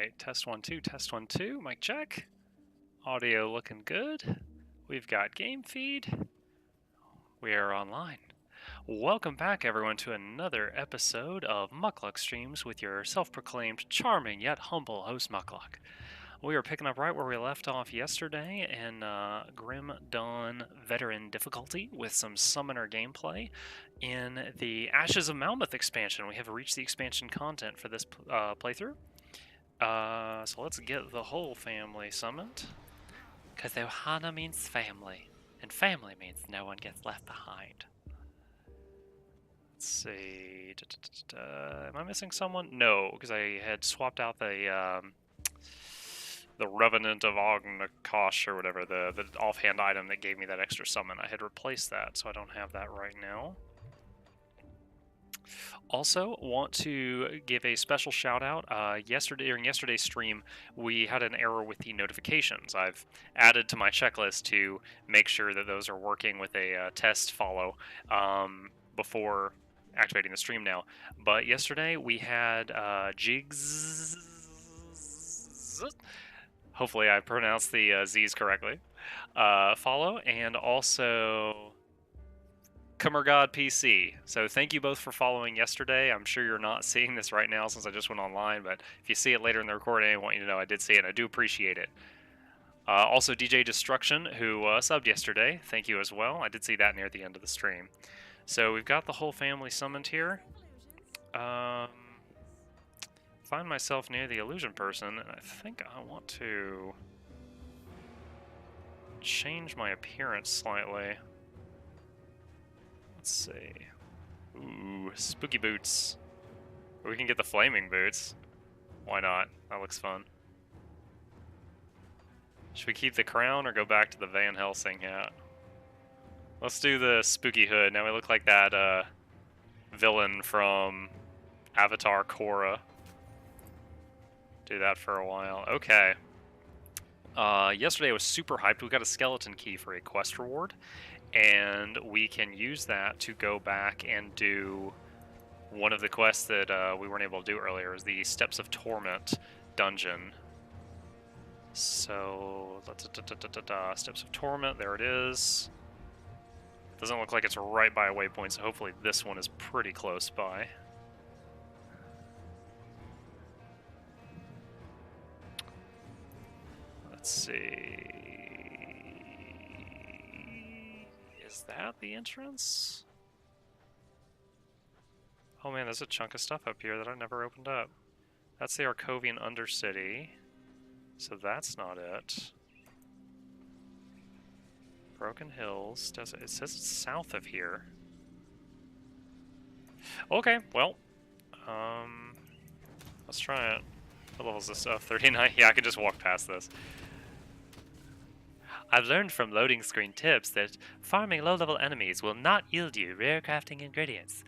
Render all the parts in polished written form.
Alright, test 1 2, test 1 2, mic check. Audio looking good. We've got game feed. We are online. Welcome back, everyone, to another episode of Muckluck Streams with your self-proclaimed charming yet humble host, Muckluck. We are picking up right where we left off yesterday in Grim Dawn Veteran difficulty with some summoner gameplay in the Ashes of Malmoth expansion. We have reached the expansion content for this playthrough. So let's get the whole family summoned. Because Ohana means family, and family means no one gets left behind. Let's see. Am I missing someone? No, because I had swapped out the Revenant of Ognakosh or whatever, the offhand item that gave me that extra summon. I had replaced that, so I don't have that right now. Also, want to give a special shout out. During yesterday's stream, we had an error with the notifications. I've added to my checklist to make sure that those are working with a test follow before activating the stream now. But yesterday we had Jigs. Hopefully, I pronounced the Z's correctly. Follow, and also Cummergod PC. So thank you both for following yesterday. I'm sure you're not seeing this right now since I just went online, but if you see it later in the recording, I want you to know I did see it, and I do appreciate it. Also, DJ Destruction, who subbed yesterday, thank you as well. I did see that near the end of the stream. So we've got the whole family summoned here. Find myself near the illusion person, and I think I want to change my appearance slightly. Let's see. Ooh, spooky boots. Or we can get the flaming boots. Why not? That looks fun. Should we keep the crown or go back to the Van Helsing hat? Let's do the spooky hood. Now we look like that villain from Avatar Korra. Do that for a while. Okay. Yesterday I was super hyped. We got a skeleton key for a quest reward, and we can use that to go back and do one of the quests that we weren't able to do earlier. Is the Steps of Torment dungeon. So, Steps of Torment, there it is. Doesn't look like it's right by a waypoint, so hopefully this one is pretty close by. Let's see. Is that the entrance? Oh man, there's a chunk of stuff up here that I never opened up. That's the Arcovian Undercity. So that's not it. Broken Hills. It says it's south of here. Okay, well. Let's try it. What level is this stuff? 39? Yeah, I can just walk past this. I've learned from loading screen tips that farming low-level enemies will not yield you rare crafting ingredients.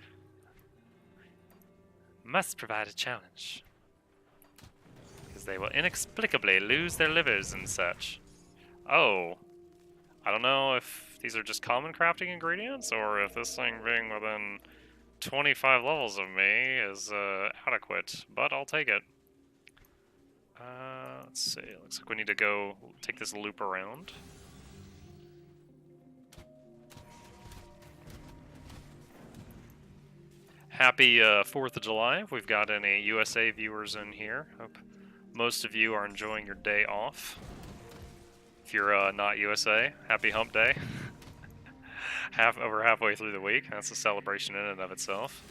Must provide a challenge, because they will inexplicably lose their livers and such. Oh. I don't know if these are just common crafting ingredients, or if this thing being within 25 levels of me is adequate, but I'll take it. Let's see, looks like we need to go take this loop around. Happy 4th of July. If we've got any USA viewers in here. Hope most of you are enjoying your day off. If you're not USA, happy hump day. Over halfway through the week. That's a celebration in and of itself.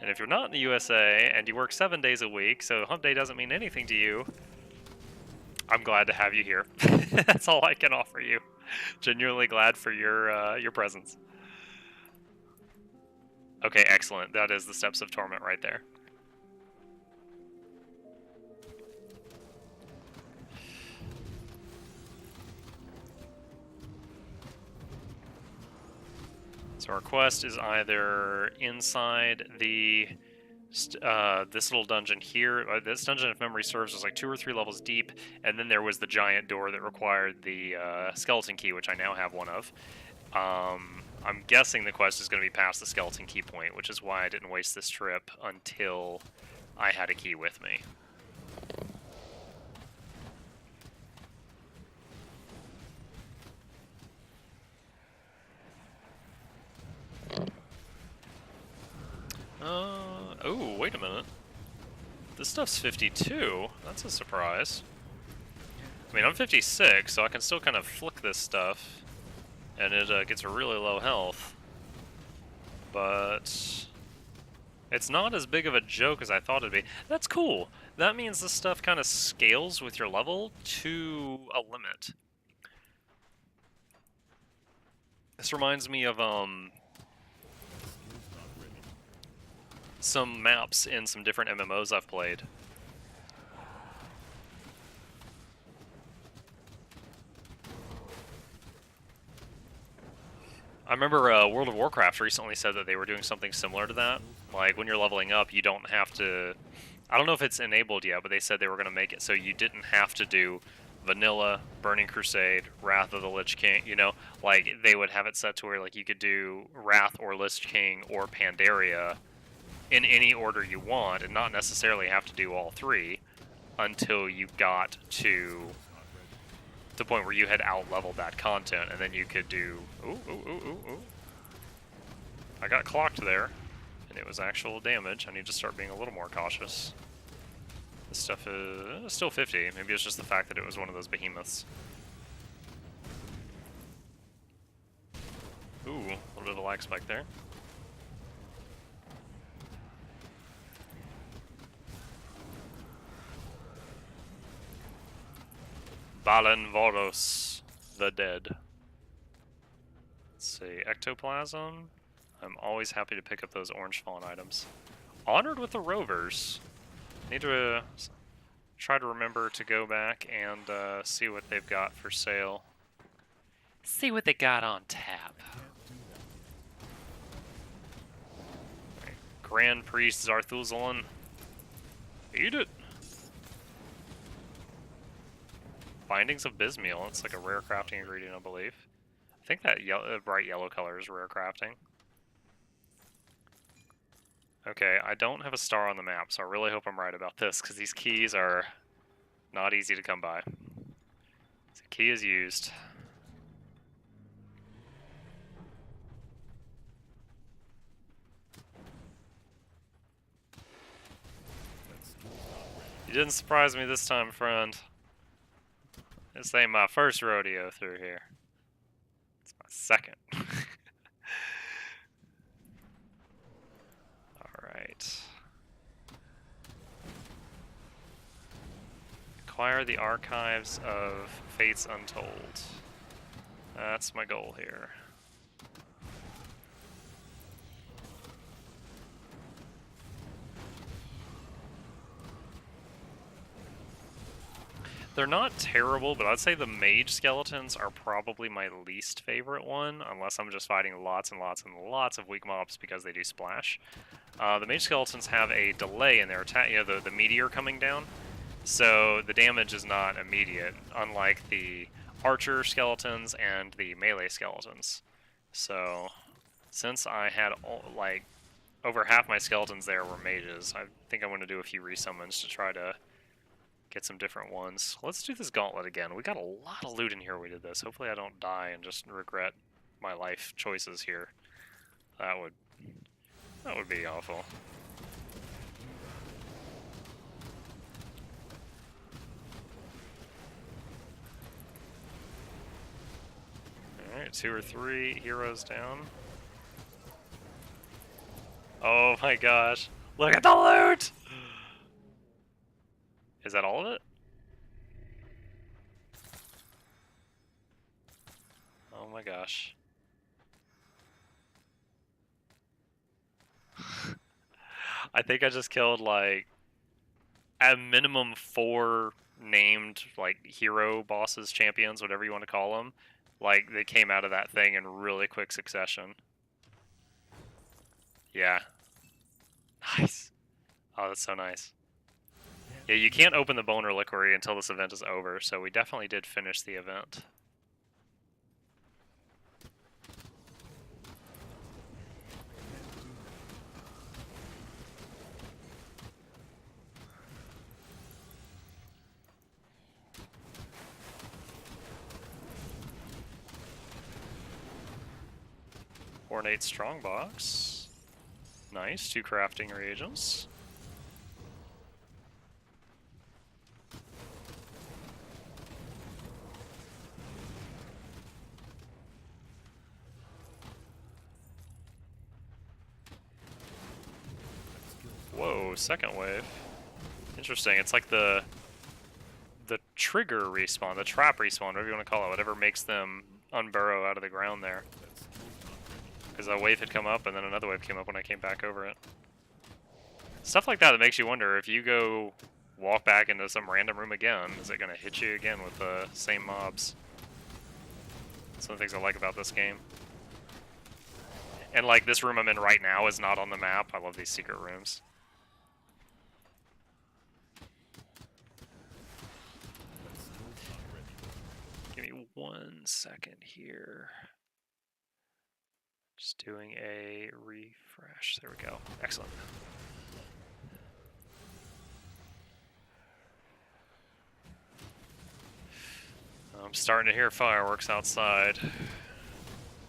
And if you're not in the USA and you work 7 days a week, so hump day doesn't mean anything to you, I'm glad to have you here. That's all I can offer you. Genuinely glad for your presence. Okay, excellent. That is the Steps of Torment right there. So our quest is either inside the this little dungeon here. This dungeon, if memory serves, was like 2 or 3 levels deep, and then there was the giant door that required the skeleton key, which I now have one of. I'm guessing the quest is going to be past the skeleton key point, which is why I didn't waste this trip until I had a key with me. Oh, wait a minute. This stuff's 52. That's a surprise. I mean, I'm 56, so I can still kind of flick this stuff, and it gets a really low health. But it's not as big of a joke as I thought it'd be. That's cool. That means this stuff kind of scales with your level to a limit. This reminds me of some maps in some different MMOs I've played. I remember World of Warcraft recently said that they were doing something similar to that. Like, when you're leveling up, you don't have to... I don't know if it's enabled yet, but they said they were going to make it so you didn't have to do Vanilla, Burning Crusade, Wrath of the Lich King, you know? Like, they would have it set to where, like, you could do Wrath or Lich King or Pandaria in any order you want, and not necessarily have to do all three until you got to the point where you had out-leveled that content, and then you could do... Ooh. I got clocked there, and it was actual damage. I need to start being a little more cautious. This stuff is still 50. Maybe it's just the fact that it was one of those behemoths. Ooh, a little bit of a lag spike there. Balan Voros, the dead. Let's see, Ectoplasm. I'm always happy to pick up those orange fallen items. Honored with the Rovers. Need to try to remember to go back and see what they've got for sale. See what they got on tap. Right. Grand Priest Zarthuzalan. Eat it! Bindings of Bismeal. It's like a rare crafting ingredient, I believe. I think that bright yellow color is rare crafting. Okay, I don't have a star on the map, so I really hope I'm right about this, because these keys are not easy to come by. So key is used. You didn't surprise me this time, friend. This ain't my first rodeo through here. It's my second. Alright. Acquire the archives of Fates Untold. That's my goal here. They're not terrible, but I'd say the mage skeletons are probably my least favorite one, unless I'm just fighting lots and lots and lots of weak mobs because they do splash. The mage skeletons have a delay in their attack, you know, the meteor coming down, so the damage is not immediate, unlike the archer skeletons and the melee skeletons. So, since I had, like, over half my skeletons there were mages, I think I'm going to do a few resummons to try to get some different ones. Let's do this gauntlet again. We got a lot of loot in here when we did this. Hopefully I don't die and just regret my life choices here. That would be awful. Alright, 2 or 3 heroes down. Oh my gosh. Look at the loot! Is that all of it? Oh my gosh. I think I just killed, like, at minimum 4 named, like, hero bosses, champions, whatever you want to call them. Like, they came out of that thing in really quick succession. Yeah. Nice. Oh, that's so nice. Yeah, you can't open the Bone Reliquary until this event is over, so we definitely did finish the event. Ornate strongbox. Nice, 2 crafting reagents. Whoa, second wave. Interesting, it's like the trigger respawn, the trap respawn, whatever you want to call it, whatever makes them unburrow out of the ground there. Because a wave had come up and then another wave came up when I came back over it. Stuff like that makes you wonder, if you go walk back into some random room again, is it going to hit you again with the same mobs? Some of the things I like about this game. And like this room I'm in right now is not on the map. I love these secret rooms. Give me 1 second here. Just doing a refresh. There we go. Excellent. I'm starting to hear fireworks outside.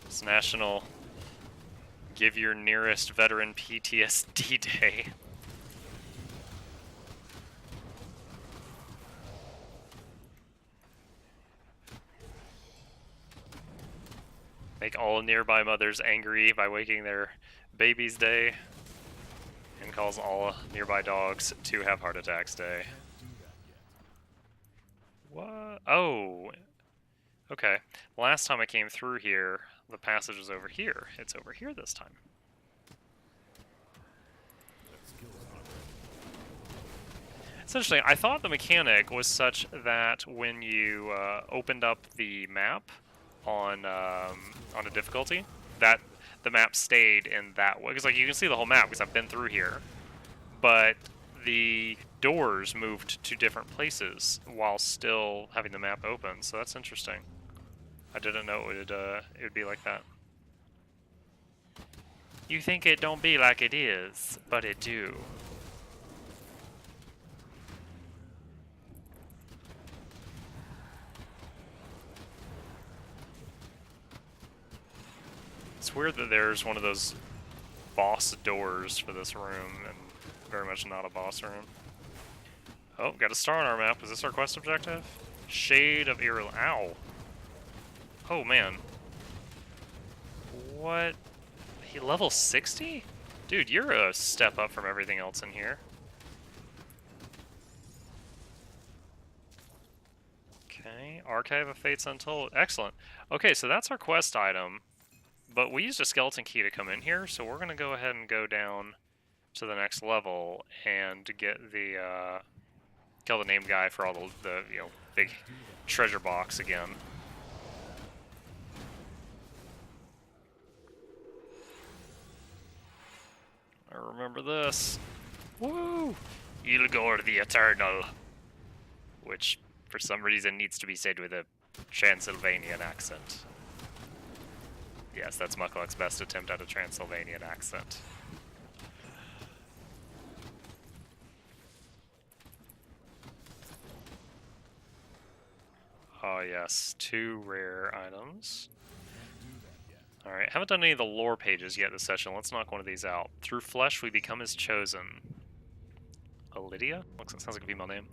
It's National Give Your Nearest Veteran PTSD Day. Make all nearby mothers angry by waking their babies day. And cause all nearby dogs to have heart attacks day. What? Oh. Okay. Last time I came through here, the passage was over here. It's over here this time. It's interesting. I thought the mechanic was such that when you opened up the map on a difficulty, that the map stayed in that way. Because like you can see the whole map because I've been through here, but the doors moved to different places while still having the map open. So that's interesting. I didn't know it would be like that. You think it don't be like it is, but it do. It's weird that there's one of those boss doors for this room, and very much not a boss room. Oh, got a star on our map. Is this our quest objective? Shade of Irulan. Ow. Oh, man. What? He level 60? Dude, you're a step up from everything else in here. Okay, Archive of Fates Untold. Excellent. Okay, so that's our quest item. But we used a skeleton key to come in here, so we're going to go ahead and go down to the next level and get the, kill the named guy for all the you know, big treasure box again. I remember this. Woo! Ylgor the Eternal. Which, for some reason, needs to be said with a Transylvanian accent. Yes, that's Mukluk's best attempt at a Transylvanian accent. Oh yes, 2 rare items. Alright, haven't done any of the lore pages yet this session. Let's knock one of these out. Through flesh we become his chosen. Lydia? Sounds like a female name.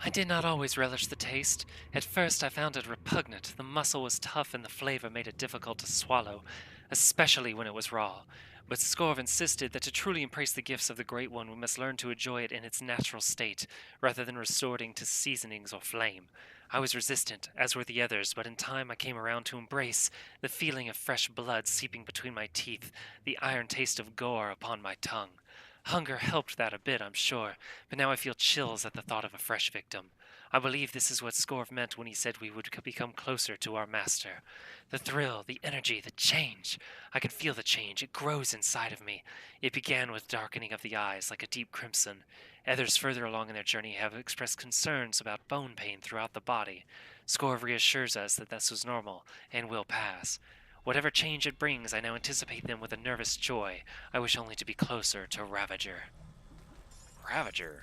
I did not always relish the taste. At first I found it repugnant. The muscle was tough and the flavor made it difficult to swallow, especially when it was raw. But Skorv insisted that to truly embrace the gifts of the Great One, we must learn to enjoy it in its natural state, rather than resorting to seasonings or flame. I was resistant, as were the others, but in time I came around to embrace the feeling of fresh blood seeping between my teeth, the iron taste of gore upon my tongue. Hunger helped that a bit, I'm sure, but now I feel chills at the thought of a fresh victim. I believe this is what Skorv meant when he said we would become closer to our master. The thrill, the energy, the change. I can feel the change. It grows inside of me. It began with darkening of the eyes, like a deep crimson. Others further along in their journey have expressed concerns about bone pain throughout the body. Skorv reassures us that this was normal and will pass. Whatever change it brings, I now anticipate them with a nervous joy. I wish only to be closer to Ravager. Ravager?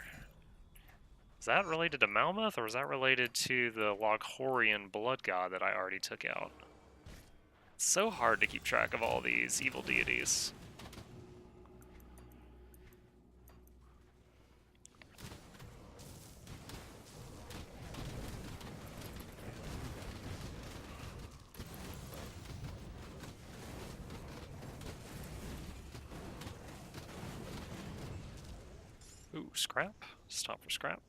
Is that related to Malmuth, or is that related to the Loghorian blood god that I already took out? It's so hard to keep track of all these evil deities. Ooh, scrap. Stop for scrap.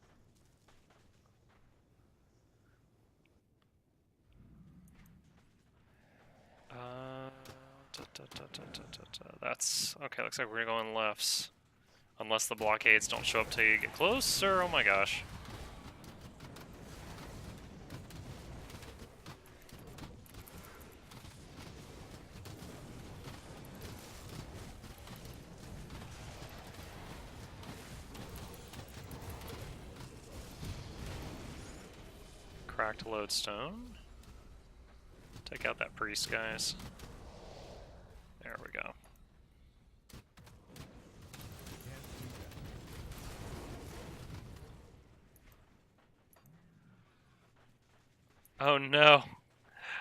That's okay. Looks like we're gonna go on lefts, unless the blockades don't show up till you get closer. Oh my gosh. Cracked lodestone. Take out that priest, guys. There we go. Oh no.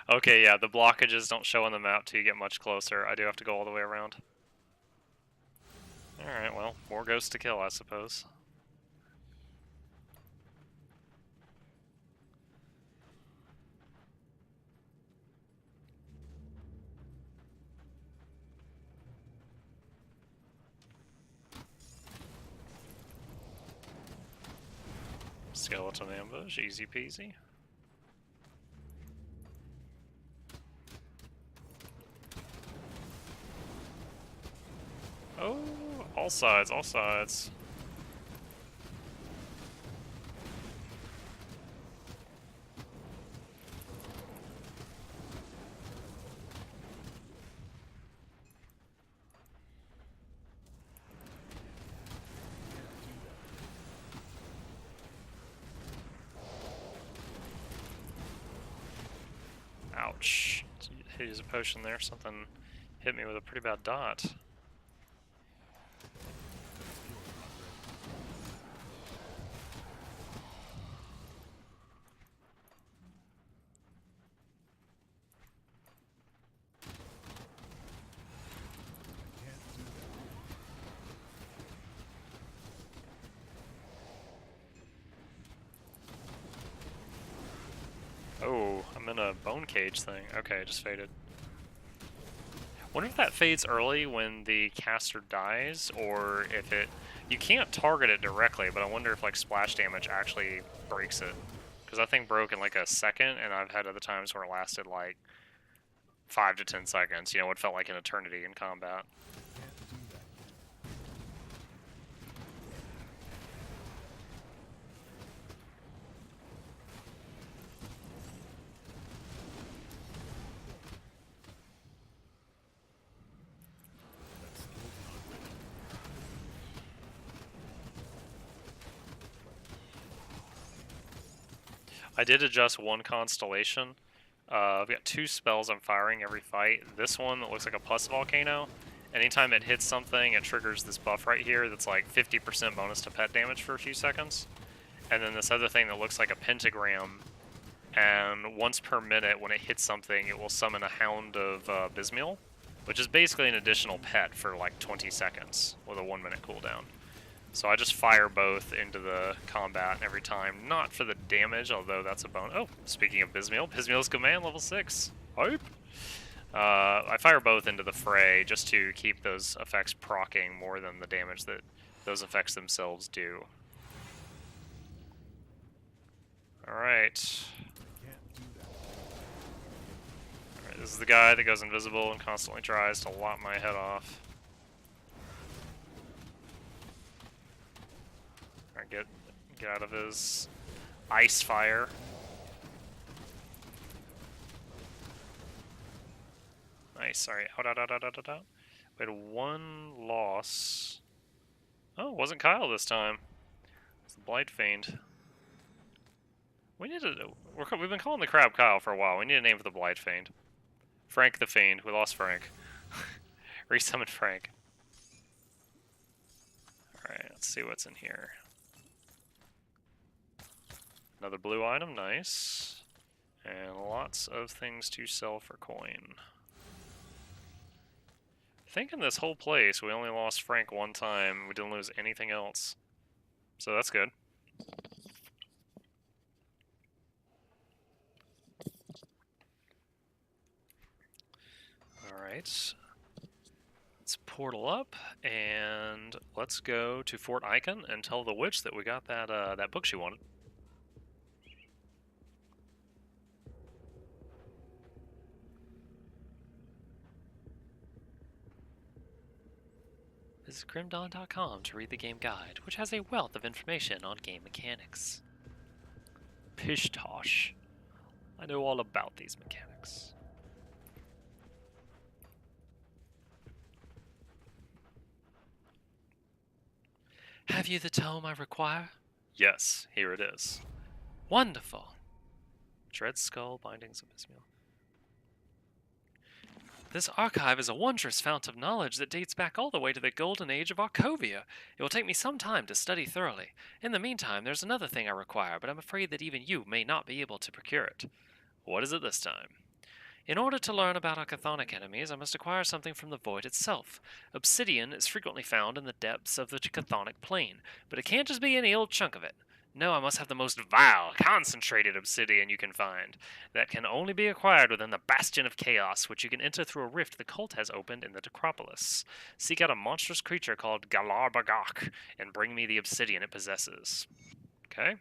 Okay, yeah, the blockages don't show on the map till you get much closer. I do have to go all the way around. Alright, well, more ghosts to kill, I suppose. Skeleton ambush, easy peasy. Oh, all sides, all sides. Ouch. Use a potion there, something hit me with a pretty bad dot. Oh, I'm in a bone cage thing. Okay, it just faded. Wonder if that fades early when the caster dies, or if it... You can't target it directly, but I wonder if like splash damage actually breaks it. Because that thing broke in like a second, and I've had other times where it lasted like 5 to 10 seconds. You know, it felt like an eternity in combat. I did adjust one constellation. I've got 2 spells I'm firing every fight. This one that looks like a pus volcano. Anytime it hits something, it triggers this buff right here that's like 50% bonus to pet damage for a few seconds. And then this other thing that looks like a pentagram. And once per minute, when it hits something, it will summon a Hound of Bismiel, which is basically an additional pet for like 20 seconds with a 1-minute cooldown. So I just fire both into the combat every time, not for the damage, although that's a bonus. Oh, speaking of Bismiel, Bismiel's command, level 6. Hope. I fire both into the fray just to keep those effects proccing more than the damage that those effects themselves do. Alright. Alright, this is the guy that goes invisible and constantly tries to lop my head off. Alright, get out of his ice fire. Nice, alright, out. We had 1 loss. Oh, it wasn't Kyle this time. It's the Blight Fiend. We need to... We've been calling the crab Kyle for a while. We need a name for the Blight Fiend. Frank the Fiend. We lost Frank. Resummon Frank. Alright, let's see what's in here. Another blue item, nice. And lots of things to sell for coin. think in this whole place we only lost Frank one time. We didn't lose anything else. So that's good. Alright. Let's portal up, and let's go to Fort Icon and tell the witch that we got that book she wanted. Visit grimdawn.com to read the game guide, which has a wealth of information on game mechanics. Pishtosh. I know all about these mechanics. Have you the tome I require? Yes, here it is. Wonderful. Dread Skull, Bindings of Ismail. This archive is a wondrous fount of knowledge that dates back all the way to the golden age of Arcovia. It will take me some time to study thoroughly. In the meantime, there's another thing I require, but I'm afraid that even you may not be able to procure it. What is it this time? In order to learn about our chthonic enemies, I must acquire something from the void itself. Obsidian is frequently found in the depths of the chthonic plane, but it can't just be any old chunk of it. No, I must have the most vile, concentrated obsidian you can find. That can only be acquired within the Bastion of Chaos, which you can enter through a rift the cult has opened in the Necropolis. Seek out a monstrous creature called Galar Bagak, and bring me the obsidian it possesses. Okay.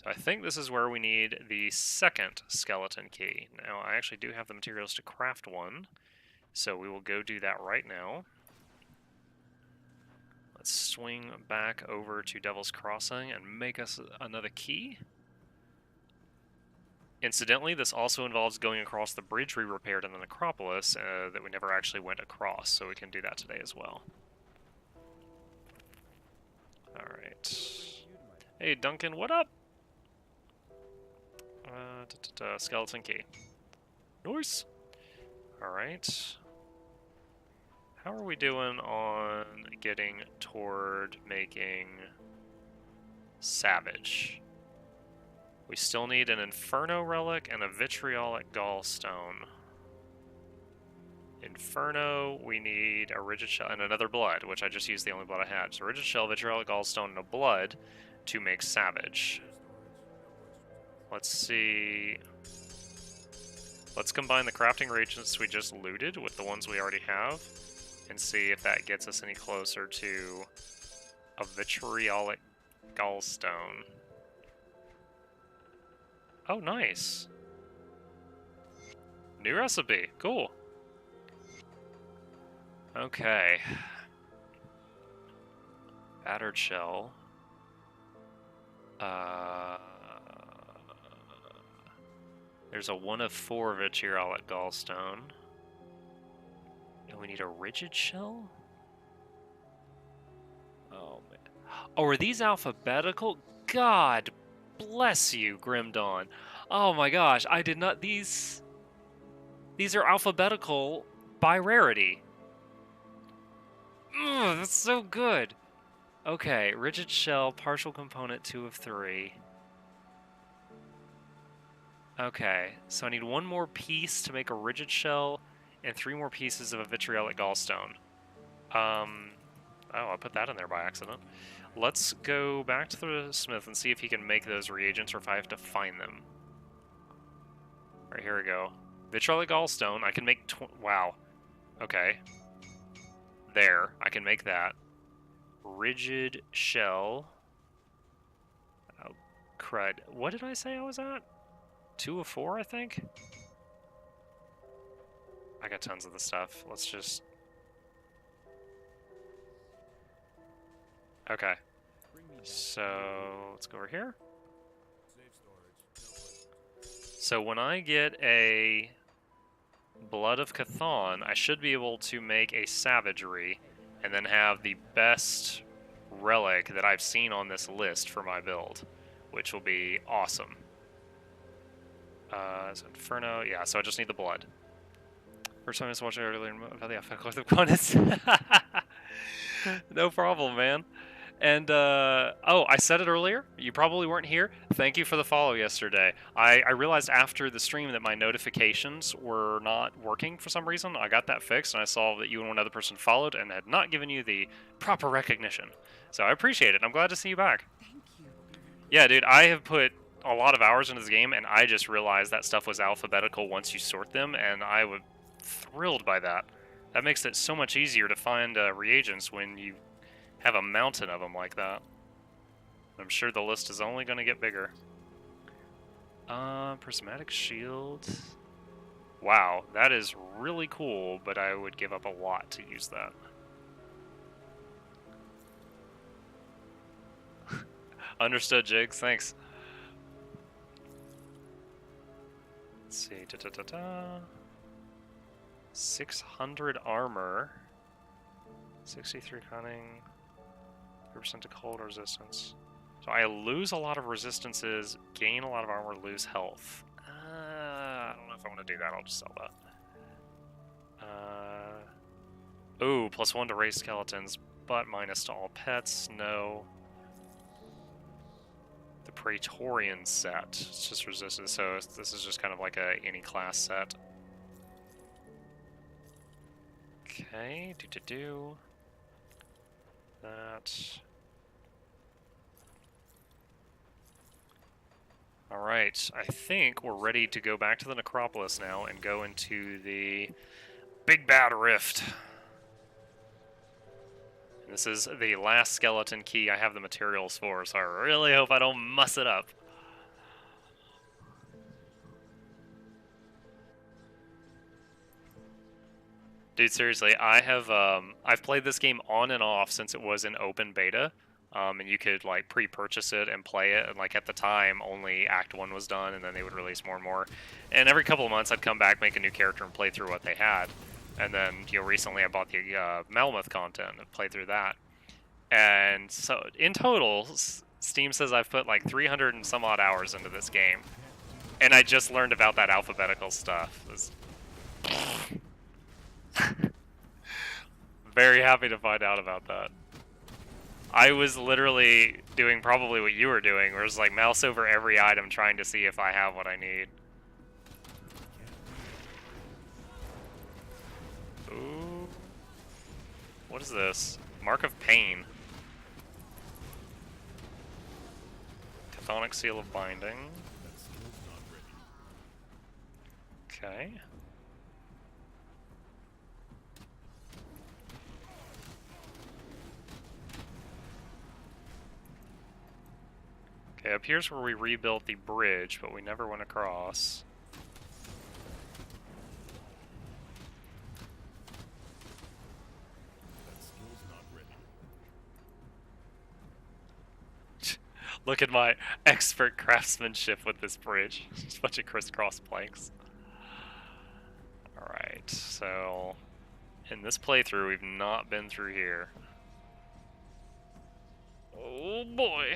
So I think this is where we need the second skeleton key. Now, I actually do have the materials to craft one, so we will go do that right now. Let's swing back over to Devil's Crossing and make us another key. Incidentally, this also involves going across the bridge we repaired in the Necropolis that we never actually went across, so we can do that today as well. Alright. Hey, Duncan, what up? Skeleton key. Nice! Alright. How are we doing on getting toward making Savage? We still need an Inferno relic and a Vitriolic Gallstone. Inferno, we need a Rigid Shell and another Blood, which I just used the only blood I had. So Rigid Shell, Vitriolic Gallstone, and a Blood to make Savage. Let's see. Let's combine the crafting reagents we just looted with the ones we already have and see if that gets us any closer to a Vitriolic Gallstone. Oh, nice. New recipe. Cool. Okay. Battered shell. There's a 1 of 4 Vitriolic Gallstone. And we need a rigid shell? Oh, man. Oh, are these alphabetical? God bless you, Grim Dawn. Oh my gosh, I did not... These are alphabetical by rarity. Ugh, that's so good. Okay, rigid shell, partial component 2 of 3. Okay, so I need 1 more piece to make a rigid shell and 3 more pieces of a Vitriolic Gallstone. Oh, I put that in there by accident. Let's go back to the smith and see if he can make those reagents or if I have to find them. Alright, here we go. Vitriolic Gallstone, I can make... Wow. Okay. There, I can make that. Rigid shell. Oh, crud. What did I say I was at? 2 of 4, I think? I got tons of the stuff. Let's just... Okay. So, let's go over here. So when I get a Blood of Chthon, I should be able to make a Savagery and then have the best relic that I've seen on this list for my build, which will be awesome. So Inferno, yeah, so I just need the Blood. First time I was watching earlier about the alphabetical components. No problem, man. And oh, I said it earlier. You probably weren't here. Thank you for the follow yesterday. I realized after the stream that my notifications were not working for some reason. I got that fixed, and I saw that you and one other person followed and had not given you the proper recognition. So I appreciate it. I'm glad to see you back. Thank you. Yeah, dude, I have put a lot of hours into this game, and I just realized that stuff was alphabetical once you sort them, and I was thrilled by that. That makes it so much easier to find reagents when you have a mountain of them like that. I'm sure the list is only going to get bigger. Prismatic shield. Wow, that is really cool, but I would give up a lot to use that. Understood, Jigs. Thanks. Let's see. 600 armor. 63 cunning. 3% to cold resistance. So I lose a lot of resistances, gain a lot of armor, lose health. I don't know if I want to do that. I'll just sell that. Ooh, +1 to raise skeletons, but minus to all pets. No. The Praetorian set. It's just resistance, so this is just kind of like a any class set. Okay, do. That. Alright, I think we're ready to go back to the Necropolis now and go into the Big Bad Rift. And this is the last skeleton key I have the materials for, so I really hope I don't muss it up. Dude, seriously, I've played this game on and off since it was in open beta. And you could like pre-purchase it and play it, and like at the time only Act 1 was done, and then they would release more and more. And every couple of months I'd come back, make a new character, and play through what they had. And then, recently I bought the Melmoth content and played through that. And so in total, Steam says I've put like 300 and some odd hours into this game. And I just learned about that alphabetical stuff. Very happy to find out about that. I was literally doing probably what you were doing, where it was like mouse over every item trying to see if I have what I need. Ooh. What is this? Mark of Pain. Chthonic Seal of Binding. Okay. Okay, up here's where we rebuilt the bridge, but we never went across. Look at my expert craftsmanship with this bridge. Just a bunch of crisscross planks. Alright, so in this playthrough, we've not been through here. Oh boy.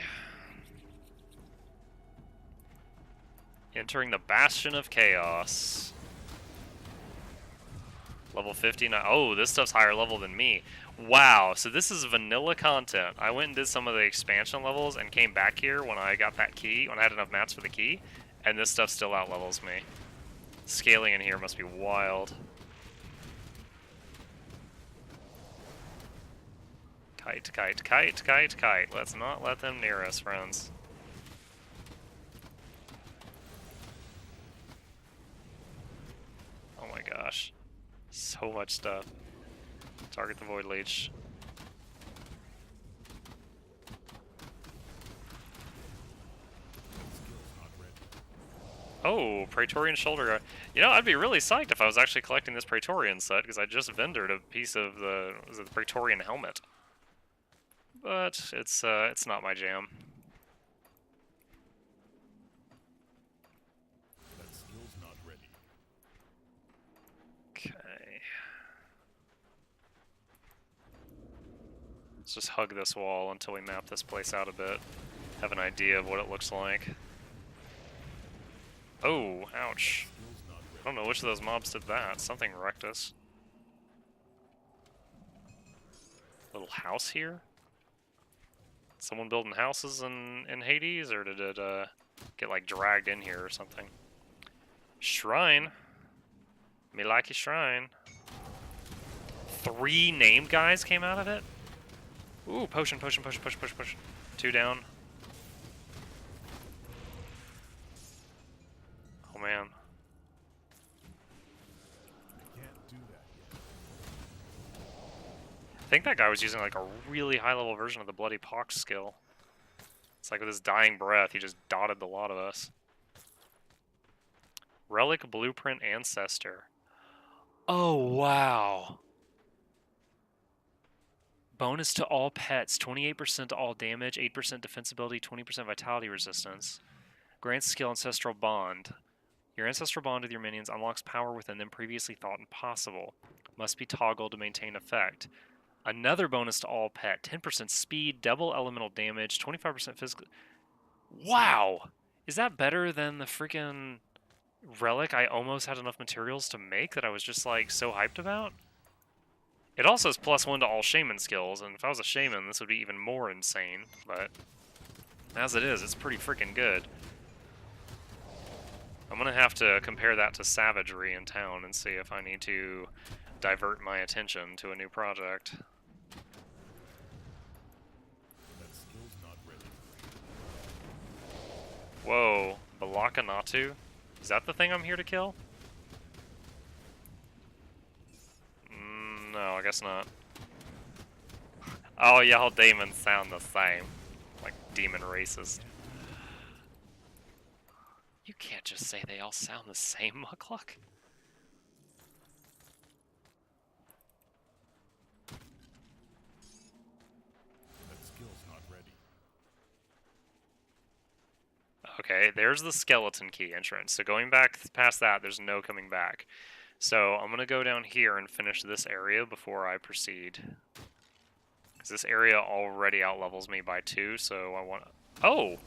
Entering the Bastion of Chaos. Level 59. Oh, this stuff's higher level than me. Wow, so this is vanilla content. I went and did some of the expansion levels and came back here when I got that key, when I had enough mats for the key, and this stuff still outlevels me. Scaling in here must be wild. Kite, kite, kite, kite, kite. Let's not let them near us, friends. Oh my gosh. So much stuff. Target the Void Leech. Oh, Praetorian Shoulder Guard. You know, I'd be really psyched if I was actually collecting this Praetorian set, because I just vendored a piece of the Praetorian helmet. But it's not my jam. Okay. Let's just hug this wall until we map this place out a bit. Have an idea of what it looks like. Oh, ouch. I don't know which of those mobs did that. Something wrecked us. Little house here? Someone building houses in Hades, or did it get like dragged in here or something? Shrine. Me like your shrine. 3 named guys came out of it? Ooh, potion, potion, potion, potion, potion, potion. 2 down. Oh man. I think that guy was using like a really high level version of the Bloody Pox skill. It's like with his dying breath, he just dotted the lot of us. Relic Blueprint Ancestor. Oh, wow. Bonus to all pets, 28% to all damage, 8% defensibility, 20% vitality resistance. Grants skill Ancestral Bond. Your Ancestral Bond with your minions unlocks power within them previously thought impossible. Must be toggled to maintain effect. Another bonus to all pet, 10% speed, double elemental damage, 25% physical... Wow! Is that better than the freaking relic I almost had enough materials to make that I was just like so hyped about? It also is +1 to all shaman skills, and if I was a shaman this would be even more insane, but as it is, it's pretty freaking good. I'm gonna have to compare that to savagery in town and see if I need to divert my attention to a new project. Whoa, Balakanatu? Is that the thing I'm here to kill? No, I guess not. Oh, y'all demons sound the same. Like demon races. You can't just say they all sound the same, Muckluck. Okay, there's the skeleton key entrance. So going back past that, there's no coming back. So I'm going to go down here and finish this area before I proceed. Because this area already outlevels me by 2, so I want... Oh!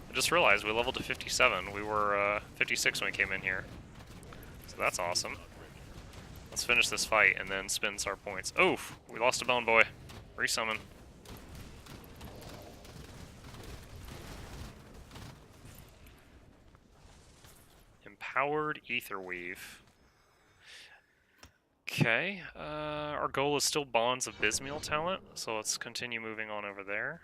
I just realized we leveled to 57. We were 56 when we came in here. So that's awesome. Let's finish this fight and then spend our points. Oof! We lost a bone boy. Resummon. Empowered Aetherweave. Okay, our goal is still Bonds of Bismiel talent, so let's continue moving on over there.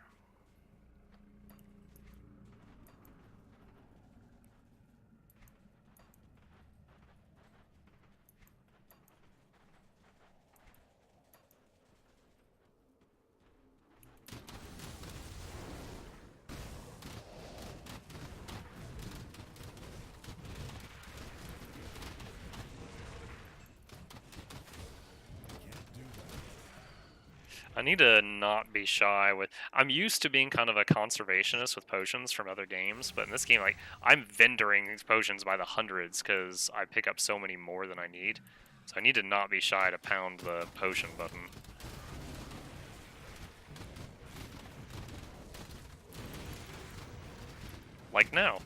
I need to not be shy with... I'm used to being kind of a conservationist with potions from other games, but in this game, like, I'm vendoring these potions by the hundreds because I pick up so many more than I need. So I need to not be shy to pound the potion button. Like now.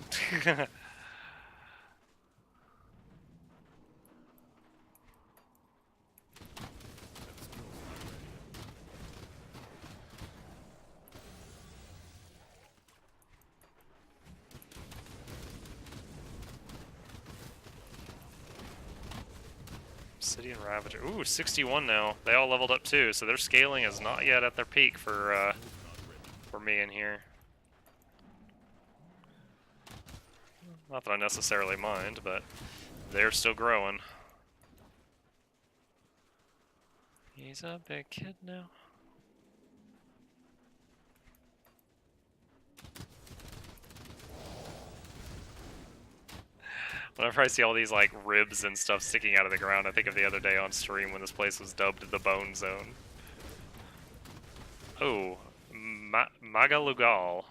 Obsidian Ravager. Ooh, 61 now. They all leveled up too, so their scaling is not yet at their peak for me in here. Not that I necessarily mind, but they're still growing. He's a big kid now. Whenever I see all these like ribs and stuff sticking out of the ground, I think of the other day on stream when this place was dubbed the Bone Zone. Oh, Magalugal.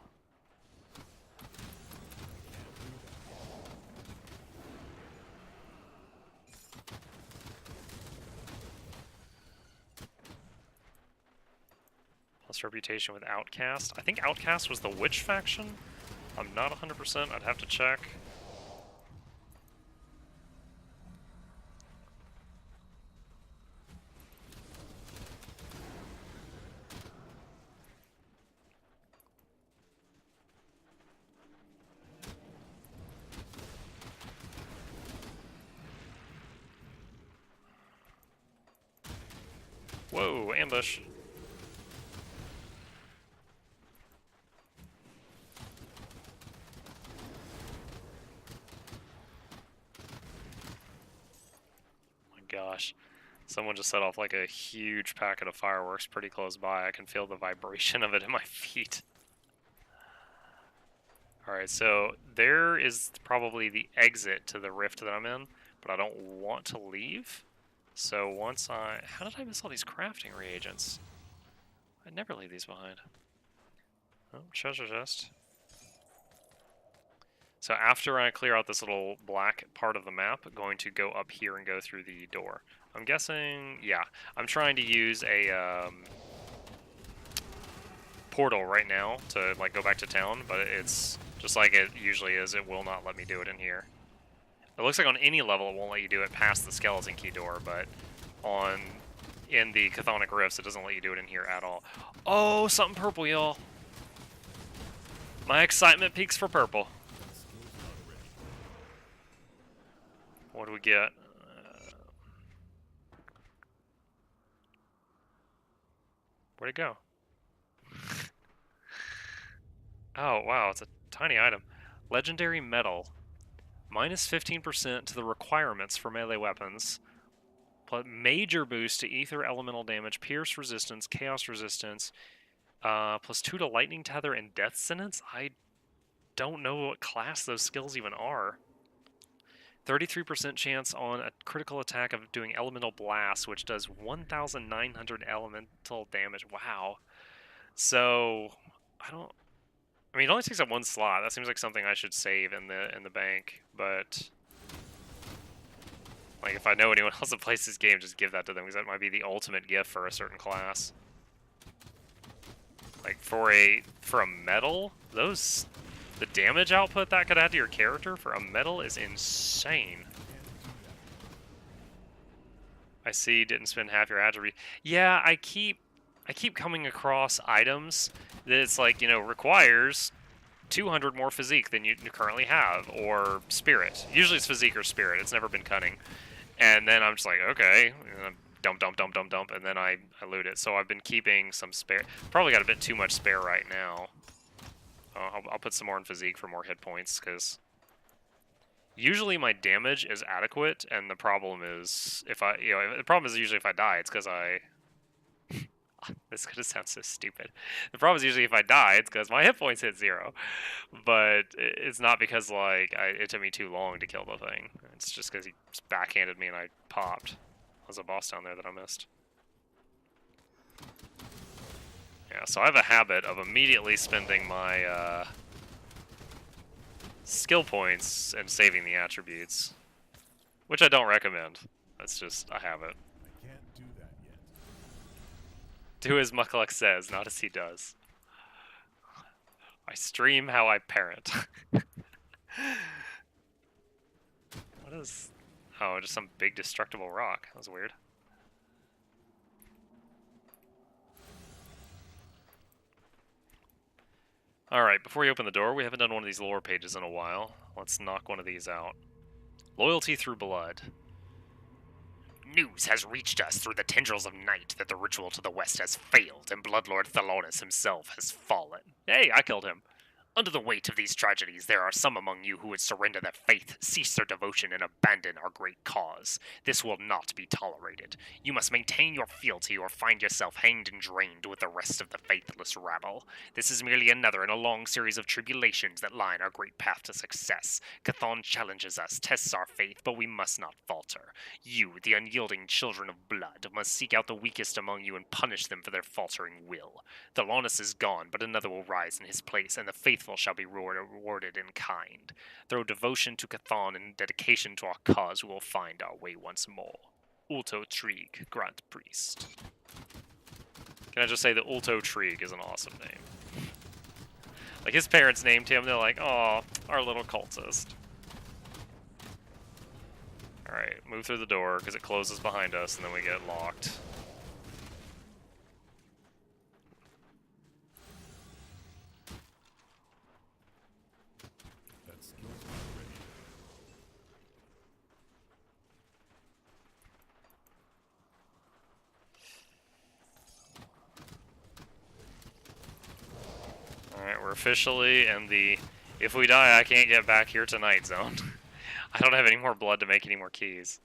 Plus reputation with Outcast. I think Outcast was the Witch faction? I'm not 100%, I'd have to check. Whoa, ambush. My gosh. Someone just set off like a huge packet of fireworks pretty close by. I can feel the vibration of it in my feet. Alright, so there is probably the exit to the rift that I'm in, but I don't want to leave. So once I... How did I miss all these crafting reagents? I'd never leave these behind. Oh, treasure chest. So after I clear out this little black part of the map, I'm going to go up here and go through the door. I'm guessing... Yeah, I'm trying to use a... portal right now to like go back to town, but it's just like it usually is. It will not let me do it in here. It looks like on any level it won't let you do it past the skeleton key door, but in the Chthonic Rifts it doesn't let you do it in here at all. Oh, something purple, y'all. My excitement peaks for purple. What do we get? Where'd it go? Oh, wow, it's a tiny item. Legendary Metal. Minus 15% to the requirements for melee weapons. Plus major boost to ether elemental damage, pierce resistance, chaos resistance. Plus 2 to lightning tether and death sentence? I don't know what class those skills even are. 33% chance on a critical attack of doing elemental blast, which does 1,900 elemental damage. Wow. So, I mean, it only takes up one slot. That seems like something I should save in the bank, but like if I know anyone else that plays this game, just give that to them because that might be the ultimate gift for a certain class. Like for a metal, the damage output that could add to your character for a metal is insane. I see. Didn't spend half your attribute. Yeah, I keep coming across items that it's like, you know, requires 200 more physique than you currently have, or spirit. Usually it's physique or spirit. It's never been cunning. And then I'm just like, okay, dump, and then I loot it. So I've been keeping some spare. Probably got a bit too much spare right now. I'll put some more in physique for more hit points, because usually my damage is adequate, and the problem is the problem is usually if I die, it's because I... This is gonna sound so stupid. The problem is usually if I die, it's because my hit points hit 0. But it's not because like it took me too long to kill the thing. It's just because he backhanded me and I popped. There's a boss down there that I missed. Yeah, so I have a habit of immediately spending my skill points and saving the attributes, which I don't recommend. That's just a habit. I can't do that yet. Do as Mukluk says, not as he does. I stream how I parent. What is... Oh, just some big destructible rock. That was weird. Alright, before we open the door, we haven't done one of these lore pages in a while. Let's knock one of these out. Loyalty through blood. News has reached us through the tendrils of night that the ritual to the west has failed and Bloodlord Thalonus himself has fallen. Hey, I killed him. Under the weight of these tragedies, there are some among you who would surrender their faith, cease their devotion, and abandon our great cause. This will not be tolerated. You must maintain your fealty or find yourself hanged and drained with the rest of the faithless rabble. This is merely another in a long series of tribulations that line our great path to success. Chthon challenges us, tests our faith, but we must not falter. You, the unyielding children of blood, must seek out the weakest among you and punish them for their faltering will. Thalonus is gone, but another will rise in his place, and the faithful shall be rewarded in kind. Through devotion to Chthon and dedication to our cause, we will find our way once more. Ulto Trig, Grand Priest. Can I just say that Ulto Trig is an awesome name? Like, his parents named him, they're like, oh, our little cultist. Alright, move through the door, because it closes behind us, and then we get locked. Alright, we're officially in the if we die I can't get back here tonight zone. I don't have any more blood to make any more keys.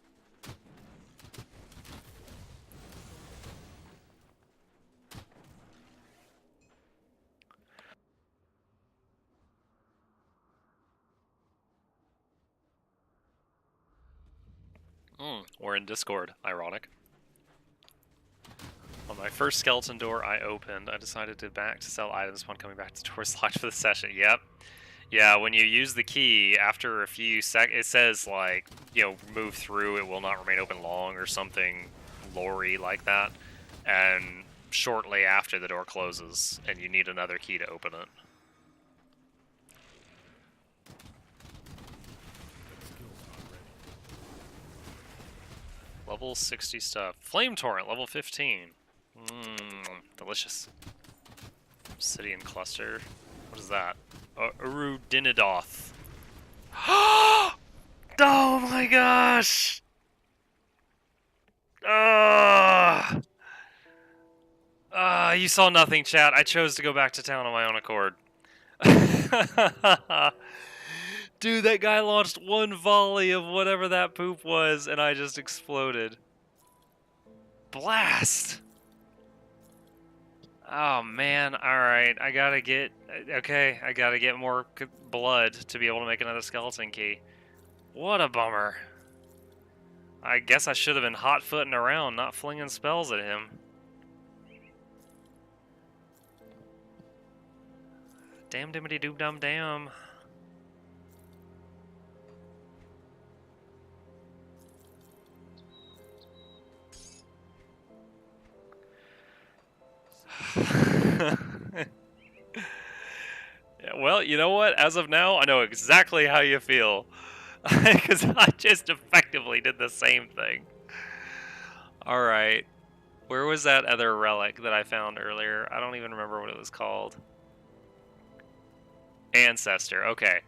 We're in Discord. Ironic. On my first skeleton door I opened, I decided to sell items upon coming back to doors locked for the session. Yep. Yeah, when you use the key, after a few it says, like, you know, move through, it will not remain open long, or something lore-y like that. And shortly after the door closes, and you need another key to open it. Level 60 stuff. Flame Torrent, level 15. Delicious. Obsidian Cluster. What is that? Urudinidoth. Oh my gosh! You saw nothing, chat. I chose to go back to town on my own accord. Dude, that guy launched one volley of whatever that poop was, and I just exploded. Blast! Oh man, alright, I gotta get... Okay, I gotta get more blood to be able to make another skeleton key. What a bummer. I guess I should have been hot-footing around, not flinging spells at him. Damn dimmity doob dum damn. Yeah, well, you know what? As of now, I know exactly how you feel. Because I just effectively did the same thing. Alright. Where was that other relic that I found earlier? I don't even remember what it was called. Ancestor. Okay.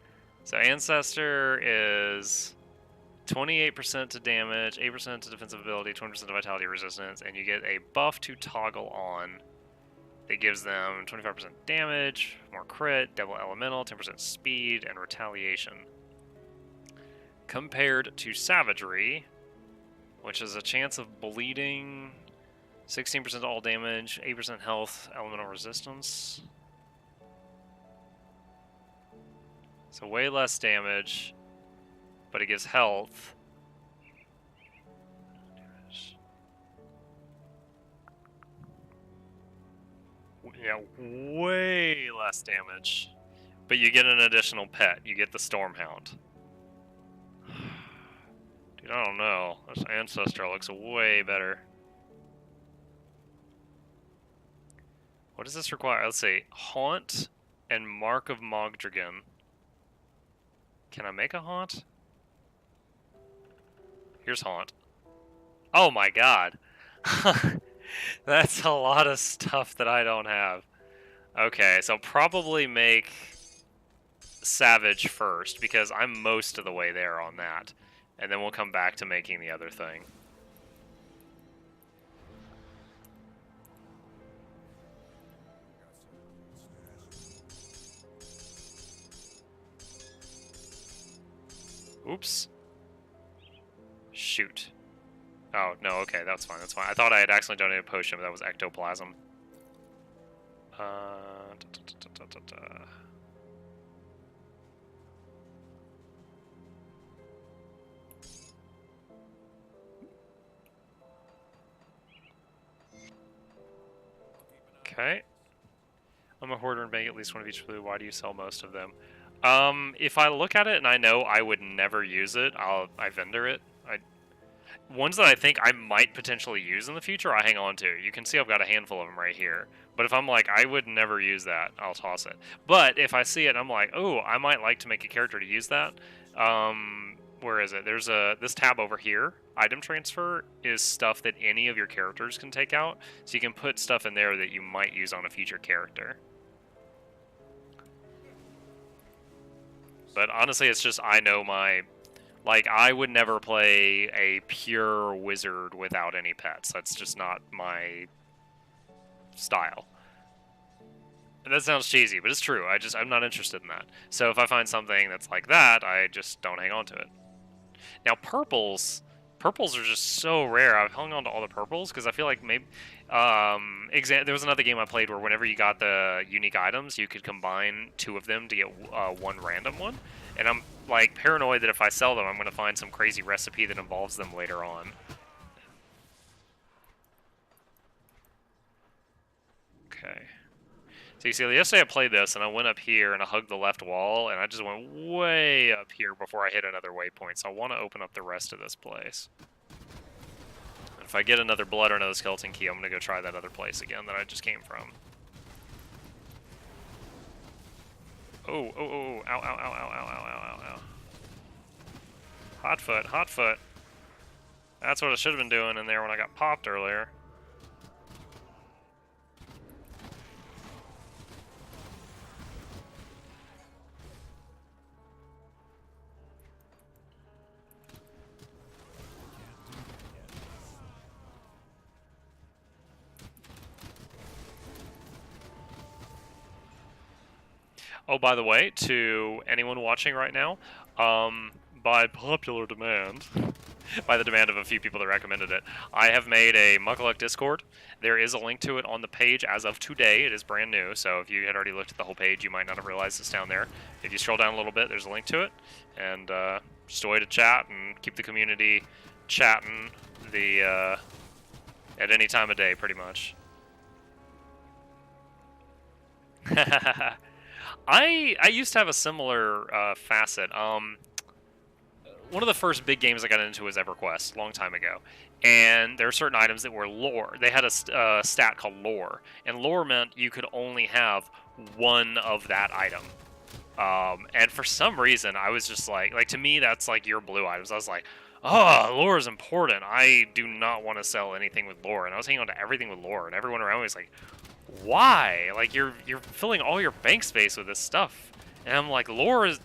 So Ancestor is 28% to damage, 8% to defensive ability, 20% to vitality resistance, and you get a buff to toggle on. It gives them 25% damage, more crit, double elemental, 10% speed, and retaliation. Compared to Savagery, which is a chance of bleeding, 16% all damage, 8% health, elemental resistance. So way less damage, but it gives health. Yeah, way less damage. But you get an additional pet. You get the Stormhound. Dude, I don't know. This Ancestor looks way better. What does this require? Let's see. Haunt and Mark of Mogdragon. Can I make a Haunt? Here's Haunt. Oh my god. That's a lot of stuff that I don't have. Okay, so probably make Savage first, because I'm most of the way there on that. And then we'll come back to making the other thing. Oops. Shoot. Oh, no, okay, that's fine, that's fine. I thought I had accidentally donated a potion, but that was ectoplasm. Okay. I'm a hoarder and bag at least one of each blue. Why do you sell most of them? If I look at it and I know I would never use it, I vendor it. Ones that I think I might potentially use in the future, I hang on to. You can see I've got a handful of them right here. But if I'm like, I would never use that, I'll toss it. But if I see it and I'm like, oh, I might like to make a character to use that. Where is it? There's this tab over here. Item transfer is stuff that any of your characters can take out. So you can put stuff in there that you might use on a future character. But honestly, it's just I know my... Like, I would never play a pure wizard without any pets. That's just not my style. And that sounds cheesy, but it's true. I'm not interested in that. So if I find something that's like that, I just don't hang on to it. Now purples are just so rare. I've hung on to all the purples because I feel like maybe there was another game I played where whenever you got the unique items, you could combine 2 of them to get one random one. And I'm like paranoid that if I sell them, I'm going to find some crazy recipe that involves them later on. Okay. So you see, yesterday I played this, and I went up here, and I hugged the left wall, and I just went way up here before I hit another waypoint, so I want to open up the rest of this place. And if I get another blood or another skeleton key, I'm going to go try that other place again that I just came from. Oh, oh, oh, ow, ow, ow, ow, ow, ow, ow, ow, ow. Hot foot, hot foot. That's what I should have been doing in there when I got popped earlier. Oh, by the way, to anyone watching right now, by popular demand, by the demand of a few people that recommended it, I have made a Muckaluk Discord. There is a link to it on the page as of today. It is brand new, so if you had already looked at the whole page, you might not have realized it's down there. If you scroll down a little bit, there's a link to it, and just a way to chat and keep the community chatting at any time of day, pretty much. I used to have a similar facet. One of the first big games I got into was EverQuest, a long time ago. And there are certain items that were lore. They had a stat called lore. And lore meant you could only have one of that item. And for some reason, I was just like to me, that's like your blue items. I was like, oh, lore is important. I do not want to sell anything with lore. And I was hanging on to everything with lore. And everyone around me was like, why? Like, you're filling all your bank space with this stuff. And I'm like, lore is...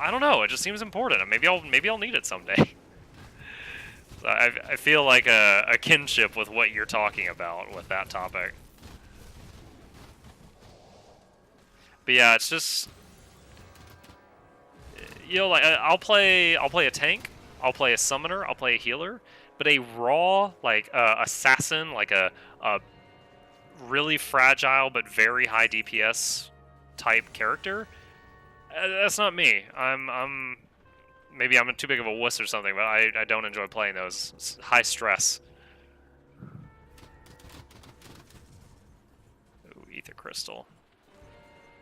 I don't know. It just seems important. Maybe I'll need it someday. So I feel like a kinship with what you're talking about with that topic. But yeah, it's just, you know, like I'll play a tank, I'll play a summoner, I'll play a healer, but a raw like assassin, like a really fragile but very high DPS type character. That's not me. Maybe I'm too big of a wuss or something, but I don't enjoy playing those. It's high stress. Ooh, ether crystal.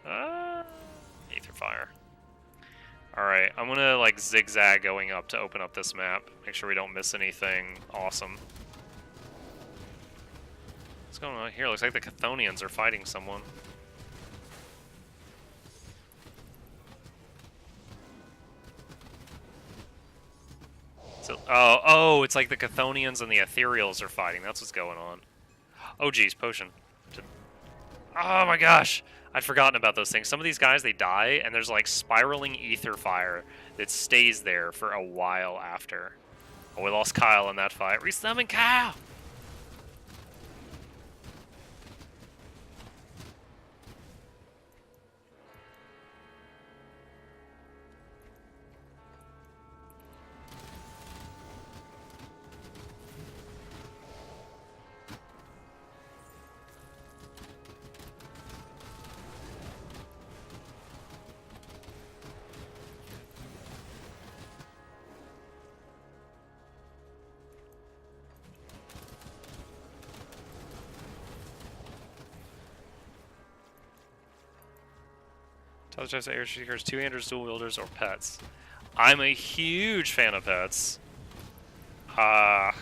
Ether fire. Alright, I'm gonna like zigzag going up to open up this map. Make sure we don't miss anything awesome. What's going on here? Looks like the Chthonians are fighting someone. So, oh, it's like the Chthonians and the Ethereals are fighting. That's what's going on. Oh, geez, potion. Oh my gosh! I'd forgotten about those things. Some of these guys, they die, and there's like spiraling ether fire that stays there for a while after. Oh, we lost Kyle in that fight. Resummon Kyle! Type air seekers, two-handers, dual wielders, or pets. I'm a huge fan of pets. For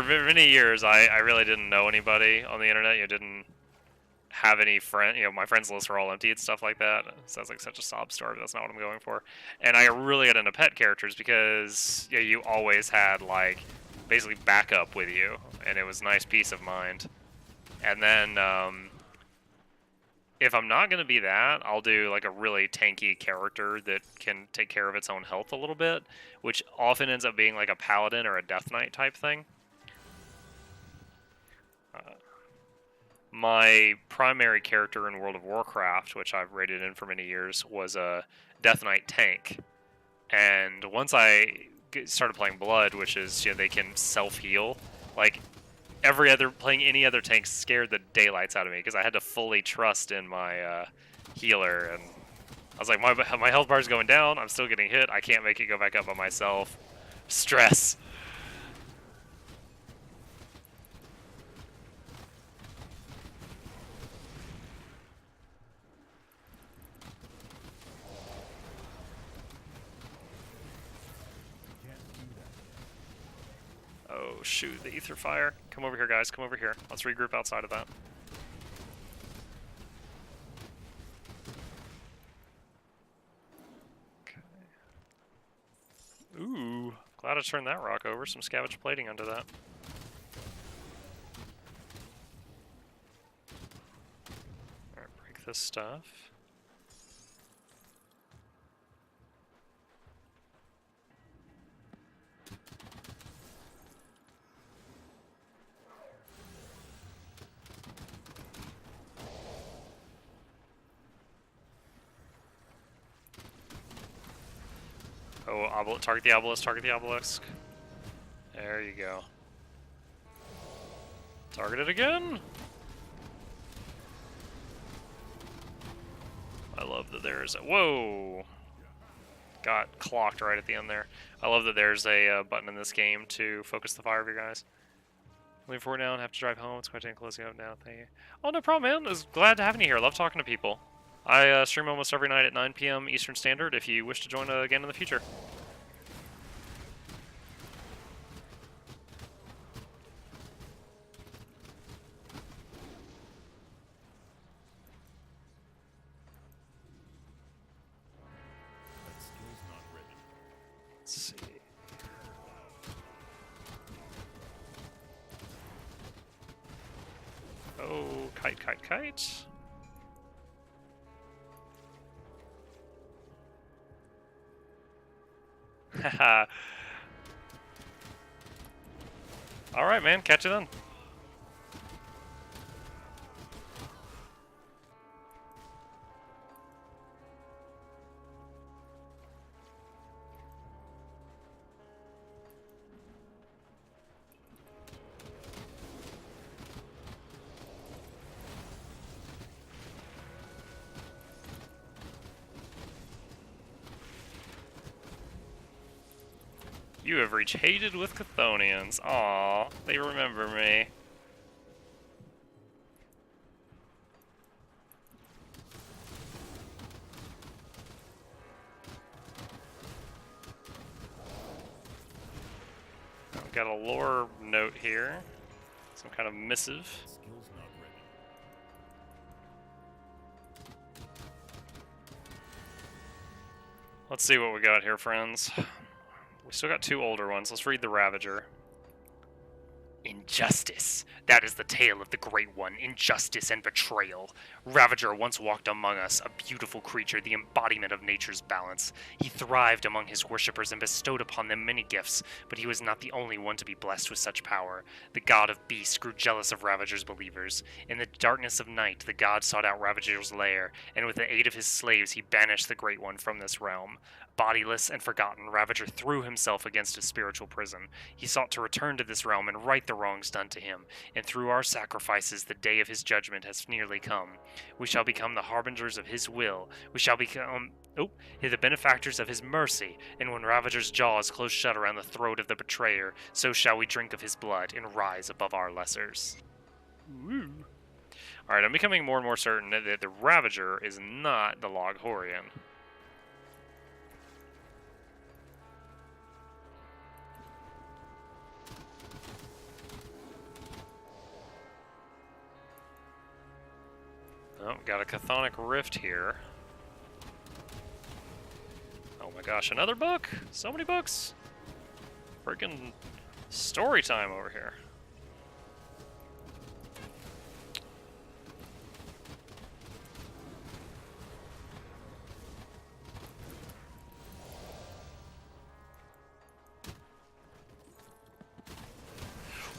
many years, I really didn't know anybody on the internet. You didn't have any friend. You know, my friends lists were all empty and stuff like that. Sounds like such a sob story, but that's not what I'm going for. And I really got into pet characters because you always had like basically backup with you, and it was nice peace of mind. And then if I'm not going to be that, I'll do like a really tanky character that can take care of its own health a little bit, which often ends up being like a paladin or a death knight type thing. my primary character in World of Warcraft, which I've raided in for many years, was a Death Knight tank. And once I started playing Blood, which is, they can self-heal, like, playing any other tank scared the daylights out of me, because I had to fully trust in my healer, and I was like, my health bar's going down, I'm still getting hit, I can't make it go back up by myself. Stress. Oh shoot, the ether fire. Come over here, guys, come over here. Let's regroup outside of that. Okay. Ooh, glad I turned that rock over. Some scavenge plating under that. Alright, break this stuff. Oh, target the obelisk, target the obelisk. There you go. Target it again! I love that there's a... Whoa! Got clocked right at the end there. I love that there's a button in this game to focus the fire of your guys. Leave forward now and have to drive home. It's quite closing up now. Thank you. Oh, no problem, man. I was glad to have you here. I love talking to people. I stream almost every night at 9 p.m. Eastern Standard if you wish to join again in the future. Let's see. Oh, kite, kite, kite. Haha. Alright, man, catch you then. You have reached Hated with Chthonians. Aw, they remember me. I've got a lore note here. Some kind of missive. Let's see what we got here, friends. We still got two older ones. Let's read the Ravager. Injustice. That is the tale of the Great One. Injustice and betrayal. Ravager once walked among us, a beautiful creature, the embodiment of nature's balance. He thrived among his worshippers and bestowed upon them many gifts, but he was not the only one to be blessed with such power. The god of beasts grew jealous of Ravager's believers. In the darkness of night, the god sought out Ravager's lair, and with the aid of his slaves, he banished the Great One from this realm. Bodiless and forgotten, Ravager threw himself against his spiritual prison. He sought to return to this realm and right the wrongs done to him, and through our sacrifices the day of his judgment has nearly come. We shall become the harbingers of his will. We shall become the benefactors of his mercy, and when Ravager's jaws close shut around the throat of the betrayer, so shall we drink of his blood and rise above our lessers. Woo. Alright, I'm becoming more and more certain that the Ravager is not the Loghorian. Oh, got a Chthonic Rift here. Oh my gosh, another book? So many books! Freaking story time over here.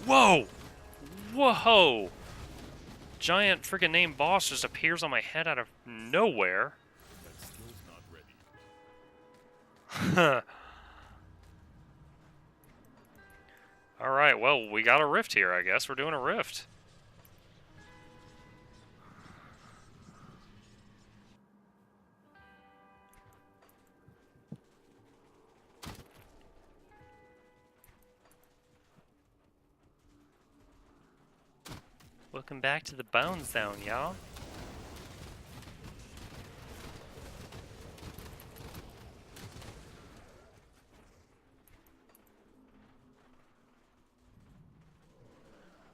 Whoa! Whoa! giant freaking name boss just appears on my head out of nowhere. Alright, well, we got a rift here, I guess. We're doing a rift. Welcome back to the Bone Zone, y'all.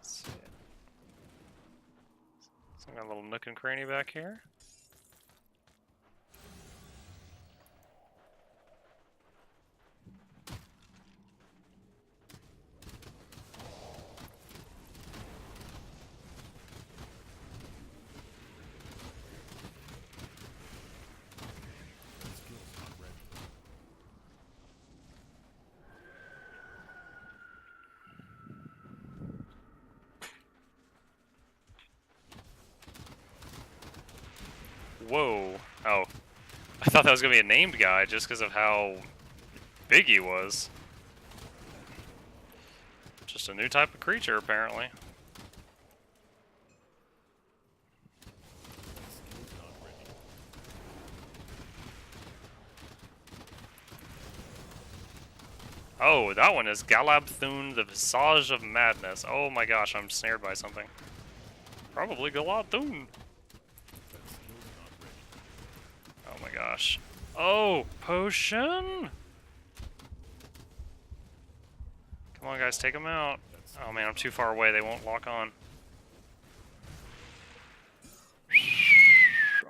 So I got a little nook and cranny back here. Whoa. Oh. I thought that was going to be a named guy just because of how big he was. Just a new type of creature, apparently. Oh, that one is Galabthune, the Visage of Madness. Oh my gosh, I'm snared by something. Probably Galabthune. Oh my gosh. Oh, potion? Come on, guys, take them out. Oh man, I'm too far away. They won't lock on.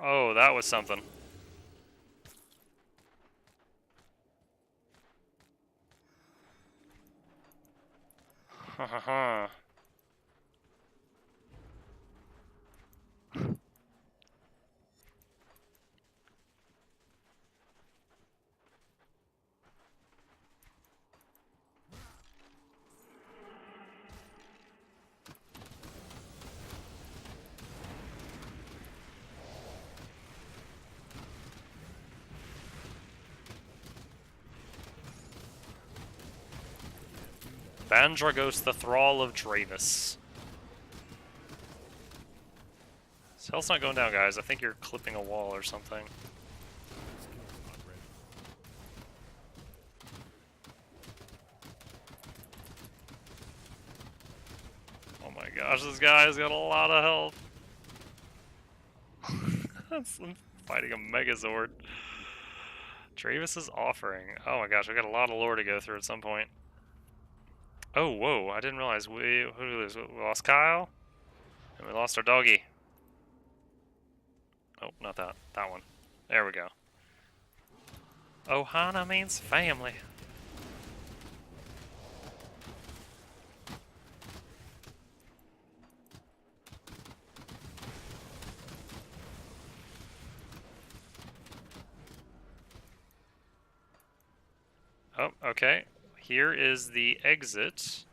Oh, that was something. Ha ha ha. Bandragos, the Thrall of Dravis. This hell's not going down, guys. I think you're clipping a wall or something. Oh my gosh, this guy's got a lot of health. I'm fighting a Megazord. Dravis' offering. Oh my gosh, we got a lot of lore to go through at some point. Oh, whoa, I didn't realize who did we lose? We lost Kyle, and we lost our doggy. Oh, not that. That one. There we go. Ohana means family. Oh, okay. Here is the exit. So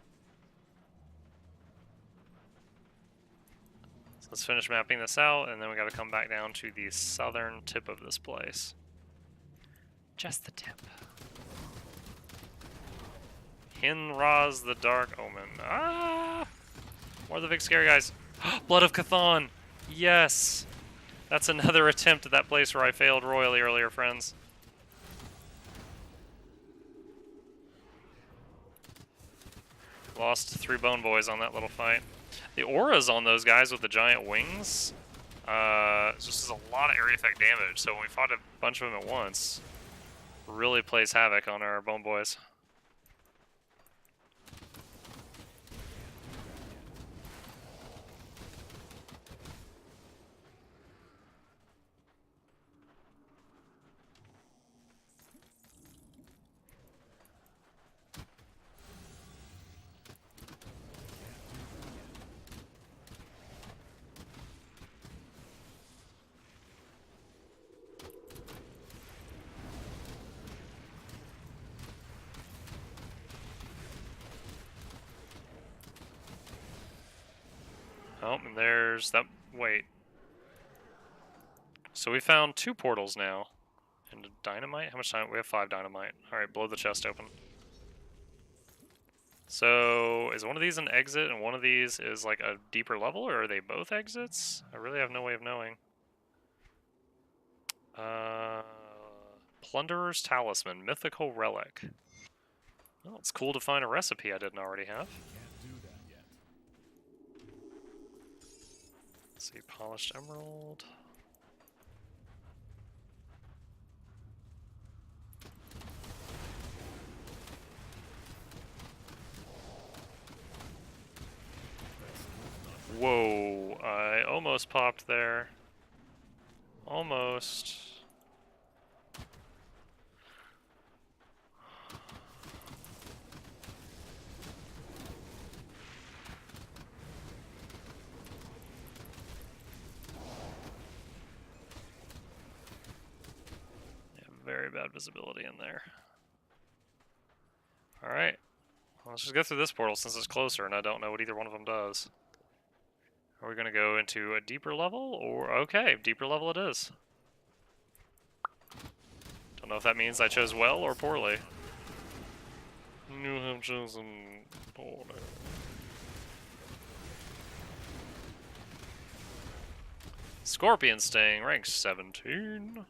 let's finish mapping this out, and then we got to come back down to the southern tip of this place. Just the tip. Hinraz the Dark Omen. Ah! More of the big scary guys. Blood of Chthon! Yes! That's another attempt at that place where I failed royally earlier, friends. Lost 3 bone boys on that little fight. The auras on those guys with the giant wings just does a lot of area effect damage, so when we fought a bunch of them at once, really plays havoc on our bone boys. Oh, and there's that Wait. So we found 2 portals now. And a dynamite? How much time? We have 5 dynamite. Alright, blow the chest open. So, is one of these an exit and one of these is like a deeper level, or are they both exits? I really have no way of knowing. Plunderer's Talisman, Mythical Relic. Well, it's cool to find a recipe I didn't already have. Let's see, Polished Emerald. Whoa, I almost popped there. Almost. Yeah, very bad visibility in there. Alright. Well, let's just go through this portal since it's closer and I don't know what either one of them does. Are we going to go into a deeper level? Or, okay, deeper level it is. Don't know if that means I chose well or poorly. You have chosen poorly. Scorpion Sting, rank 17.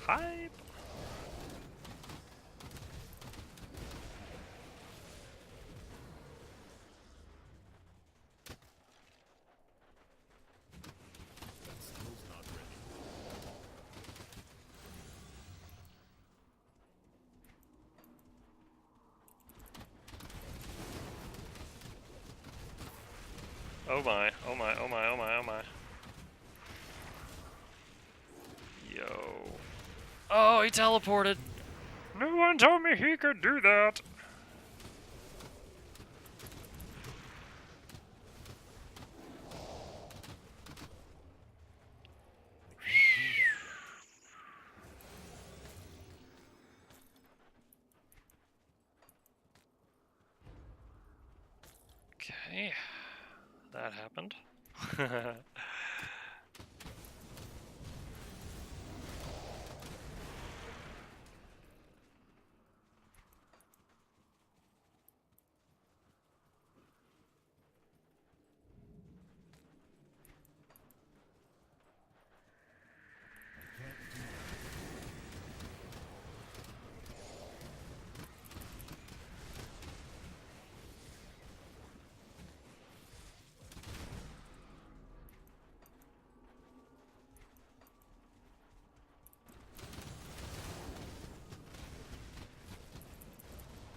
Hype. Oh my, oh my, oh my, oh my, oh my. Yo. Oh, he teleported. No one told me he could do that. Okay. That happened.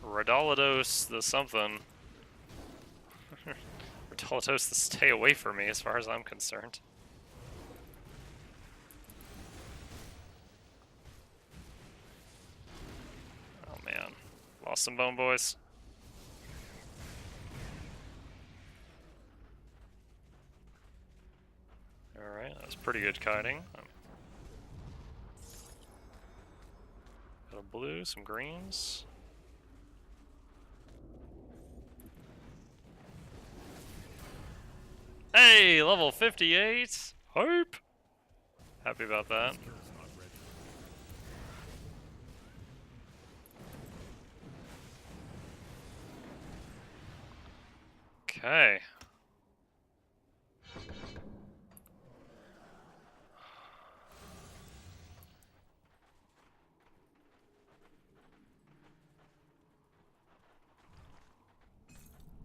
Radalados the something. Radalados the stay away from me as far as I'm concerned. Oh man. Lost some bone, boys. Alright, that was pretty good kiting. Got a blue, some greens. Hey, level 58! Hope! Happy about that. Okay.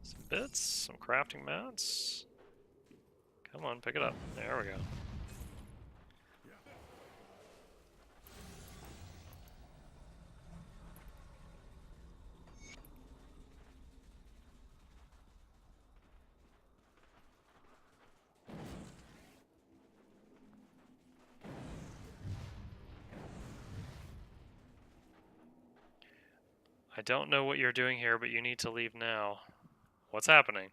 Some bits, some crafting mats. Come on, pick it up. There we go. I don't know what you're doing here, but you need to leave now. What's happening?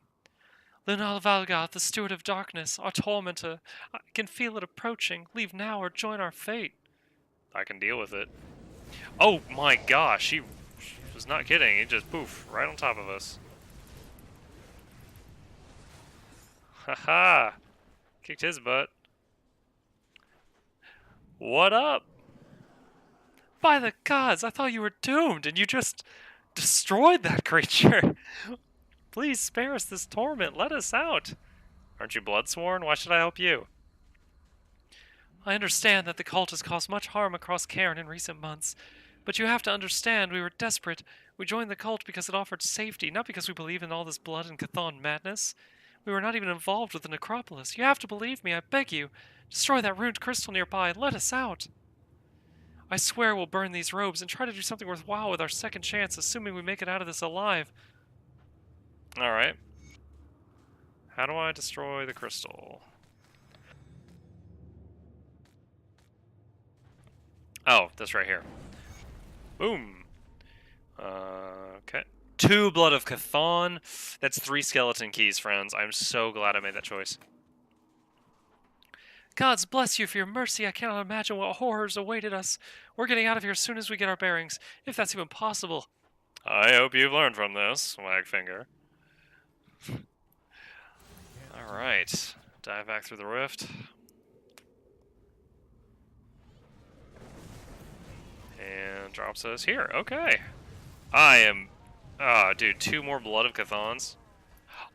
Lunal Valgoth, the Steward of Darkness, our tormentor. I can feel it approaching. Leave now or join our fate. I can deal with it. Oh my gosh, she was not kidding. It just poof, right on top of us. Haha! Kicked his butt. What up? By the gods, I thought you were doomed, and you just destroyed that creature. Please spare us this torment. Let us out. Aren't you bloodsworn? Why should I help you? I understand that the cult has caused much harm across Cairn in recent months, but you have to understand we were desperate. We joined the cult because it offered safety, not because we believe in all this blood and Chthon madness. We were not even involved with the necropolis. You have to believe me, I beg you. Destroy that ruined crystal nearby and let us out. I swear we'll burn these robes and try to do something worthwhile with our second chance, assuming we make it out of this alive. Alright. How do I destroy the crystal? Oh, this right here. Boom. Okay. 2 Blood of Chthon. That's 3 skeleton keys, friends. I'm so glad I made that choice. Gods bless you for your mercy. I cannot imagine what horrors awaited us. We're getting out of here as soon as we get our bearings, if that's even possible. I hope you've learned from this, Wagfinger. Alright. Dive back through the rift. And drops us here. Okay. I am... dude, 2 more Blood of Chthons.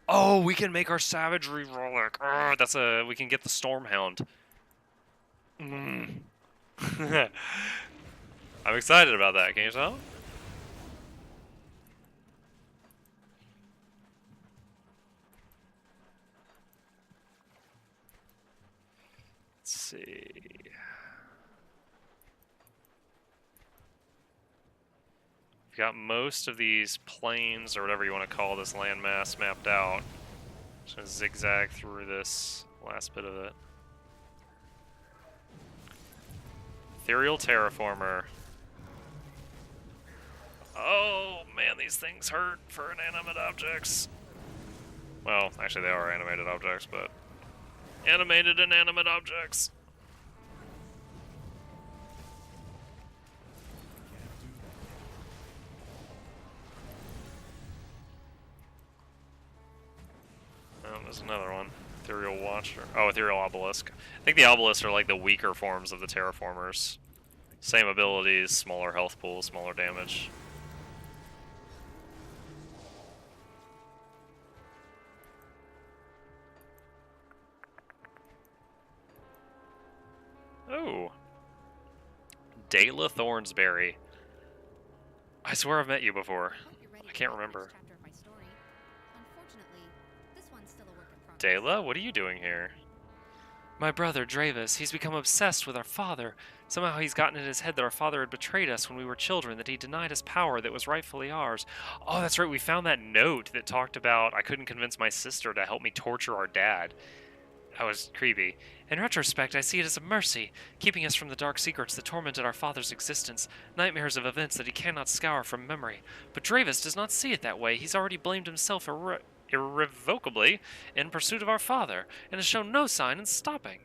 Oh, we can make our Savagery Relic. That's a... We can get the Stormhound. I'm excited about that, can you tell? Let's see... We've got most of these plains, or whatever you want to call this landmass, mapped out. Just gonna zigzag through this last bit of it. Ethereal Terraformer. Oh man, these things hurt for inanimate objects. Well, actually they are animated objects, but... Animated inanimate objects. There's another one. Ethereal Watcher. Oh, Ethereal Obelisk. I think the Obelisks are like the weaker forms of the Terraformers. Same abilities, smaller health pool, smaller damage. Oh. Dayla Thornsberry. I swear I've met you before. I can't remember. Dayla, what are you doing here? My brother, Dravis, he's become obsessed with our father. Somehow he's gotten in his head that our father had betrayed us when we were children, that he denied us power that was rightfully ours. Oh, that's right, we found that note that talked about I couldn't convince my sister to help me torture our dad. That was creepy. In retrospect, I see it as a mercy, keeping us from the dark secrets that tormented our father's existence, nightmares of events that he cannot scour from memory. But Dravis does not see it that way. He's already blamed himself irrevocably in pursuit of our father, and has shown no sign in stopping.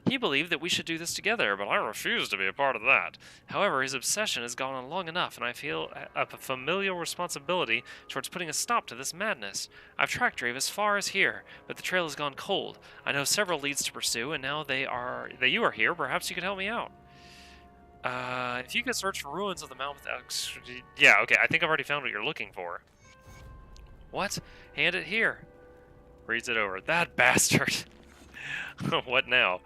He believed that we should do this together, but I refuse to be a part of that. However, his obsession has gone on long enough, and I feel a familial responsibility towards putting a stop to this madness. I've tracked Drave as far as here, but the trail has gone cold. I know several leads to pursue, and now that you are here, perhaps you could help me out. If you could search for ruins of the Mount without... Yeah, okay, I think I've already found what you're looking for. What? Hand it here. Reads it over. That bastard. What now?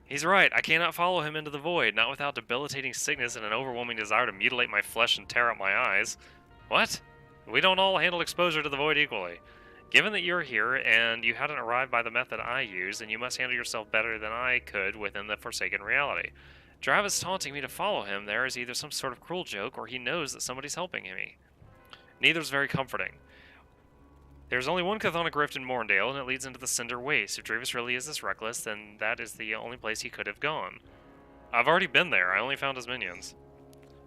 He's right. I cannot follow him into the void, not without debilitating sickness and an overwhelming desire to mutilate my flesh and tear out my eyes. What? We don't all handle exposure to the void equally. Given that you're here, and you hadn't arrived by the method I use, then you must handle yourself better than I could within the Forsaken reality. Dravis taunting me to follow him there is either some sort of cruel joke, or he knows that somebody's helping me. Neither's very comforting. There's only one chthonic rift in Morndale, and it leads into the Cinder Waste. If Dravis really is this reckless, then that is the only place he could have gone. I've already been there. I only found his minions.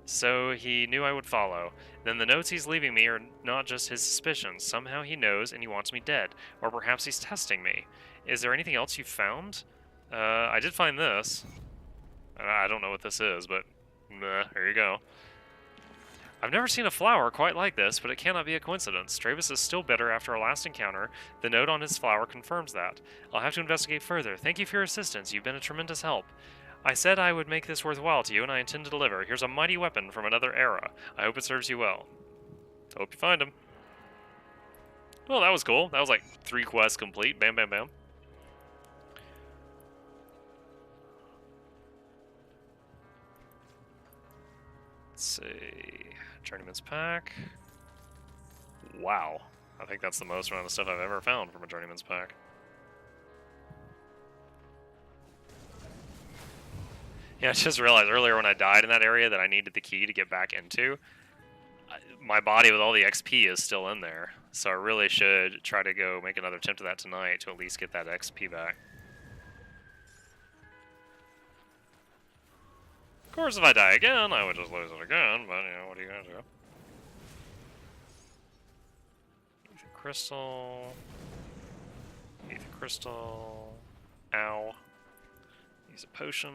So he knew I would follow. Then the notes he's leaving me are not just his suspicions. Somehow he knows and he wants me dead. Or perhaps he's testing me. Is there anything else you found? I did find this. I don't know what this is, but here you go. I've never seen a flower quite like this, but it cannot be a coincidence. Travis is still bitter after our last encounter. The note on his flower confirms that. I'll have to investigate further. Thank you for your assistance. You've been a tremendous help. I said I would make this worthwhile to you, and I intend to deliver. Here's a mighty weapon from another era. I hope it serves you well. Hope you find him. Well, that was cool. That was like 3 quests complete. Bam, bam, bam. Let's see. Journeyman's Pack. Wow. I think that's the most amount of stuff I've ever found from a Journeyman's Pack. Yeah, I just realized earlier when I died in that area that I needed the key to get back into. My body with all the XP is still in there, so I really should try to go make another attempt at that tonight to at least get that XP back. Of course, if I die again, I would just lose it again, but, you know, what are you gonna do? Ether Crystal. Ether Crystal. Ow. Use a potion.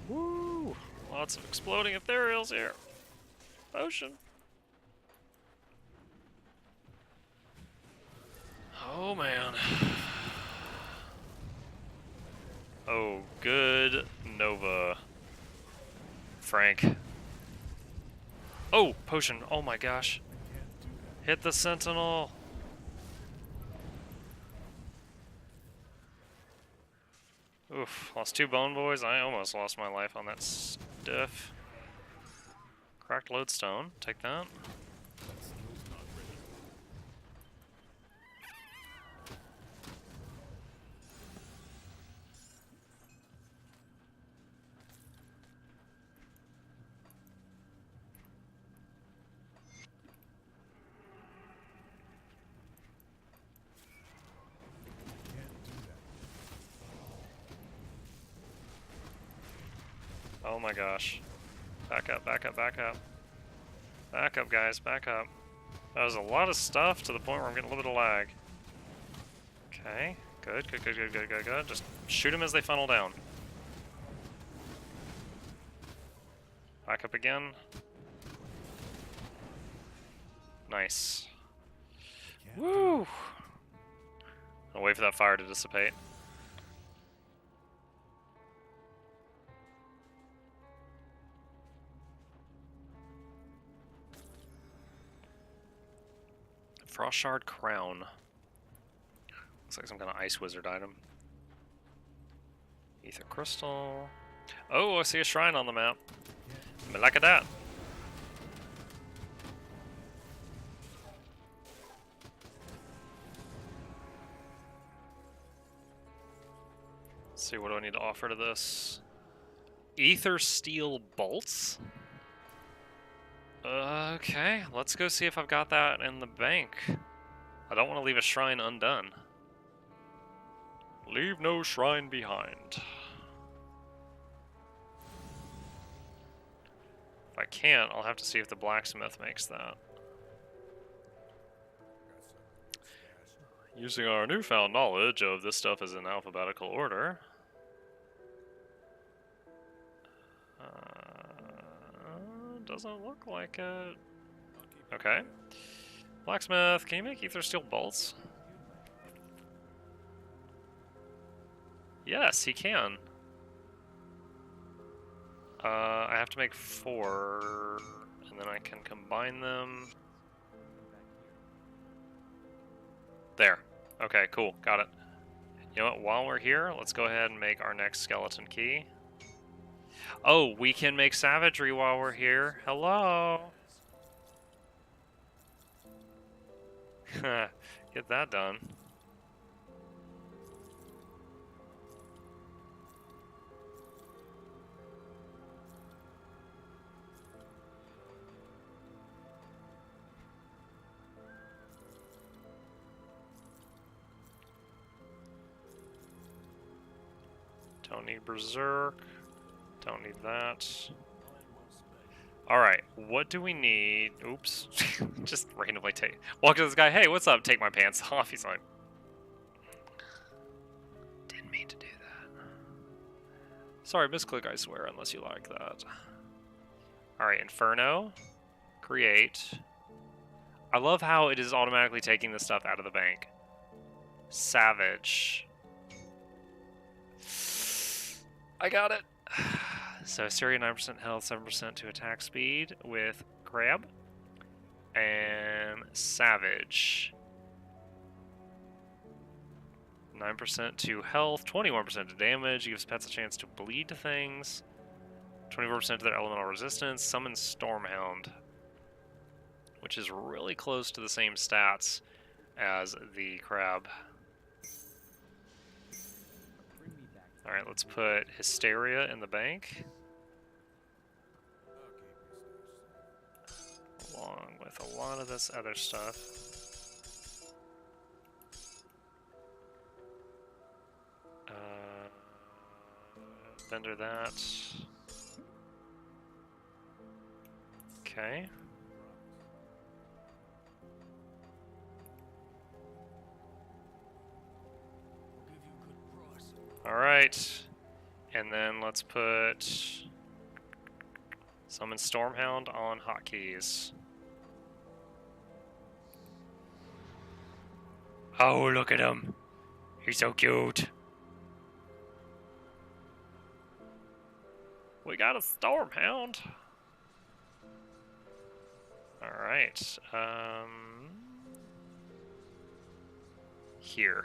Woo! Lots of exploding ethereals here. Potion. Oh man. Oh, good Nova. Frank. Oh, potion. Oh my gosh. Hit the sentinel. Oof, lost 2 bone boys. I almost lost my life on that stuff. Cracked lodestone. Take that. Oh my gosh. Back up, back up, back up. Back up, guys, back up. That was a lot of stuff to the point where I'm getting a little bit of lag. Okay, good, good, good, good, good, good, good. Just shoot them as they funnel down. Back up again. Nice. Woo! I'll wait for that fire to dissipate. Frost Shard Crown. Looks like some kind of ice wizard item. Ether Crystal. Oh, I see a shrine on the map. Me like that. Let's see, what do I need to offer to this? Ether Steel Bolts? Okay, let's go see if I've got that in the bank. I don't want to leave a shrine undone. Leave no shrine behind. If I can't, I'll have to see if the blacksmith makes that. Using our newfound knowledge of this stuff is in alphabetical order. Doesn't look like it. Okay. Blacksmith, can you make ether steel bolts? Yes, he can. I have to make 4, and then I can combine them. There. Okay, cool. Got it. You know what? While we're here, let's go ahead and make our next skeleton key. Oh, we can make savagery while we're here. Hello. Get that done. Don't need Berserk. Don't need that. Alright, what do we need? Oops. Just randomly take. Walk to this guy, hey, what's up? Take my pants off. He's like, didn't mean to do that. Sorry, misclick, I swear, unless you like that. Alright, Inferno. Create. I love how it is automatically taking the stuff out of the bank. Savage. I got it. So Syria 9% health, 7% to attack speed with Crab. And Savage. 9% to health, 21% to damage, gives pets a chance to bleed to things. 24% to their elemental resistance, summon Stormhound. Which is really close to the same stats as the Crab. Alright, let's put Hysteria in the bank. Along with a lot of this other stuff. Vendor that. Okay. Alright. And then let's put Summon Stormhound on hotkeys. Oh, look at him. He's so cute. We got a Stormhound. Alright. Here.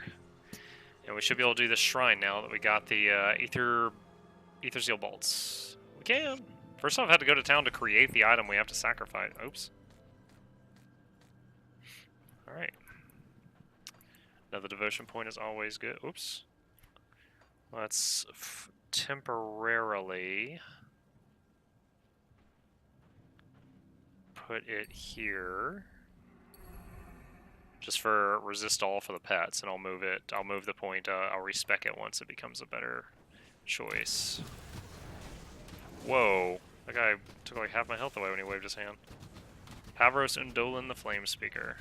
And we should be able to do this shrine now that we got the Aether Seal Bolts. We can. First off, I had to go to town to create the item we have to sacrifice. Oops. Alright. Another devotion point is always good. Oops. Let's temporarily put it here. Just for resist all for the pets, and I'll move it. I'll move the point. I'll respec it once it becomes a better choice. Whoa. That guy took like half my health away when he waved his hand. Pavros Undolin the Flame Speaker.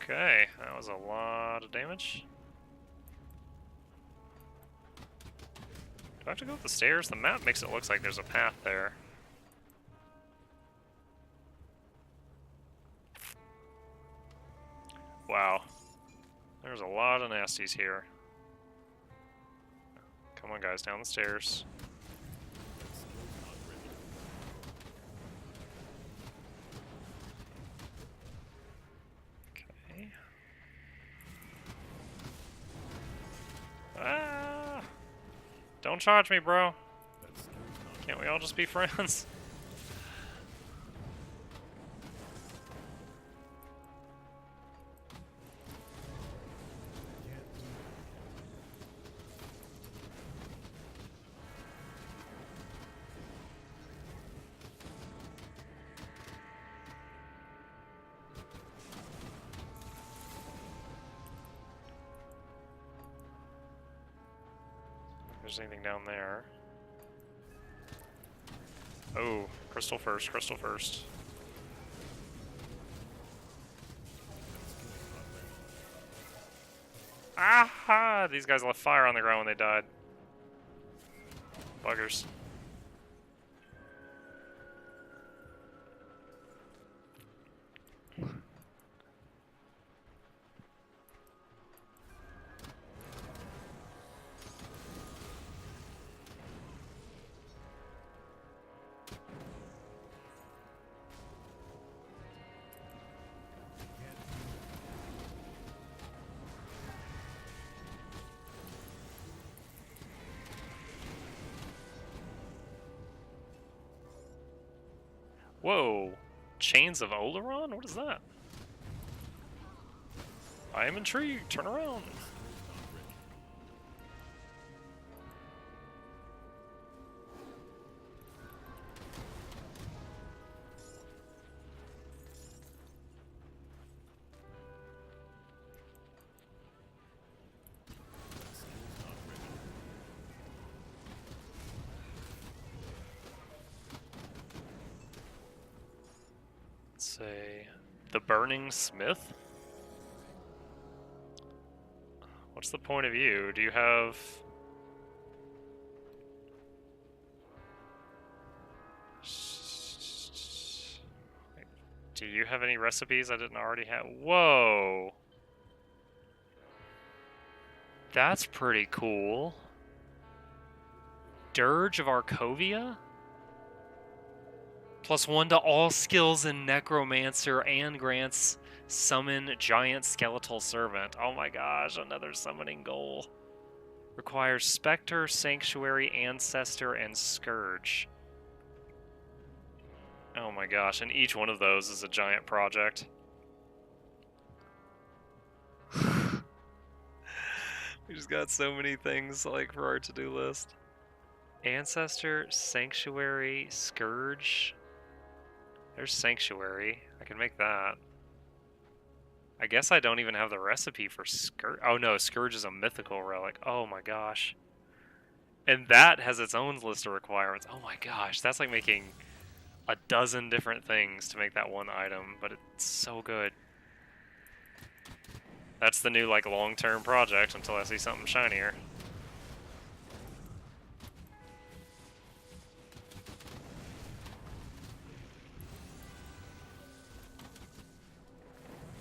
Okay, that was a lot of damage. Do I have to go up the stairs? The map makes it look like there's a path there. Wow. There's a lot of nasties here. Come on, guys, down the stairs. Okay. Ah! Don't charge me, bro. Can't we all just be friends? There's anything down there. Oh, crystal first, crystal first. Aha! These guys left fire on the ground when they died. Buggers. Whoa! Chains of Oleron? What is that? I am intrigued. Turn around. say the Burning Smith? What's the point of you? Do you have... Do you have any recipes I didn't already have? Whoa! That's pretty cool. Dirge of Arkovia? +1 to all skills in Necromancer and grants Summon Giant Skeletal Servant. Oh my gosh, another summoning goal. Requires Spectre, Sanctuary, Ancestor, and Scourge. Oh my gosh, and each one of those is a giant project. We just got so many things like for our to-do list. Ancestor, Sanctuary, Scourge. There's Sanctuary. I can make that. I guess I don't even have the recipe for Scourge. Oh no, Scourge is a mythical relic. Oh my gosh. And that has its own list of requirements. Oh my gosh, that's like making a dozen different things to make that one item, but it's so good. That's the new like long-term project until I see something shinier.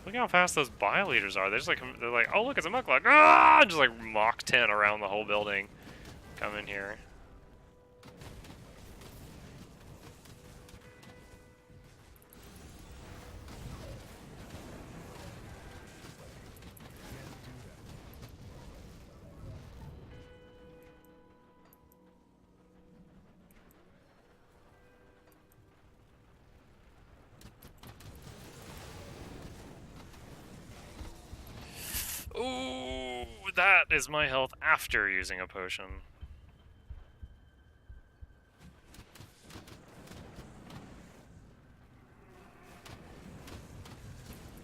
Look how fast those Bile Eaters are. They're like, oh look, it's a Mukluk. Ah! Just like Mach 10 around the whole building. Come in here. Ooh, that is my health after using a potion.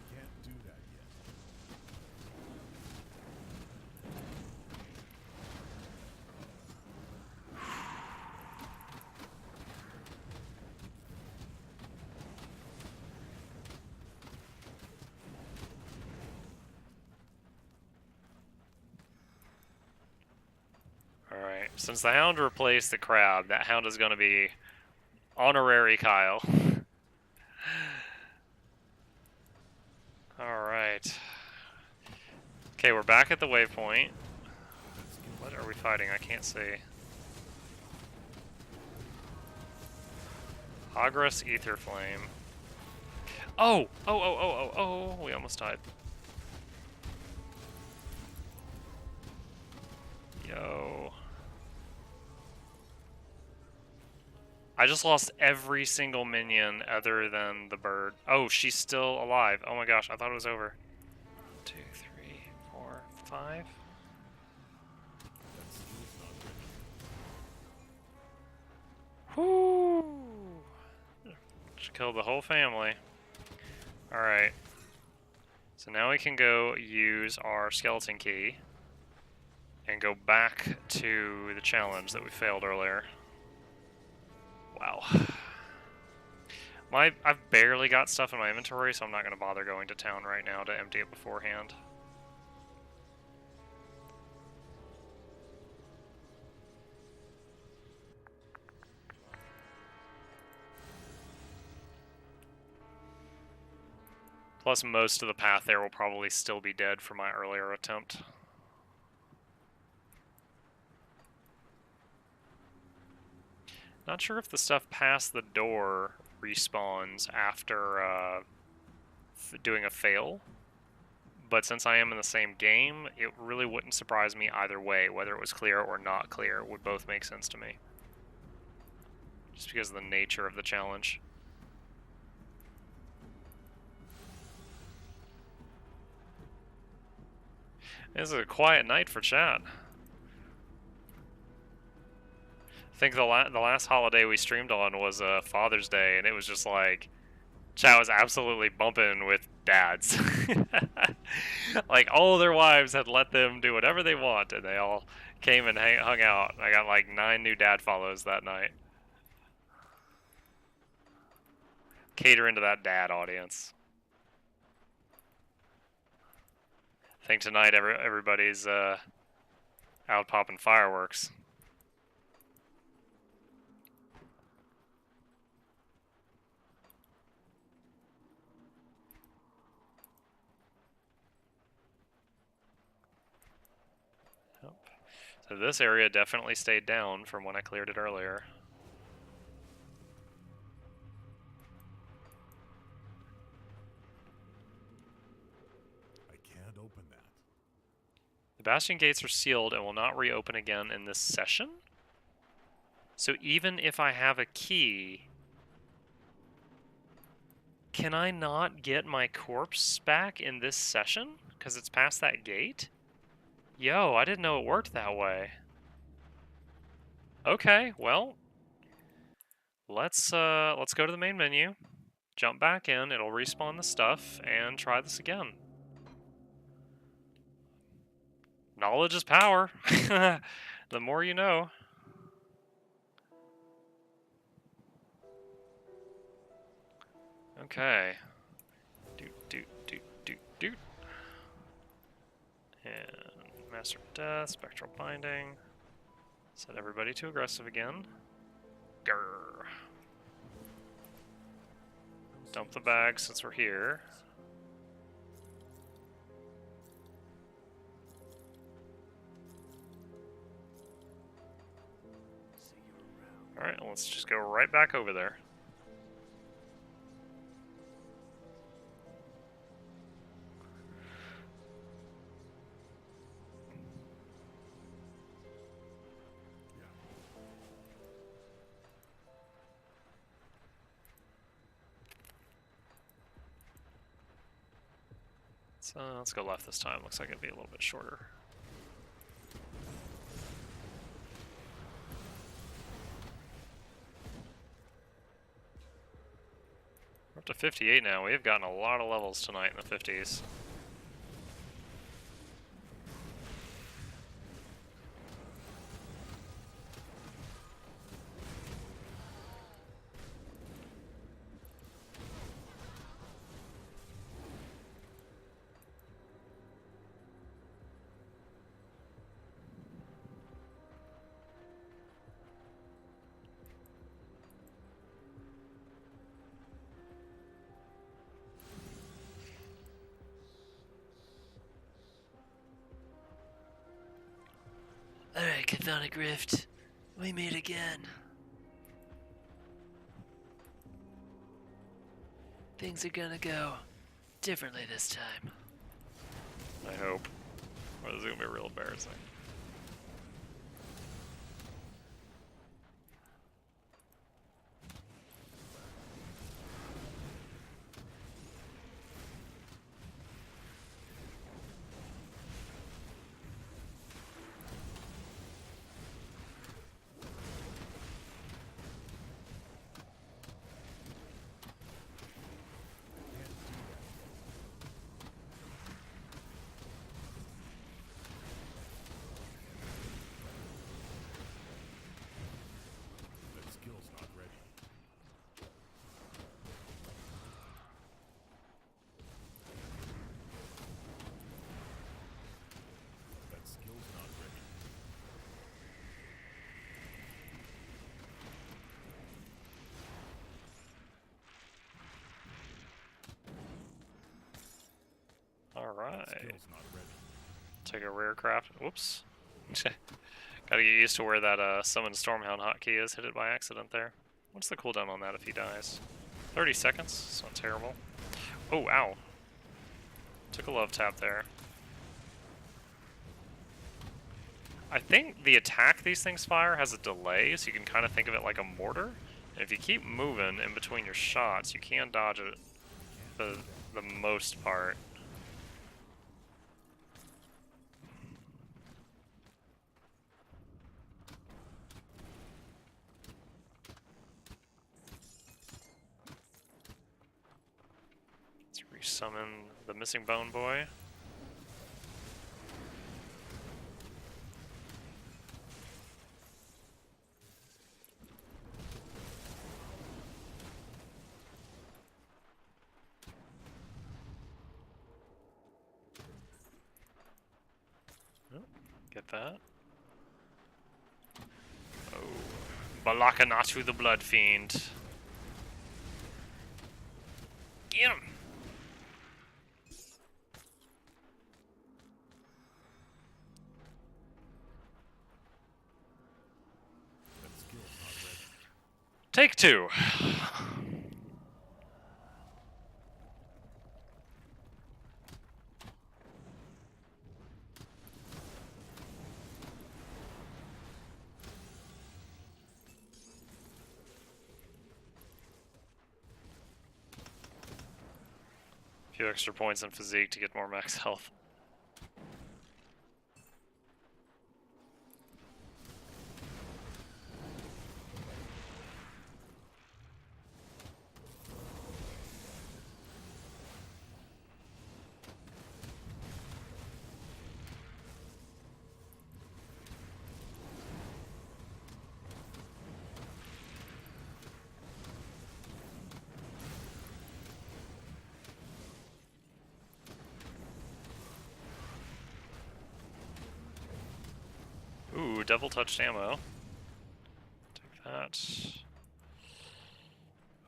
Can't do that yet. Alright, since the Hound replaced the Crab, that Hound is going to be Honorary Kyle. Alright. Okay, we're back at the waypoint. What are we fighting? I can't see. Agrus Aetherflame. Oh! Oh, we almost died. Yo. I just lost every single minion other than the bird. Oh, she's still alive. Oh my gosh, I thought it was over. 1, 2, 3, 4, 5. That skill's not ready. Whoo! She killed the whole family. Alright. So now we can go use our skeleton key and go back to the challenge that we failed earlier. Wow. I've barely got stuff in my inventory, so I'm not going to bother going to town right now to empty it beforehand. Plus, most of the path there will probably still be dead from my earlier attempt. Not sure if the stuff past the door respawns after doing a fail, but since I am in the same game, it really wouldn't surprise me either way, whether it was clear or not clear. It would both make sense to me. Just because of the nature of the challenge. This is a quiet night for chat. I think the last holiday we streamed on was Father's Day, and it was just like, chat was absolutely bumping with dads. Like, all of their wives had let them do whatever they want, and they all came and hung out. I got like 9 new dad follows that night. Catering to that dad audience. I think tonight everybody's out popping fireworks. Yep. So this area definitely stayed down from when I cleared it earlier. I can't open that. The Bastion gates are sealed and will not reopen again in this session. So even if I have a key, can I not get my corpse back in this session? Because it's past that gate? Yo, I didn't know it worked that way. Okay, well, let's go to the main menu, jump back in, it'll respawn the stuff, and try this again. Knowledge is power. The more you know. Okay. Doot. And Master of Death, Spectral Binding. Set everybody to aggressive again. Grrr. Dump the bag since we're here. Alright, let's just go right back over there. So let's go left this time. Looks like it'd be a little bit shorter. We're up to 58 now. We have gotten a lot of levels tonight in the 50s. Alright, Chthonic Rift. We meet again. Things are gonna go differently this time. I hope. Or this is gonna be real embarrassing. That skill's not ready. That skill's not ready. Alright. Skill's not ready. Take a rare craft. Whoops. Gotta get used to where that summon Stormhound hotkey is. Hit it by accident there. What's the cooldown on that if he dies? 30 seconds. It's not terrible. Oh, ow. Took a love tap there. I think the attack these things fire has a delay, so you can kind of think of it like a mortar. And if you keep moving in between your shots, you can dodge it for the most part. Let's resummon the missing bone boy. Get that. Oh. Balakanatu the Blood Fiend. Get him! That skill's not ready. Take two. A few extra points in physique to get more max health. Ooh, devil touched ammo. Take that.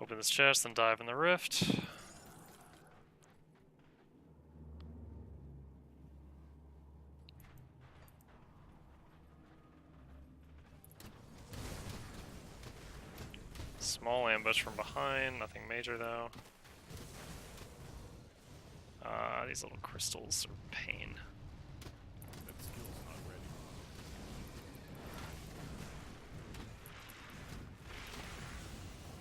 Open this chest, then dive in the rift. Small ambush from behind, nothing major though. These little crystals are pain. That skill's not ready.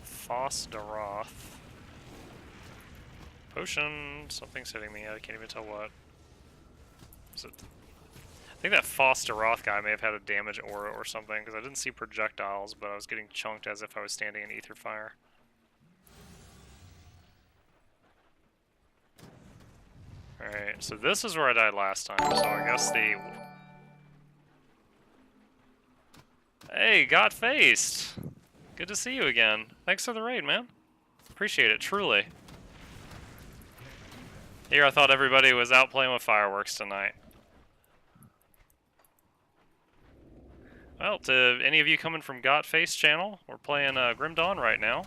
Foss Daroth. Potion. Something's hitting me. I can't even tell what. Is it? I think that Foss Daroth guy may have had a damage aura or something, because I didn't see projectiles, but I was getting chunked as if I was standing in ether fire. Alright, so this is where I died last time, so I guess the... Hey, got faced! Good to see you again. Thanks for the raid, man. Appreciate it, truly. Here I thought everybody was out playing with fireworks tonight. Well, to any of you coming from Got Face channel, we're playing Grim Dawn right now.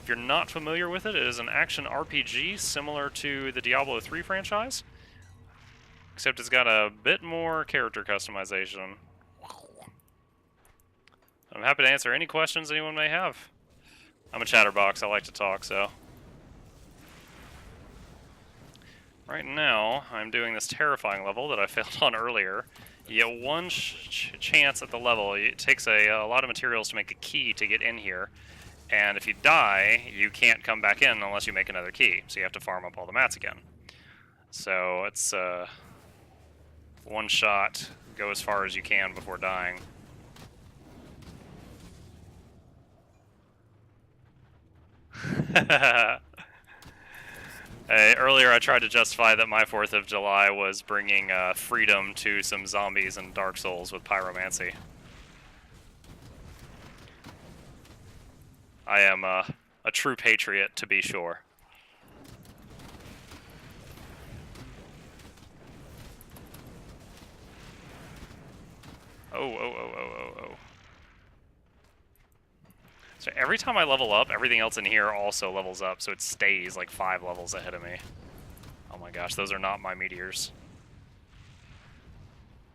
If you're not familiar with it, it is an action RPG similar to the Diablo 3 franchise, except it's got a bit more character customization. I'm happy to answer any questions anyone may have. I'm a chatterbox, I like to talk, so. Right now, I'm doing this terrifying level that I failed on earlier. You get one chance at the level. It takes a lot of materials to make a key to get in here. And if you die, you can't come back in unless you make another key. So you have to farm up all the mats again. So it's one shot, go as far as you can before dying. Earlier I tried to justify that my 4th of July was bringing freedom to some zombies in Dark Souls with pyromancy. I am a true patriot, to be sure. Oh. So every time I level up, everything else in here also levels up, so it stays like 5 levels ahead of me. Oh my gosh, those are not my meteors.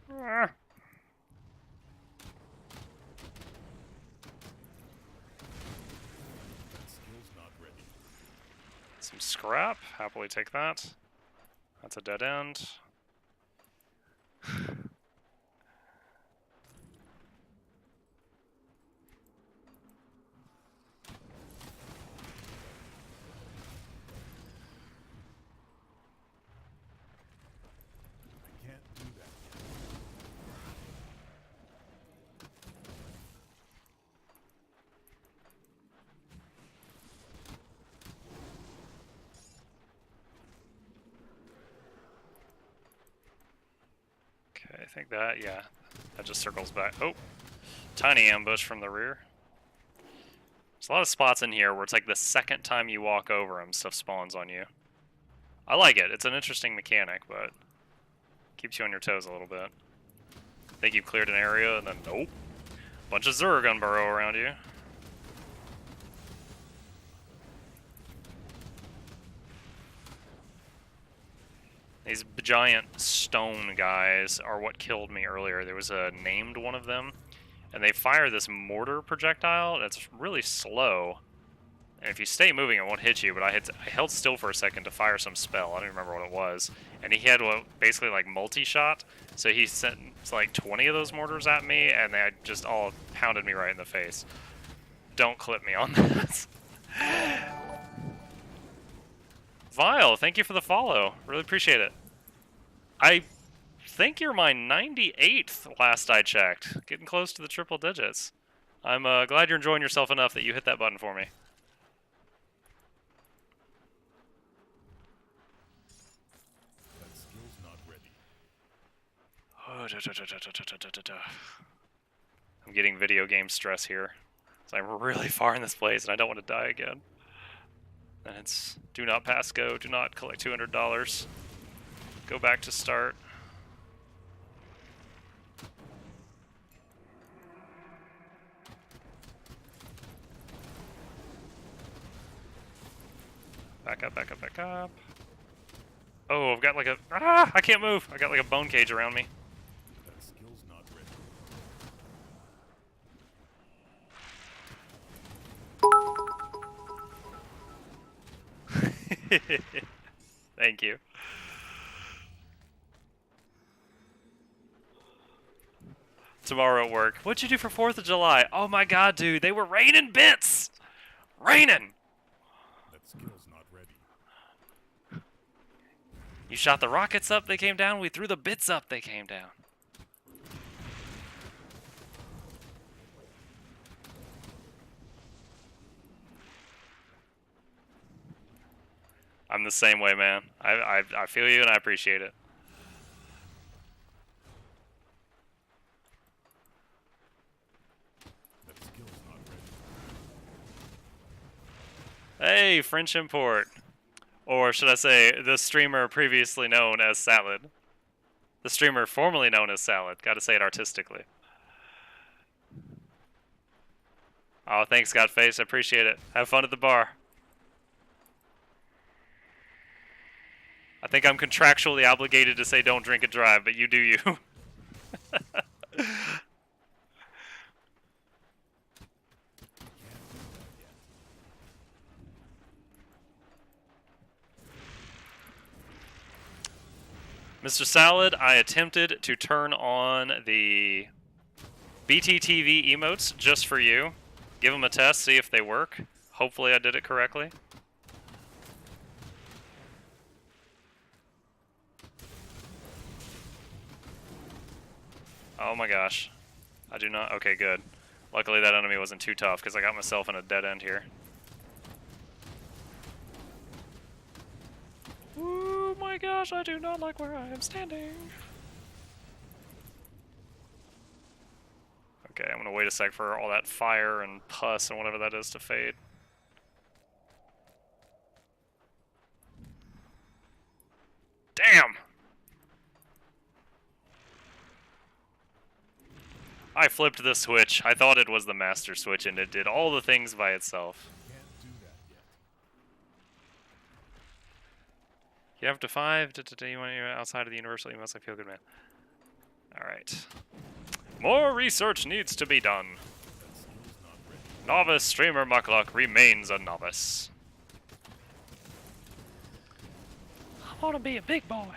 That skill's not ready. Some scrap, happily take that. That's a dead end. I can't do that yet. Okay, I think that, yeah, that just circles back. Oh, tiny ambush from the rear. There's a lot of spots in here where it's like the second time you walk over them, stuff spawns on you. I like it. It's an interesting mechanic, but Keeps you on your toes a little bit. Think you've cleared an area, and then nope. Bunch of Zuragun burrow around you. These giant stone guys are what killed me earlier. There was a named one of them, and they fire this mortar projectile that's really slow. And if you stay moving, it won't hit you, but I held still for a second to fire some spell. I don't remember what it was. And he had what, basically like multi-shot, so he sent like 20 of those mortars at me, and they just all pounded me right in the face. Don't clip me on that. Vile, thank you for the follow. Really appreciate it. I think you're my 98th last I checked. Getting close to the triple digits. I'm glad you're enjoying yourself enough that you hit that button for me. That skill's not ready. I'm getting video game stress here. So I'm really far in this place and I don't want to die again. And it's do not pass go, do not collect $200. Go back to start. Back up, back up, back up. Oh, I've got like a... Ah! I can't move! I got like a bone cage around me. That skill's not ready. Thank you. Tomorrow at work. What'd you do for 4th of July? Oh my god, dude, they were raining bits! Raining! That skill's not ready. You shot the rockets up, they came down. We threw the bits up, they came down. I'm the same way, man. I feel you and I appreciate it. That skill's not ready. Hey, French import. Or should I say, the streamer previously known as Salad. The streamer formerly known as Salad. Gotta say it artistically. Oh, thanks, Godface. I appreciate it. Have fun at the bar. I think I'm contractually obligated to say don't drink and drive, but you do you. Mr. Salad, I attempted to turn on the BTTV emotes just for you. Give them a test, see if they work. Hopefully I did it correctly. Oh my gosh. I do not... Okay, good. Luckily that enemy wasn't too tough because I got myself in a dead end here. Oh my gosh, I do not like where I am standing. Okay, I'm gonna wait a sec for all that fire and pus and whatever that is to fade. Damn! I flipped the switch. I thought it was the master switch and it did all the things by itself. Can't do that yet. You have to 5. You want you outside of the universal. You must feel good, man. Alright. More research needs to be done. That skill's not ready. Novice streamer Muckluck remains a novice. I want to be a big boy.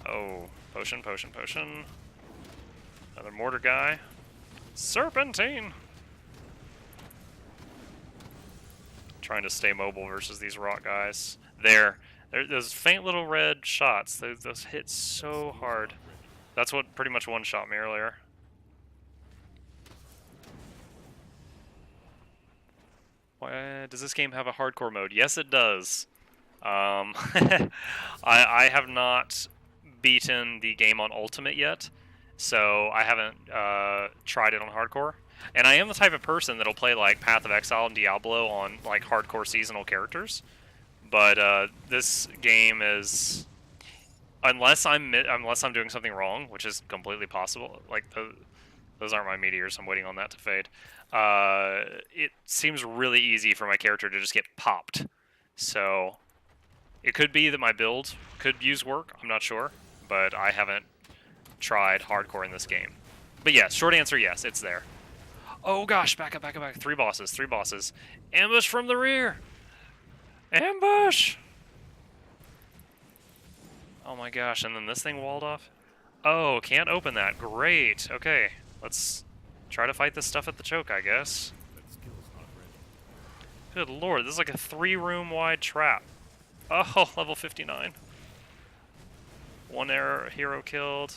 Oh, potion, potion, potion. Another mortar guy. Serpentine! Trying to stay mobile versus these rock guys. Those faint little red shots. Those hit so hard. That's what pretty much one-shot me earlier. Why, does this game have a hardcore mode? Yes, it does. I have not beaten the game on Ultimate yet, so I haven't tried it on hardcore. And I am the type of person that'll play like Path of Exile and Diablo on like hardcore seasonal characters. But this game is... unless I'm doing something wrong, which is completely possible. Like those aren't my meteors. I'm waiting on that to fade. It seems really easy for my character to just get popped. So it could be that my build could use work. I'm not sure, but I haven't tried hardcore in this game. But yes, short answer, yes, it's there. Oh gosh, back up, back up, back up. 3 bosses, 3 bosses. Ambush from the rear! Ambush! Oh my gosh, and then this thing walled off? Oh, can't open that. Great. Okay, let's try to fight this stuff at the choke, I guess. That skill's not ready. Good lord, this is like a 3-room wide trap. Oh, level 59. 1 error, hero killed.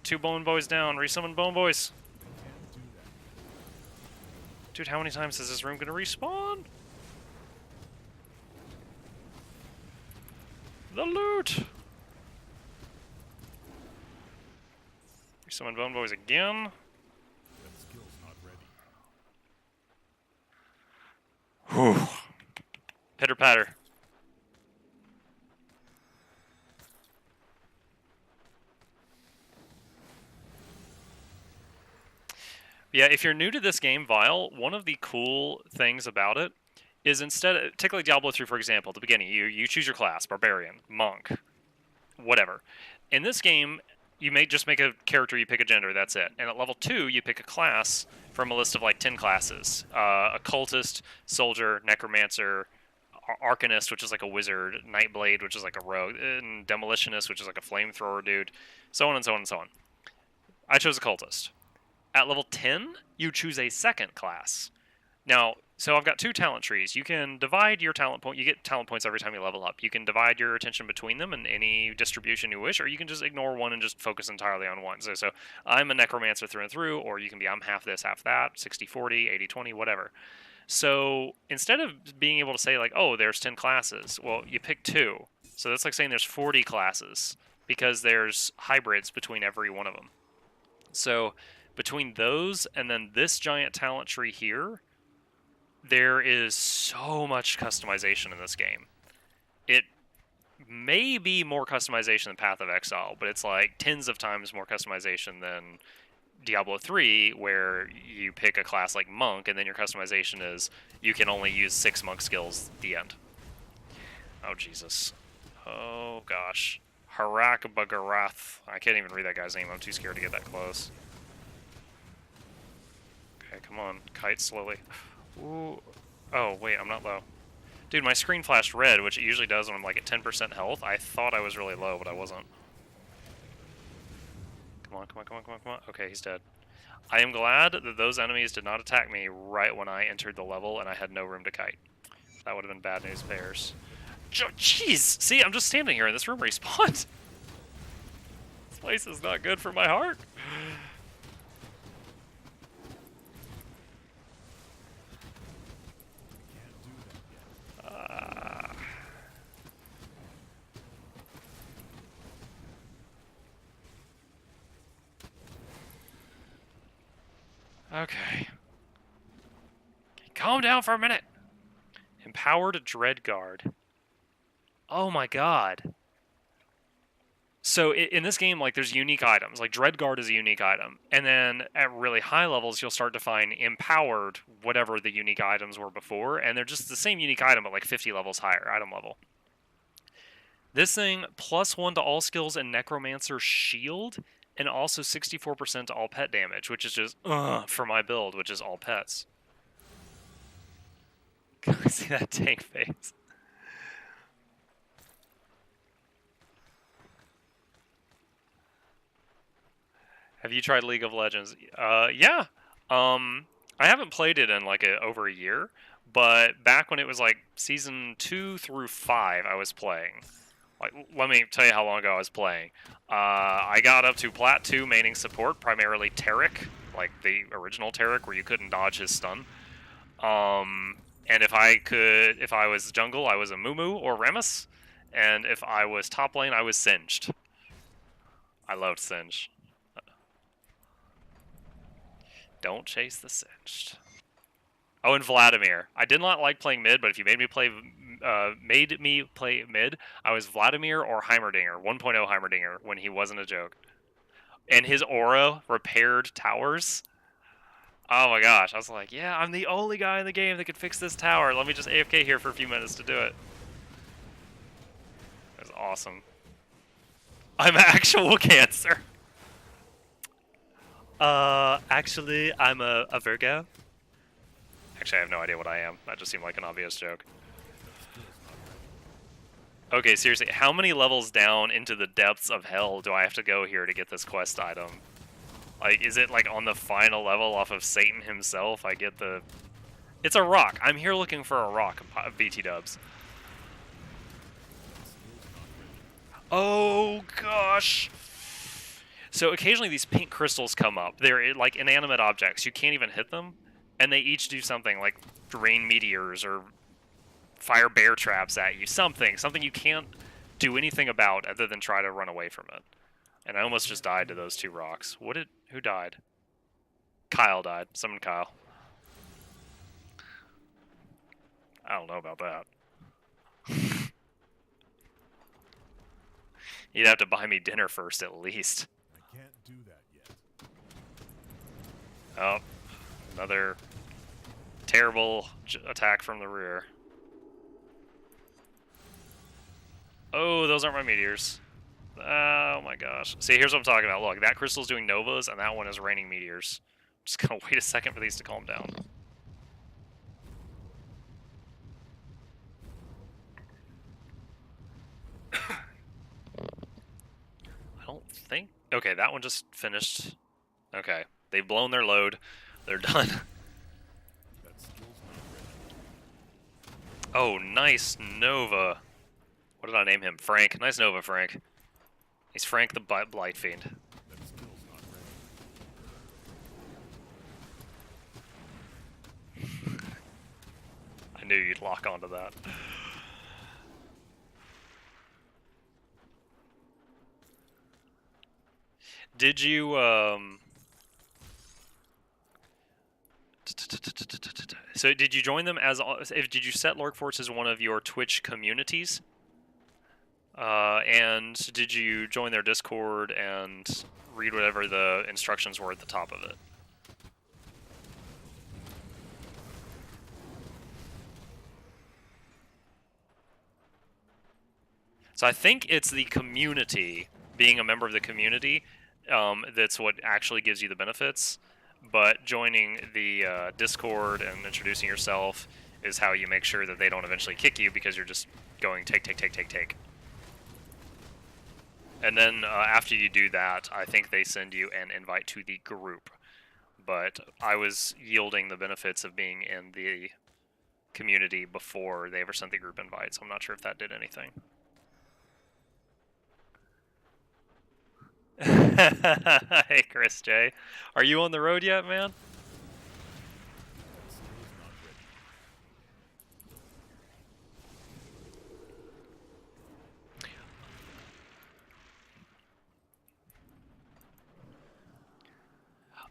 2 bone boys down. Resummon bone boys. Can't do that. Dude, how many times is this room gonna respawn? The loot! Resummon bone boys again. That skill's not ready. Whew. Pitter patter. Yeah, if you're new to this game, Vile, one of the cool things about it is take like Diablo 3, for example, at the beginning, you choose your class, Barbarian, Monk, whatever. In this game, you may just make a character, you pick a gender, that's it. And at level 2, you pick a class from a list of like 10 classes. Occultist, Soldier, Necromancer, Arcanist, which is like a wizard, Nightblade, which is like a rogue, and Demolitionist, which is like a flamethrower dude, so on and so on and so on. I chose Occultist. At level 10, you choose a second class. Now, so I've got 2 talent trees. You can divide your talent point. You get talent points every time you level up. You can divide your attention between them in any distribution you wish, or you can just ignore one and just focus entirely on one. So I'm a Necromancer through and through, or you can be I'm half this, half that, 60-40, 80-20, whatever. So instead of being able to say like, oh, there's 10 classes, well, you pick 2. So that's like saying there's 40 classes because there's hybrids between every one of them. So between those and then this giant talent tree here, there is so much customization in this game. It may be more customization than Path of Exile, but it's like tens of times more customization than Diablo 3, where you pick a class like Monk, and then your customization is you can only use 6 Monk skills at the end. Oh, Jesus. Oh, gosh. Harak Bagarath. I can't even read that guy's name. I'm too scared to get that close. Okay, come on. Kite slowly. Ooh. Oh, wait, I'm not low. Dude, my screen flashed red, which it usually does when I'm like at 10% health. I thought I was really low, but I wasn't. Come on, come on, come on, come on, come on. Okay, he's dead. I am glad that those enemies did not attack me right when I entered the level and I had no room to kite. That would have been bad news bears. Jeez! See, I'm just standing here and this room respawned. This place is not good for my heart. Can't do that yet. Okay. Calm down for a minute. Empowered Dreadguard. Oh my god. So in this game, like, there's unique items. Like, Dreadguard is a unique item. And then at really high levels, you'll start to find Empowered, whatever the unique items were before. And they're just the same unique item, but like 50 levels higher, item level. This thing, +1 to all skills and Necromancer shield, and also 64% to all pet damage, which is just, for my build, which is all pets. Can I see that tank face? Have you tried League of Legends? Yeah. I haven't played it in like over a year, but back when it was like season 2 through 5, I was playing. Like, let me tell you how long ago I was playing. I got up to Plat 2 maining support, primarily Taric, like the original Taric, where you couldn't dodge his stun. And if I was jungle, I was a Mumu or Remus, and if I was top lane, I was Singed. I loved Singed. Don't chase the Singed. Oh, and Vladimir. I did not like playing mid, but if you made me play made me play mid, I was Vladimir or Heimerdinger, 1.0 Heimerdinger, when he wasn't a joke. And his aura repaired towers. Oh my gosh, I was like, yeah, I'm the only guy in the game that could fix this tower. Let me just AFK here for a few minutes to do it. It was awesome. I'm actual Cancer. Actually, I'm a Virgo. Actually, I have no idea what I am. That just seemed like an obvious joke. Okay, seriously, how many levels down into the depths of hell do I have to go here to get this quest item? Like, is it like on the final level off of Satan himself? I get the... It's a rock. I'm here looking for a rock, BT dubs. Oh, gosh. So occasionally these pink crystals come up. They're like inanimate objects. You can't even hit them. And they each do something like rain meteors or fire bear traps at you. Something you can't do anything about other than try to run away from it. And I almost just died to those two rocks. Who died? Kyle died. Summon Kyle. I don't know about that. You'd have to buy me dinner first at least. I can't do that yet. Oh, another terrible attack from the rear. Oh, those aren't my meteors. Oh my gosh. See, here's what I'm talking about. Look, that crystal's doing novas, and that one is raining meteors. Just gonna wait a second for these to calm down. I don't think... Okay, that one just finished. Okay, they've blown their load. They're done. That skill's not ready. Oh, nice Nova. What did I name him? Frank. Nice Nova, Frank. He's Frank the Blight Fiend. That skill's not ready. I knew you'd lock onto that. Did you, So did you join them as... Did you set Lorkforce as one of your Twitch communities? And did you join their Discord and read whatever the instructions were at the top of it? So I think it's the community, being a member of the community, that's what actually gives you the benefits. But joining the Discord and introducing yourself is how you make sure that they don't eventually kick you because you're just going take. And then after you do that, I think they send you an invite to the group. But I was yielding the benefits of being in the community before they ever sent the group invite, so I'm not sure if that did anything. Hey, Chris J. Are you on the road yet, man? That skill's not ready.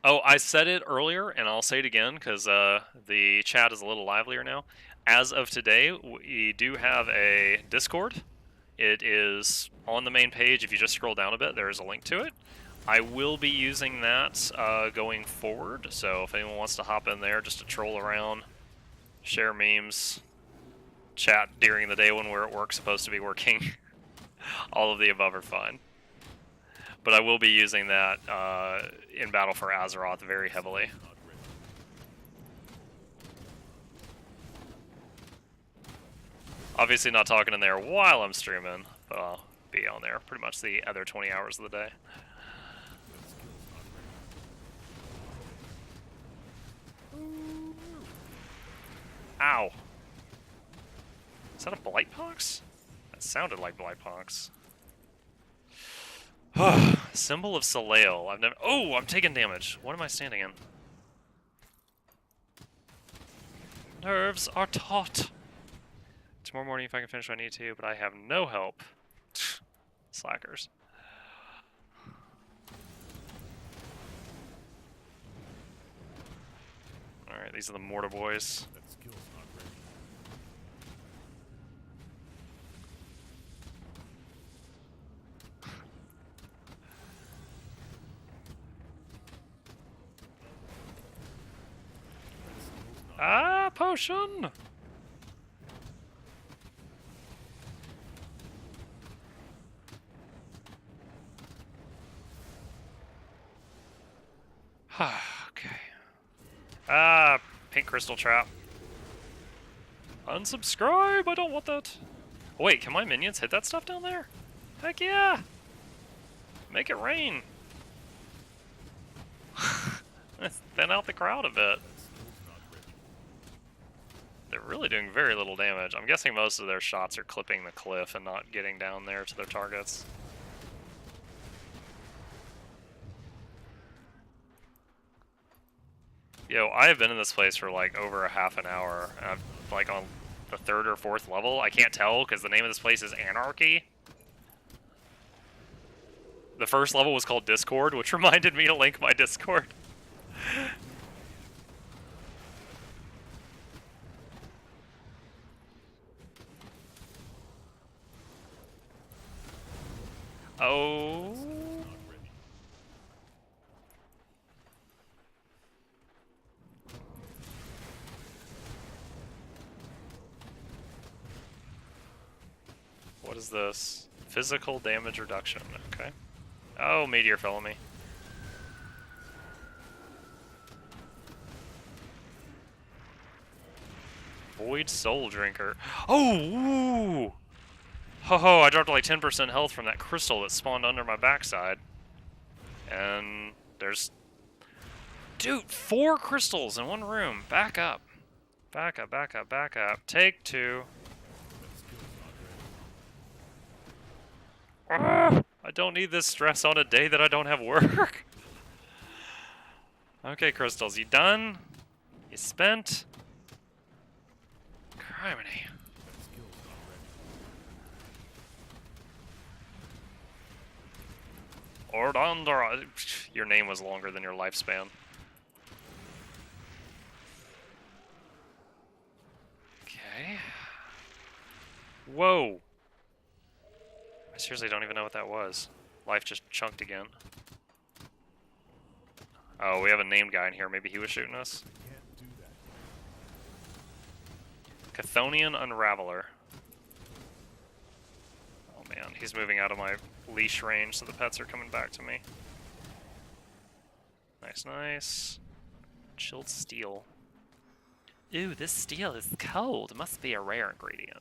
Oh, I said it earlier, and I'll say it again, because the chat is a little livelier now. As of today, we do have a Discord. It is on the main page. If you just scroll down a bit, there is a link to it. I will be using that going forward, so if anyone wants to hop in there just to troll around, share memes, chat during the day when we're at work, supposed to be working, all of the above are fine. But I will be using that in Battle for Azeroth very heavily. Not ready. Obviously not talking in there while I'm streaming, but I'll be on there pretty much the other 20 hours of the day. That skill's not ready. Ow. Is that a Blightpox? That sounded like Blightpox. Symbol of Soleil. I've never... Oh, I'm taking damage. What am I standing in? Nerves are taut. Tomorrow morning if I can finish what I need to, but I have no help. Slackers. Alright, these are the mortar boys. That skill's not ready. Ah, potion! Okay. Ah, pink crystal trap. Unsubscribe! I don't want that. Wait, can my minions hit that stuff down there? Heck yeah! Make it rain. Thin out the crowd a bit. They're really doing very little damage. I'm guessing most of their shots are clipping the cliff and not getting down there to their targets. Yo, I have been in this place for like over a half an hour. And I'm like on the 3rd or 4th level. I can't tell because the name of this place is Anarchy. The first level was called Discord, which reminded me to link my Discord. Oh. What is this? Physical damage reduction. Okay. Oh, meteor fell on me. Void Soul Drinker. Oh! Ooh! Ho ho, I dropped like 10% health from that crystal that spawned under my backside. And there's... Dude, 4 crystals in one room. Back up. Back up, back up, back up. Take 2. Ah, I don't need this stress on a day that I don't have work. Okay, crystals, you done? You spent? Criminy. Ordondora. Your name was longer than your lifespan. Okay. Whoa. I seriously don't even know what that was. Life just chunked again. Oh, we have a named guy in here. Maybe he was shooting us. Can't do that. Chthonian Unraveler. Oh man, he's moving out of my leash range, so the pets are coming back to me. Nice, nice. Chilled steel. Ooh, this steel is cold. It must be a rare ingredient.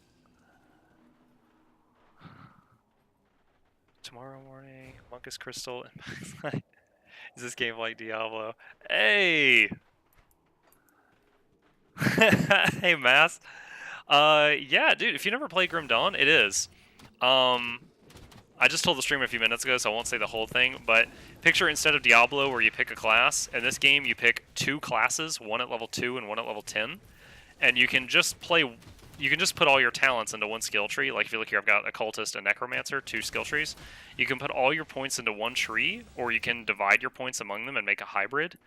Tomorrow morning, Monkus Crystal, and is this game like Diablo? Hey! Hey, Mass. Yeah, dude, if you never played Grim Dawn, it is. I just told the stream a few minutes ago, so I won't say the whole thing, but picture instead of Diablo where you pick a class, in this game you pick 2 classes, one at level 2 and one at level 10, and you can just play... You can just put all your talents into one skill tree. Like if you look here, I've got Occultist and Necromancer, 2 skill trees. You can put all your points into one tree, or you can divide your points among them and make a hybrid.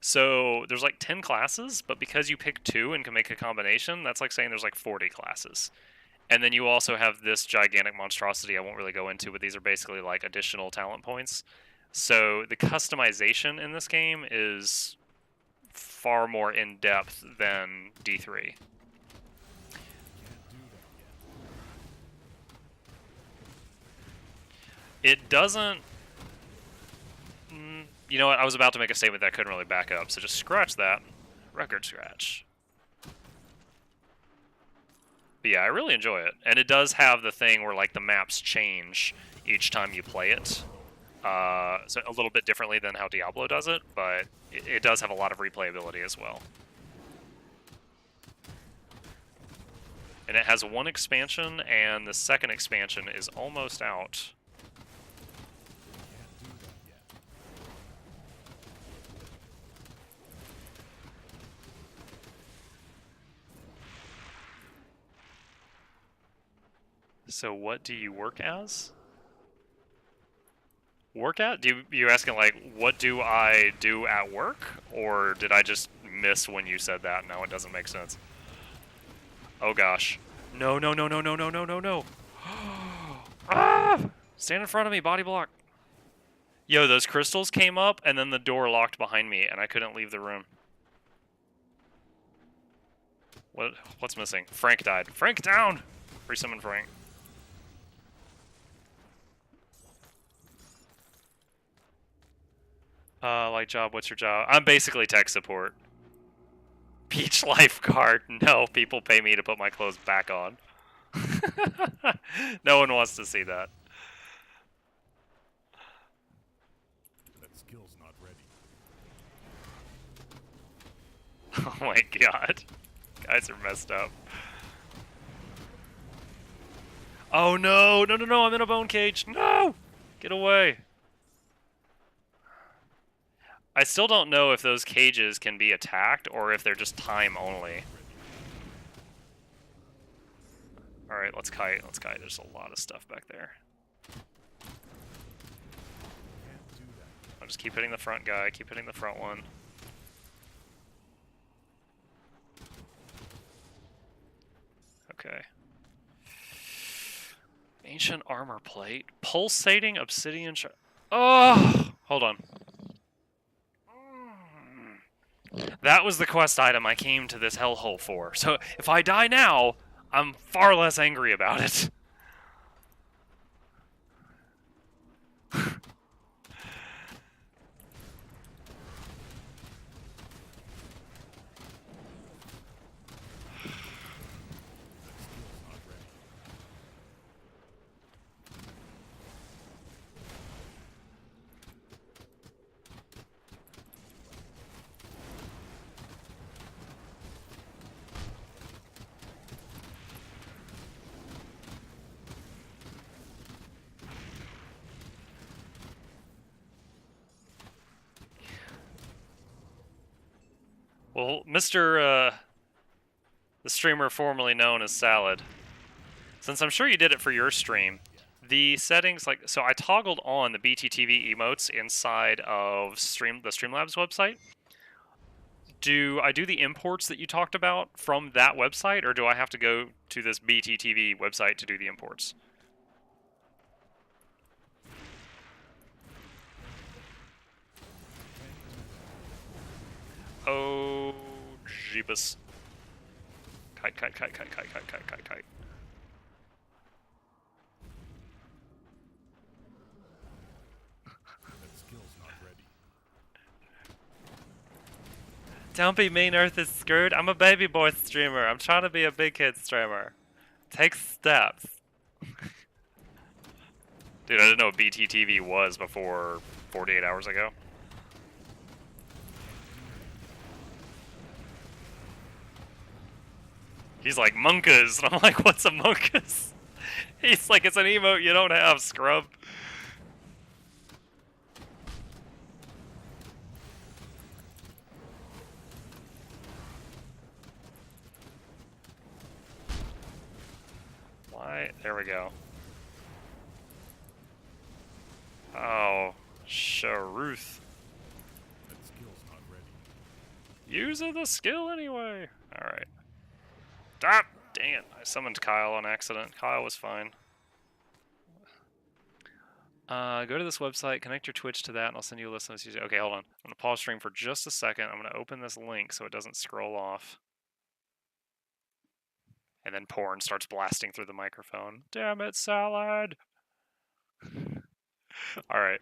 So there's like 10 classes, but because you pick 2 and can make a combination, that's like saying there's like 40 classes. And then you also have this gigantic monstrosity I won't really go into, but these are basically like additional talent points. So the customization in this game is far more in-depth than D3. It doesn't... You know what? I was about to make a statement that I couldn't really back up, so just scratch that. Record scratch. But yeah, I really enjoy it. And it does have the thing where like the maps change each time you play it. So a little bit differently than how Diablo does it, but it does have a lot of replayability as well. And it has 1 expansion, and the second expansion is almost out. So what do you work as? Work at? You're asking like, what do I do at work? Or did I just miss when you said that? Now it doesn't make sense. Oh gosh. No, no, no, no, no, no, no, no, no. Ah! Stand in front of me, body block. Yo, those crystals came up and then the door locked behind me and I couldn't leave the room. What's missing? Frank died. Frank down! Resummon Frank. Light job, what's your job? I'm basically tech support. Beach lifeguard. No, people pay me to put my clothes back on. No one wants to see that. That skill's not ready. Oh my god. Guys are messed up. Oh no! No, no, no, I'm in a bone cage! No! Get away! I still don't know if those cages can be attacked or if they're just time only. Alright, let's kite. Let's kite. There's a lot of stuff back there. Can't do that. I'll just keep hitting the front guy, keep hitting the front one. Okay. Ancient armor plate. Pulsating obsidian Oh! Hold on. That was the quest item I came to this hellhole for. So if I die now, I'm far less angry about it. That skill's not ready. Well, Mr. The streamer formerly known as Salad, since I'm sure you did it for your stream, the settings, like, so I toggled on the BTTV emotes inside of the Streamlabs website. Do I do the imports that you talked about from that website, or do I have to go to this BTTV website to do the imports? Oh, jeebus. Kite, kite, kite, kite, kite, kite, kite, kite, kite. That skill's not ready. Don't be mean, Earth is screwed. I'm a baby boy streamer. I'm trying to be a big kid streamer. Take steps. Dude, I didn't know what BTTV was before 48 hours ago. He's like, Monkas, and I'm like, what's a Monkas? He's like, it's an emote you don't have, scrub. Why? There we go. Oh, Sharuth. That skill's not ready. Using the skill anyway. Alright. Ah, dang it. I summoned Kyle on accident. Kyle was fine. Go to this website, connect your Twitch to that, and I'll send you a list of those. Okay, hold on. I'm going to pause stream for just a second. I'm going to open this link so it doesn't scroll off. And then porn starts blasting through the microphone. Damn it, Salad! Alright.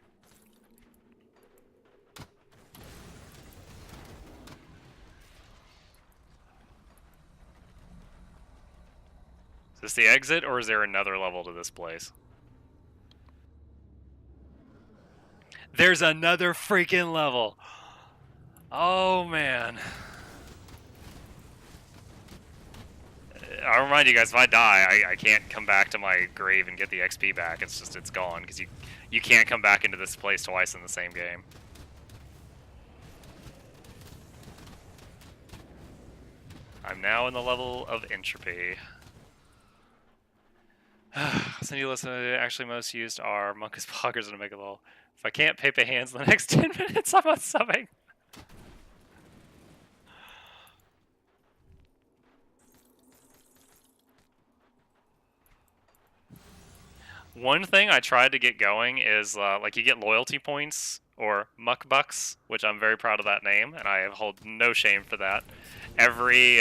Is this the exit, or is there another level to this place? There's another freaking level! Oh, man. I'll remind you guys, if I die, I can't come back to my grave and get the XP back. It's just, it's gone, because you can't come back into this place twice in the same game. I'm now in the level of entropy. Send you a list of actually most used are Monkus, Poggers, and Megalol. If I can't Pepe Hands in the next 10 minutes, I'm unsubbing. One thing I tried to get going is, like, you get loyalty points or Muckbucks, which I'm very proud of that name, and I hold no shame for that. Every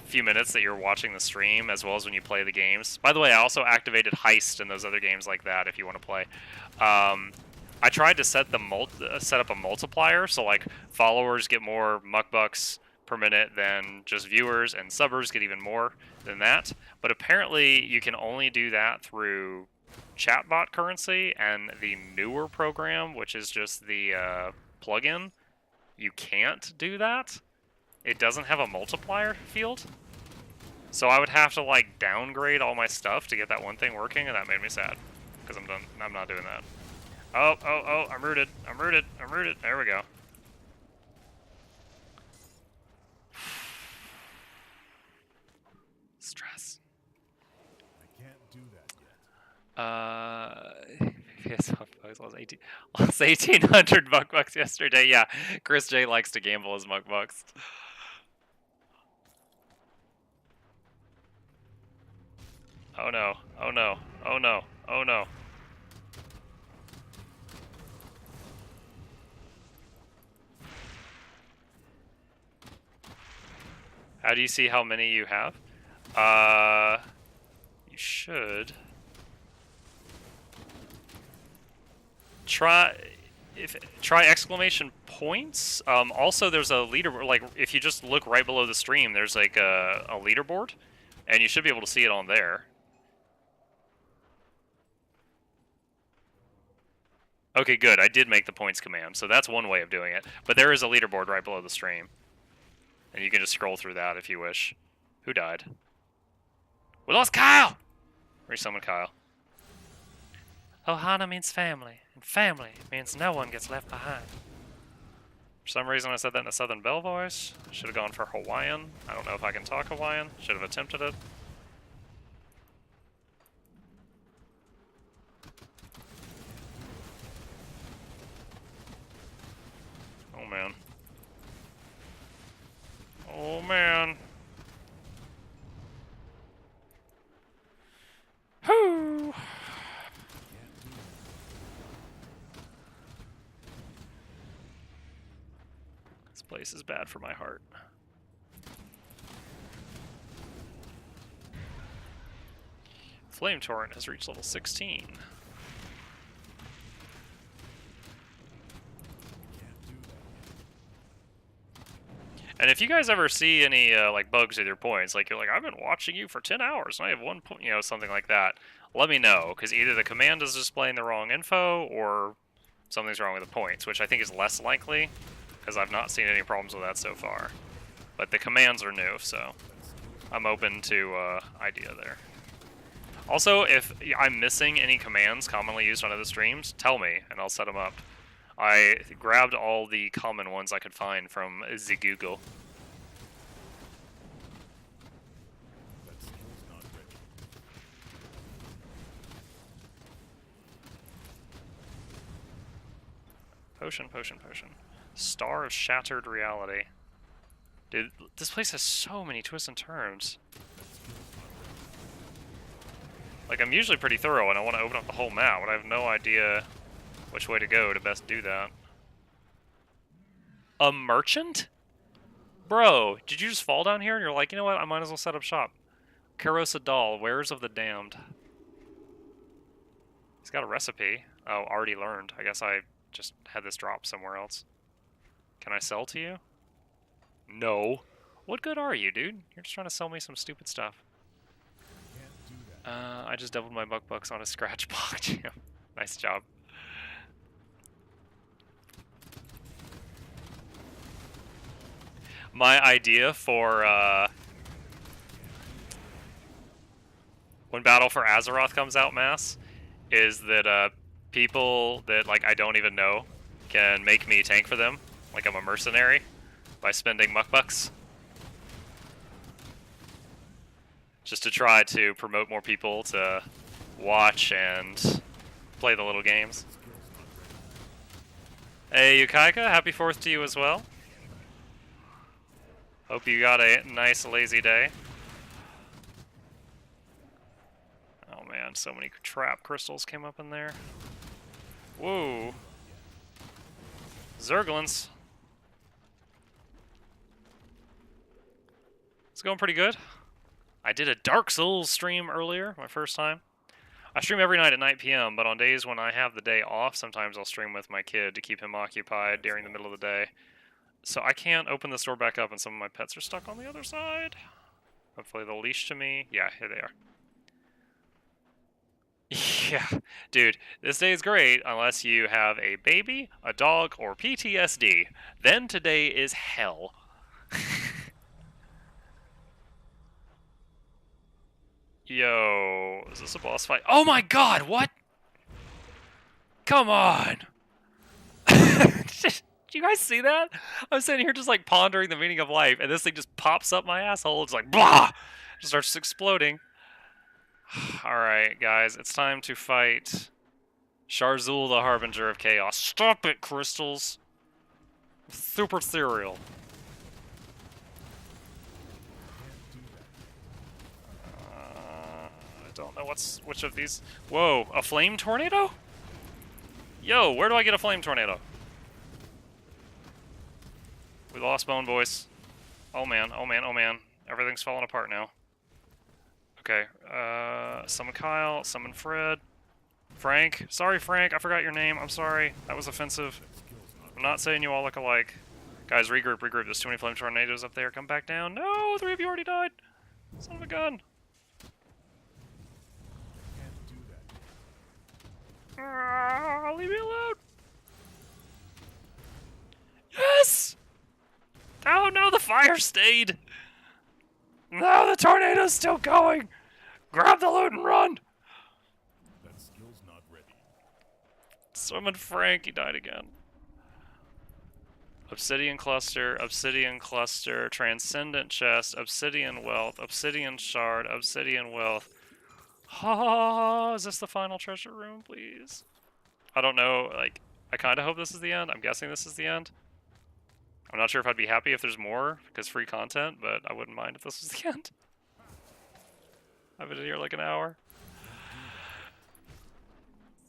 few minutes that you're watching the stream, as well as when you play the games. By the way, I also activated Heist and those other games like that if you want to play. I tried to set up a multiplier, so like followers get more Muckbucks per minute than just viewers, and subbers get even more than that. But apparently, you can only do that through chatbot currency, and the newer program, which is just the plugin, you can't do that. It doesn't have a multiplier field. So I would have to like downgrade all my stuff to get that one thing working, and that made me sad. Because I'm done. I'm not doing that. Oh, I'm rooted. I'm rooted. I'm rooted. There we go. Stress. I can't do that yet. Yes, Muckbucks lost 1,800 Muckbucks yesterday. Yeah, Chris J likes to gamble his Muckbucks. Oh no, oh no, oh no, oh no. How do you see how many you have? You should try exclamation points. Also, there's a leaderboard. Like if you just look right below the stream, there's like a leaderboard, and you should be able to see it on there. Okay, good. I did make the points command, so that's one way of doing it. But there is a leaderboard right below the stream. And you can just scroll through that if you wish. Who died? We lost Kyle! Resummon Kyle. Ohana means family, and family means no one gets left behind. For some reason I said that in a Southern Belle voice. I should have gone for Hawaiian. I don't know if I can talk Hawaiian. Should have attempted it. Oh man. Oh man. Whoo! This place is bad for my heart. Flame Torrent has reached level 16. And if you guys ever see any like bugs with your points, like you're like, I've been watching you for 10 hours and I have 1 point, you know, something like that, let me know, because either the command is displaying the wrong info or something's wrong with the points, which I think is less likely, because I've not seen any problems with that so far. But the commands are new, so I'm open to idea there. Also, if I'm missing any commands commonly used on other streams, tell me, and I'll set them up. I grabbed all the common ones I could find from the Google. That skill's not ready. Potion, potion, potion. Star of Shattered Reality. Dude, this place has so many twists and turns. Like, I'm usually pretty thorough and I want to open up the whole map, but I have no idea which way to go to best do that. A merchant? Bro, did you just fall down here and you're like, you know what, I might as well set up shop. Karosa Doll, Wares of the Damned. He's got a recipe. Oh, already learned. I guess I just had this drop somewhere else. Can I sell to you? No. What good are you, dude? You're just trying to sell me some stupid stuff. Can't do that. I just doubled my bucks on a scratch block, Jim. Nice job. My idea for when Battle for Azeroth comes out, Mass, is that people that like I don't even know can make me tank for them, like I'm a mercenary, by spending muckbucks. Just to try to promote more people to watch and play the little games. Hey Yukaika, happy 4th to you as well. Hope you got a nice lazy day. Oh man, so many trap crystals came up in there. Whoa. Zerglins. It's going pretty good. I did a Dark Souls stream earlier, my first time. I stream every night at 9 p.m., but on days when I have the day off, sometimes I'll stream with my kid to keep him occupied during the middle of the day. So I can't open this door back up and some of my pets are stuck on the other side. Hopefully they'll leash to me. Yeah, here they are. Yeah, dude, this day is great unless you have a baby, a dog, or PTSD. Then today is hell. Yo, is this a boss fight? Oh my god, what? Come on! Did you guys see that? I'm sitting here just like pondering the meaning of life, and this thing just pops up my asshole. It's like, blah! Just starts exploding. Alright, guys, it's time to fight Sharzul, the Harbinger of Chaos. Stop it, Crystals! Super cereal. I don't know which of these. Whoa, a flame tornado? Yo, where do I get a flame tornado? We lost Bone Boys. Oh man, oh man, oh man. Everything's falling apart now. Okay, summon Kyle, summon Fred. Frank. Sorry, Frank, I forgot your name. I'm sorry. That was offensive. I'm not saying you all look alike. Guys, regroup, regroup. There's too many flame tornadoes up there. Come back down. No, 3 of you already died. Son of a gun. Can't do that. Leave me alone. Yes! Oh no, the fire stayed. No, the tornado's still going. Grab the loot and run. That skill's not ready. Summon Frank, he died again. Obsidian cluster, transcendent chest, obsidian wealth, obsidian shard, obsidian wealth. Oh, is this the final treasure room, please? I don't know, like, I kind of hope this is the end. I'm guessing this is the end. I'm not sure if I'd be happy if there's more, because free content, but I wouldn't mind if this was the end. I've been in here like an hour.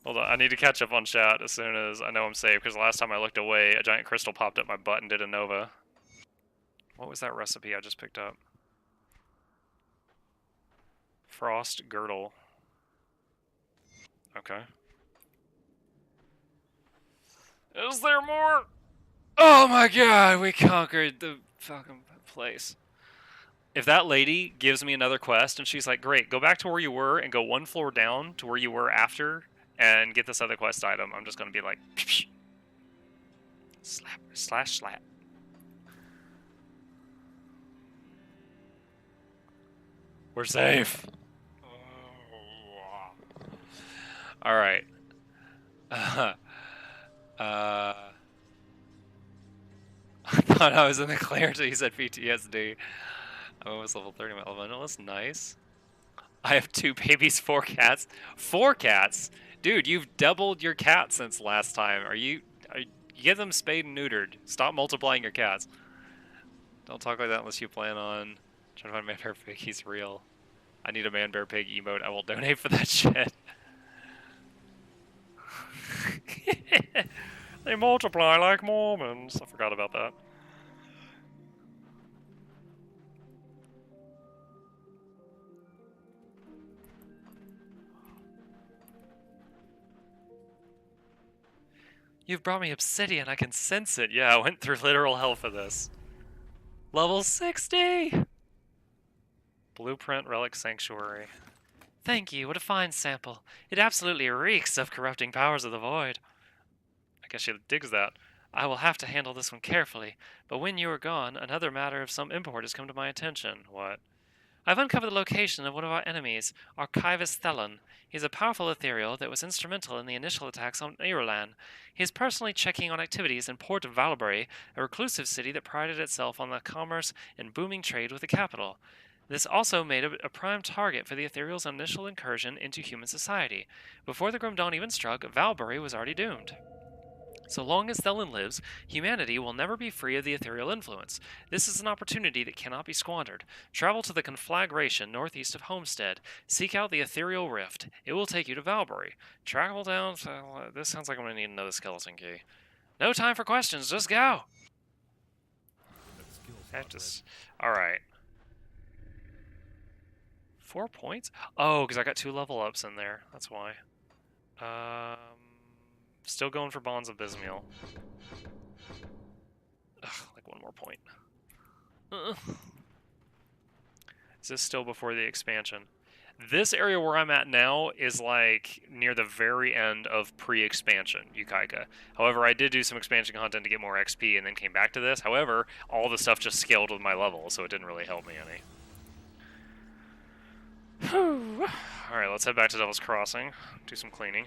Hold on, I need to catch up on chat as soon as I know I'm safe, because the last time I looked away, a giant crystal popped up my butt and did a Nova. What was that recipe I just picked up? Frost girdle. Okay. Is there more? Oh my god, we conquered the fucking place. If that lady gives me another quest and she's like, great, go back to where you were and go 1 floor down to where you were after and get this other quest item, I'm just going to be like, slap, slash, slap. We're safe. Alright. I thought I was in the clear until you said PTSD. I'm almost level 30 my elementalist. Nice. I have 2 babies, 4 cats. 4 cats? Dude, you've doubled your cats since last time. You get them spayed and neutered. Stop multiplying your cats. Don't talk like that unless you plan on trying to find Man Bear Pig. He's real. I need a Man Bear Pig emote. I will donate for that shit. They multiply like Mormons. I forgot about that. You've brought me obsidian, I can sense it. Yeah, I went through literal hell for this. Level 60! Blueprint Relic Sanctuary. Thank you, what a fine sample. It absolutely reeks of corrupting powers of the void. I guess she digs that. I will have to handle this one carefully, but when you are gone, another matter of some import has come to my attention. What? I've uncovered the location of one of our enemies, Archivus Thelon. He's a powerful ethereal that was instrumental in the initial attacks on Irulan. He is personally checking on activities in Port of Valbury, a reclusive city that prided itself on the commerce and booming trade with the capital. This also made a prime target for the ethereal's initial incursion into human society. Before the Grim Dawn even struck, Valbury was already doomed. So long as Thelon lives, humanity will never be free of the ethereal influence. This is an opportunity that cannot be squandered. Travel to the conflagration northeast of Homestead. Seek out the ethereal rift. It will take you to Valbury. Travel down... this sounds like I'm going to need another skeleton key. No time for questions, just go! That skill's I have not to... ready. Alright. 4 points? Oh, because I got 2 level ups in there. That's why. Still going for Bonds of Bismuel. Ugh, like 1 more point. Is this still before the expansion? This area where I'm at now is like near the very end of pre-expansion Yukaika. However, I did do some expansion content to get more XP and then came back to this. However, all the stuff just scaled with my level, so it didn't really help me any. Alright, let's head back to Devil's Crossing. Do some cleaning.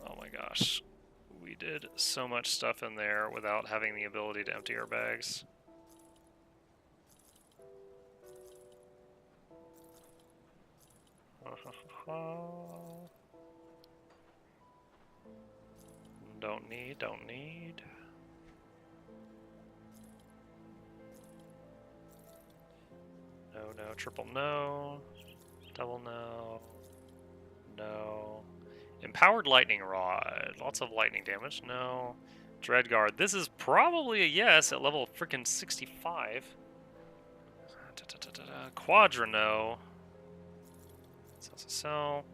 Oh my gosh. We did so much stuff in there without having the ability to empty our bags. Don't need, don't need. No, no, triple no. Double no. No. Empowered Lightning Rod. Lots of lightning damage. No. Dreadguard. This is probably a yes at level freaking 65. Quadrano. Sell.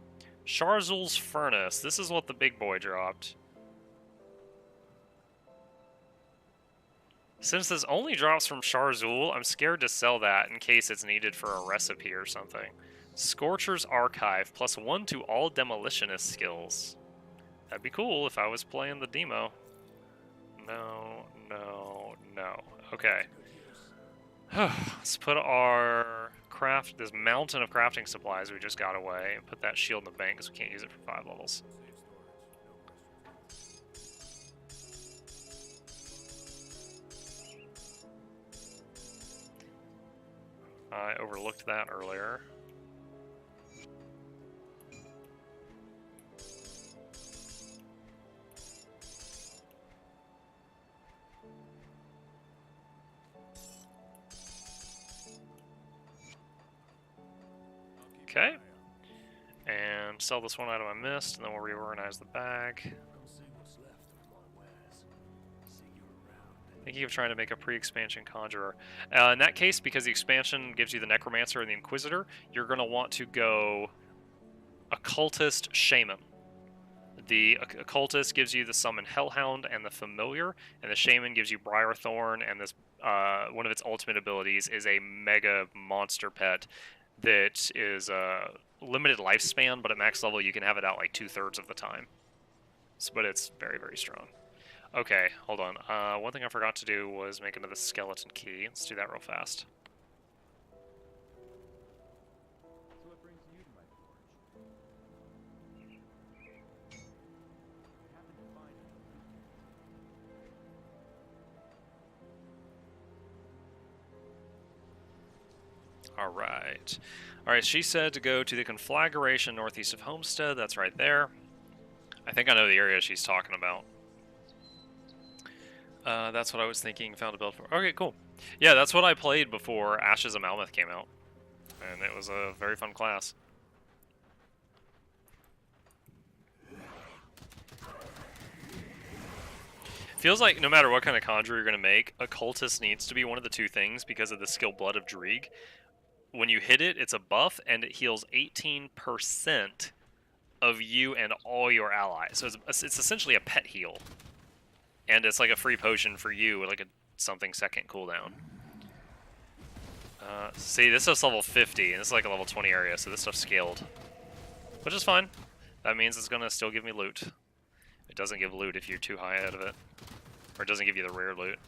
Sharzul's Furnace. This is what the big boy dropped. Since this only drops from Sharzul, I'm scared to sell that in case it's needed for a recipe or something. Scorcher's Archive, +1 to all demolitionist skills. That'd be cool if I was playing the demo. No, no, no. Okay. Let's put our this mountain of crafting supplies we just got away and put that shield in the bank because we can't use it for 5 levels. I overlooked that earlier. Okay. And sell this one item I missed, and then we'll reorganize the bag. Thinking of trying to make a pre-expansion conjurer. In that case, because the expansion gives you the Necromancer and the Inquisitor, you're going to want to go Occultist Shaman. The Occultist gives you the Summon Hellhound and the Familiar, and the Shaman gives you Briarthorn, and this one of its ultimate abilities is a mega monster pet that is limited lifespan, but at max level you can have it out like 2/3 of the time. But it's very, very strong. Okay, hold on. One thing I forgot to do was make another skeleton key. Let's do that real fast. Alright. Alright, she said to go to the conflagration northeast of Homestead. That's right there. I think I know the area she's talking about. That's what I was thinking, found a build for. Okay, cool. Yeah, that's what I played before Ashes of Malmouth came out. And it was a very fun class. Feels like no matter what kind of conjure you're going to make, Occultist needs to be one of the two things because of the skill Blood of Dreeg. When you hit it, it's a buff, and it heals 18% of you and all your allies. So it's essentially a pet heal. And it's like a free potion for you with like a something second cooldown. See, this stuff's level 50, and this is like a level 20 area, so this stuff's scaled. Which is fine. That means it's going to still give me loot. It doesn't give loot if you're too high out of it. Or it doesn't give you the rare loot.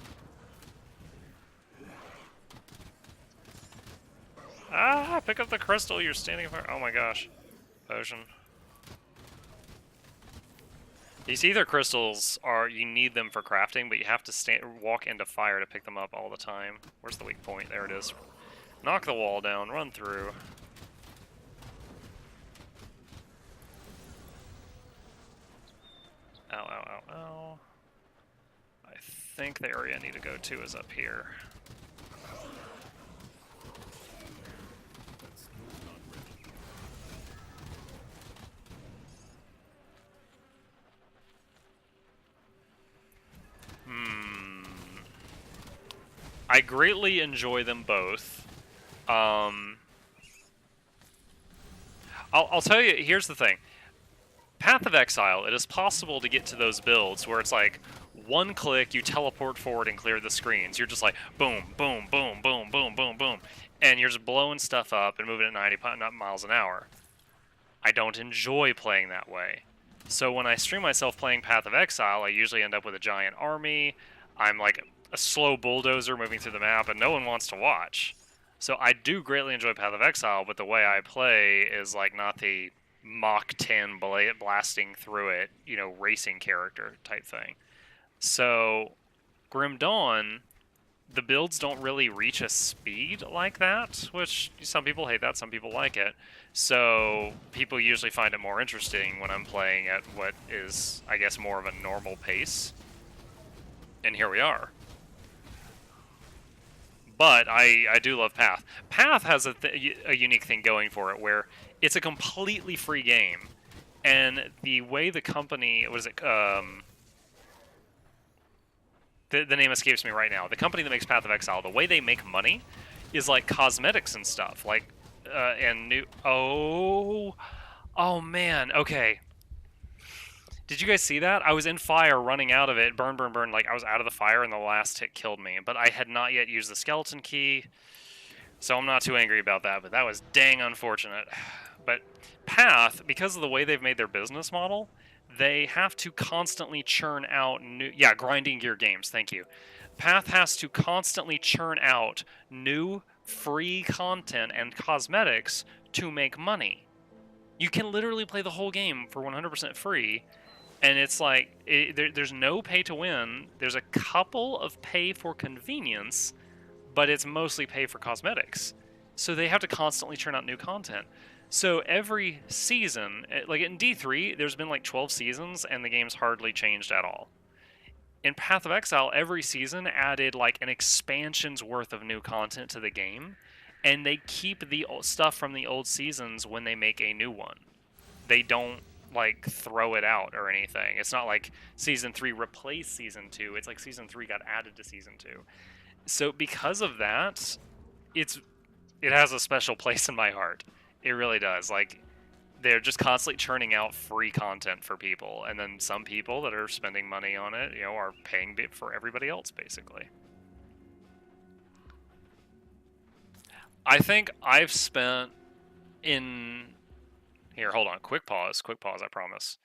Ah, pick up the crystal, you're standing fire. Oh my gosh. Potion. These ether crystals are, you need them for crafting, but you have to walk into fire to pick them up all the time. Where's the weak point? There it is. Knock the wall down, run through. Ow, ow, ow, ow. I think the area I need to go to is up here. I greatly enjoy them both. I'll tell you, here's the thing. Path of Exile, it is possible to get to those builds where it's like one click, you teleport forward and clear the screens. You're just like boom, boom, boom, boom, boom, boom, boom, and you're just blowing stuff up and moving at 90 miles an hour. I don't enjoy playing that way. So when I stream myself playing Path of Exile, I usually end up with a giant army. I'm like a slow bulldozer moving through the map, and no one wants to watch. So I do greatly enjoy Path of Exile, but the way I play is like not the Mach 10 blasting through it, you know, racing character type thing. So Grim Dawn, the builds don't really reach a speed like that, which some people hate that, some people like it. So people usually find it more interesting when I'm playing at what is, I guess, more of a normal pace. And here we are. But I do love Path. Path has a unique thing going for it where it's a completely free game. And the way the company, what is it, the name escapes me right now. The company that makes Path of Exile, the way they make money is like cosmetics and stuff. Like, and new, oh man, okay. Did you guys see that? I was in fire running out of it, burn, burn, burn, like I was out of the fire and the last hit killed me. But I had not yet used the skeleton key, so I'm not too angry about that, but that was dang unfortunate. But Path, because of the way they've made their business model, they have to constantly churn out new... Yeah, grinding gear games, thank you. Path has to constantly churn out new free content and cosmetics to make money. You can literally play the whole game for 100% free, and it's like, there's no pay to win. There's a couple of pay for convenience, but it's mostly pay for cosmetics. So they have to constantly churn out new content. So every season, like in D3, there's been like 12 seasons, and the game's hardly changed at all. In Path of Exile, every season added like an expansion's worth of new content to the game, and they keep the stuff from the old seasons when they make a new one. They don't like throw it out or anything. It's not like Season 3 replaced Season 2. It's like Season 3 got added to Season 2. So because of that, it has a special place in my heart. It really does. Like, they're just constantly churning out free content for people, and then some people that are spending money on it, you know, are paying for everybody else, basically. I think I've spent in... Here, hold on. Quick pause, I promise.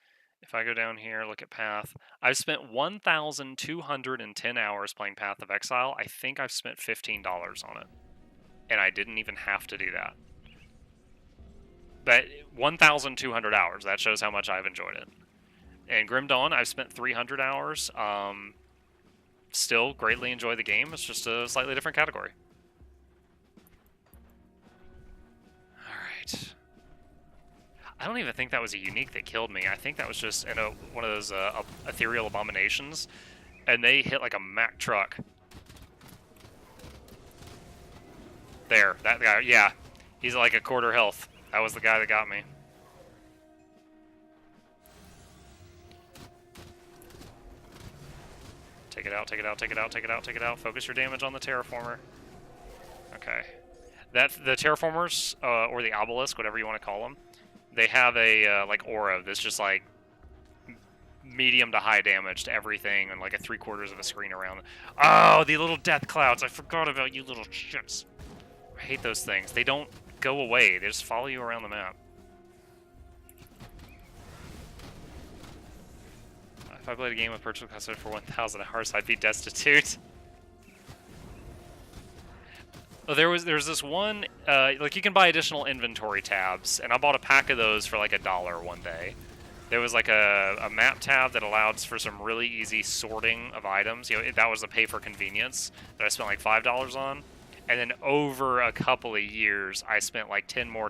If I go down here, look at Path, I've spent 1,210 hours playing Path of Exile. I think I've spent $15 on it. And I didn't even have to do that. But 1,200 hours, that shows how much I've enjoyed it. And Grim Dawn, I've spent 300 hours. Still greatly enjoy the game. It's just a slightly different category. Alright. I don't even think that was a unique that killed me. I think that was just one of those ethereal abominations. And they hit like a Mack truck. There, that guy, yeah. He's like a quarter health. That was the guy that got me. Take it out, take it out, take it out, take it out, take it out. Focus your damage on the terraformer. Okay. The terraformers, or the obelisk, whatever you want to call them, they have a, like, aura that's just, like, medium to high damage to everything and, like, a 3/4 of a screen around. Oh, the little death clouds. I forgot about you little shits. I hate those things. They don't go away. They just follow you around the map. If I played a game with virtual custody for 1,000 hours, I'd be destitute. Oh, there's this one, like you can buy additional inventory tabs, and I bought a pack of those for like $1 one day. There was like a map tab that allowed for some really easy sorting of items. You know, that was the pay for convenience that I spent like $5 on. And then over a couple of years, I spent like $10 more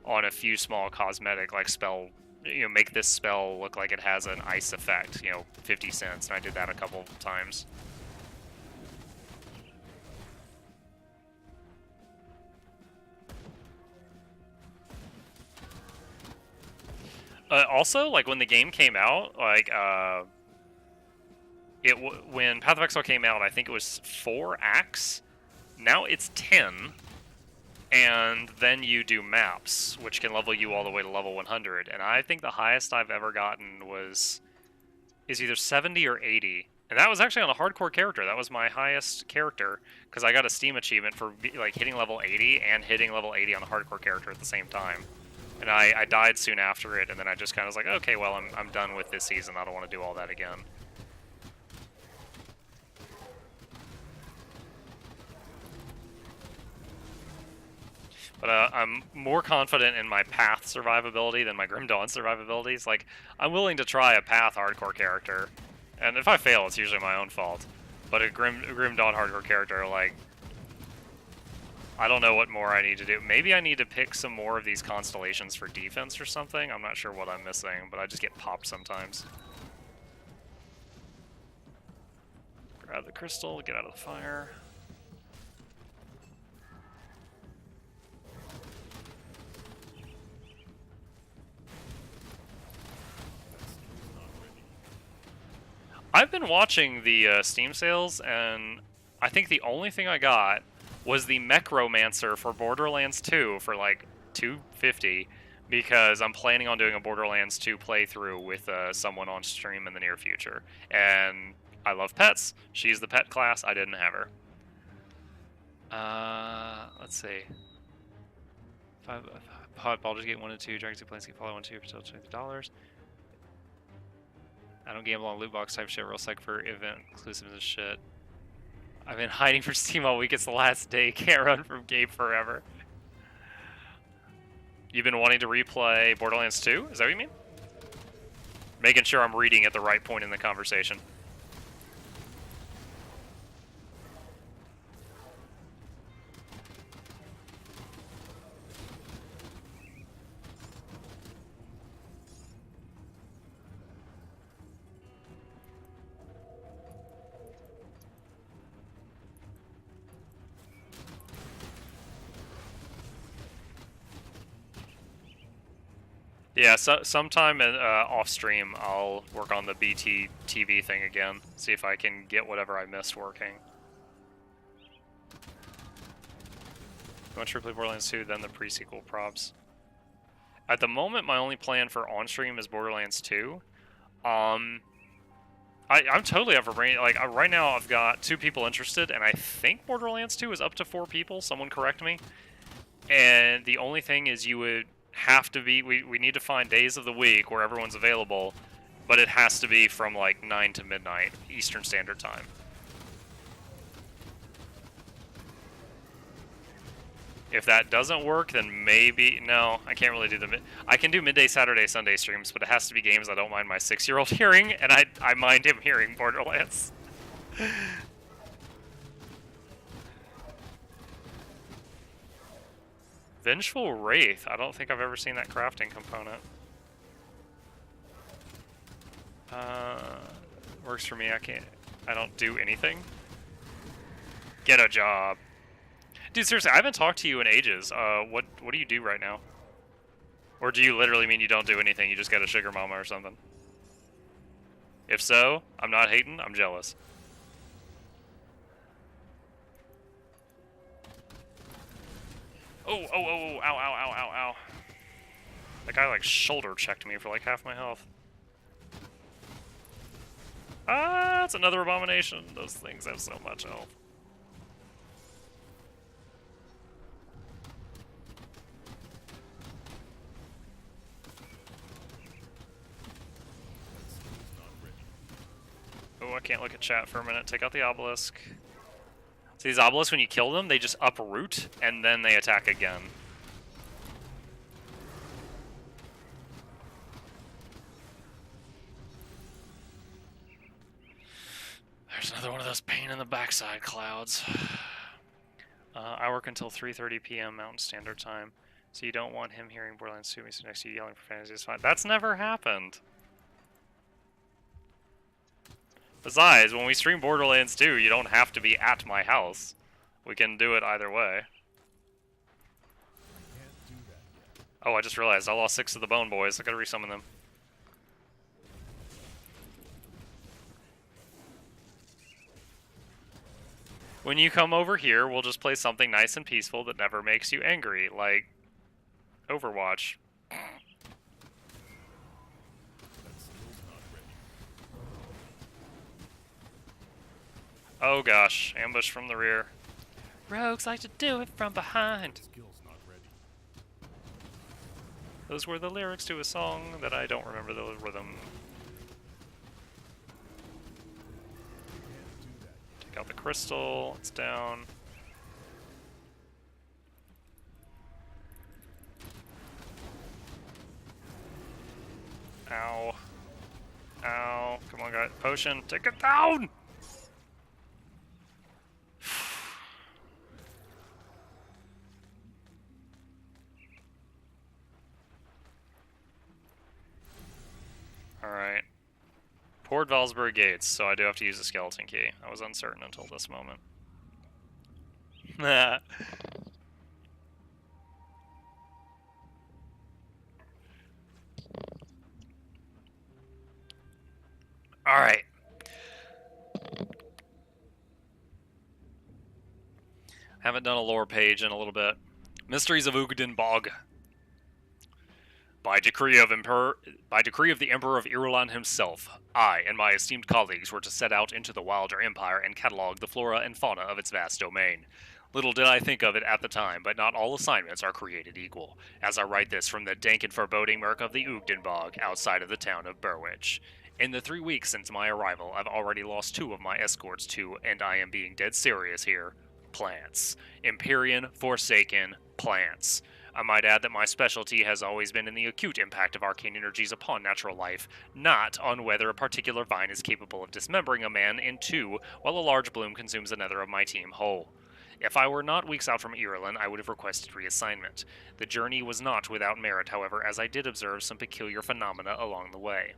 on a few small cosmetic, like spell, you know, make this spell look like it has an ice effect, you know, 50 cents. And I did that a couple of times. Also, like when the game came out, like, when Path of Exile came out, I think it was 4 acts. Now it's 10, and then you do maps, which can level you all the way to level 100. And I think the highest I've ever gotten is either 70 or 80. And that was actually on a hardcore character. That was my highest character, because I got a Steam achievement for like hitting level 80 and hitting level 80 on a hardcore character at the same time. And I died soon after it, and then I just kind of was like, okay, well, I'm done with this season. I don't want to do all that again. But I'm more confident in my Path survivability than my Grim Dawn survivabilities. Like, I'm willing to try a Path hardcore character, and if I fail, it's usually my own fault. But a Grim Dawn hardcore character, like, I don't know what more I need to do. Maybe I need to pick some more of these constellations for defense or something. I'm not sure what I'm missing, but I just get popped sometimes. Grab the crystal, get out of the fire. I've been watching the Steam sales, and I think the only thing I got was the Mechromancer for Borderlands 2 for like $250, because I'm planning on doing a Borderlands 2 playthrough with someone on stream in the near future. And I love pets. She's the pet class. I didn't have her. Let's see. Baldur's Gate 1 and 2, Dragon's Gate Planescape Fallout 1 and 2 for $20. I don't gamble on loot box type shit, real psych for event exclusives and shit. I've been hiding for Steam all week, it's the last day, can't run from game forever. You've been wanting to replay Borderlands 2? Is that what you mean? Making sure I'm reading at the right point in the conversation. Yeah, so sometime off stream, I'll work on the BT TV thing again. See if I can get whatever I missed working. I want to replay Borderlands 2, then the pre-sequel props. At the moment, my only plan for on-stream is Borderlands 2. I'm totally up for bringing, like, right now I've got 2 people interested, and I think Borderlands 2 is up to 4 people, someone correct me. And the only thing is you would have to be, we need to find days of the week where everyone's available, but it has to be from like 9 to midnight Eastern Standard Time. If that doesn't work, then maybe, no, I can't really do I can do midday Saturday, Sunday streams, but it has to be games I don't mind my 6-year-old hearing, and I mind him hearing Borderlands. Vengeful Wraith. I don't think I've ever seen that crafting component. Works for me. I don't do anything. Get a job. Dude, seriously, I haven't talked to you in ages. What do you do right now? Or do you literally mean you don't do anything, you just got a sugar mama or something? If so, I'm not hating, I'm jealous. Oh, ow, ow. That guy, like, shoulder checked me for, like, half my health. Ah, it's another abomination. Those things have so much health. Oh, I can't look at chat for a minute. Take out the obelisk. So these obelisks, when you kill them, they just uproot, and then they attack again. There's another one of those pain in the backside clouds. I work until 3:30 p.m. Mountain Standard Time, so you don't want him hearing Borderlands 2 next to you yelling profanity. It's fine. That's never happened. Besides, when we stream Borderlands 2, you don't have to be at my house. We can do it either way. Oh, I just realized I lost 6 of the Bone Boys. I gotta resummon them. When you come over here, we'll just play something nice and peaceful that never makes you angry, like Overwatch. That skill's not ready. Oh gosh, ambush from the rear. Rogues like to do it from behind. Skill's not ready. Those were the lyrics to a song that I don't remember the rhythm. Can't do that yet. Take out the crystal, it's down. Ow. Ow. Come on, guys. Potion, take it down! Alright. Port Valsbury Gates, so I do have to use the skeleton key. I was uncertain until this moment. Alright. Haven't done a lore page in a little bit. Mysteries of Ugden Bog. By decree of the Emperor of Irulan himself, I and my esteemed colleagues were to set out into the Wilder Empire and catalog the flora and fauna of its vast domain. Little did I think of it at the time, but not all assignments are created equal, as I write this from the dank and foreboding murk of the Ugden Bog outside of the town of Berwich. In the 3 weeks since my arrival, I've already lost 2 of my escorts to, and I am being dead serious here, plants. Empyrean, Forsaken, plants. I might add that my specialty has always been in the acute impact of arcane energies upon natural life, not on whether a particular vine is capable of dismembering a man in 2 while a large bloom consumes another of my team whole. If I were not weeks out from Irulan, I would have requested reassignment. The journey was not without merit, however, as I did observe some peculiar phenomena along the way.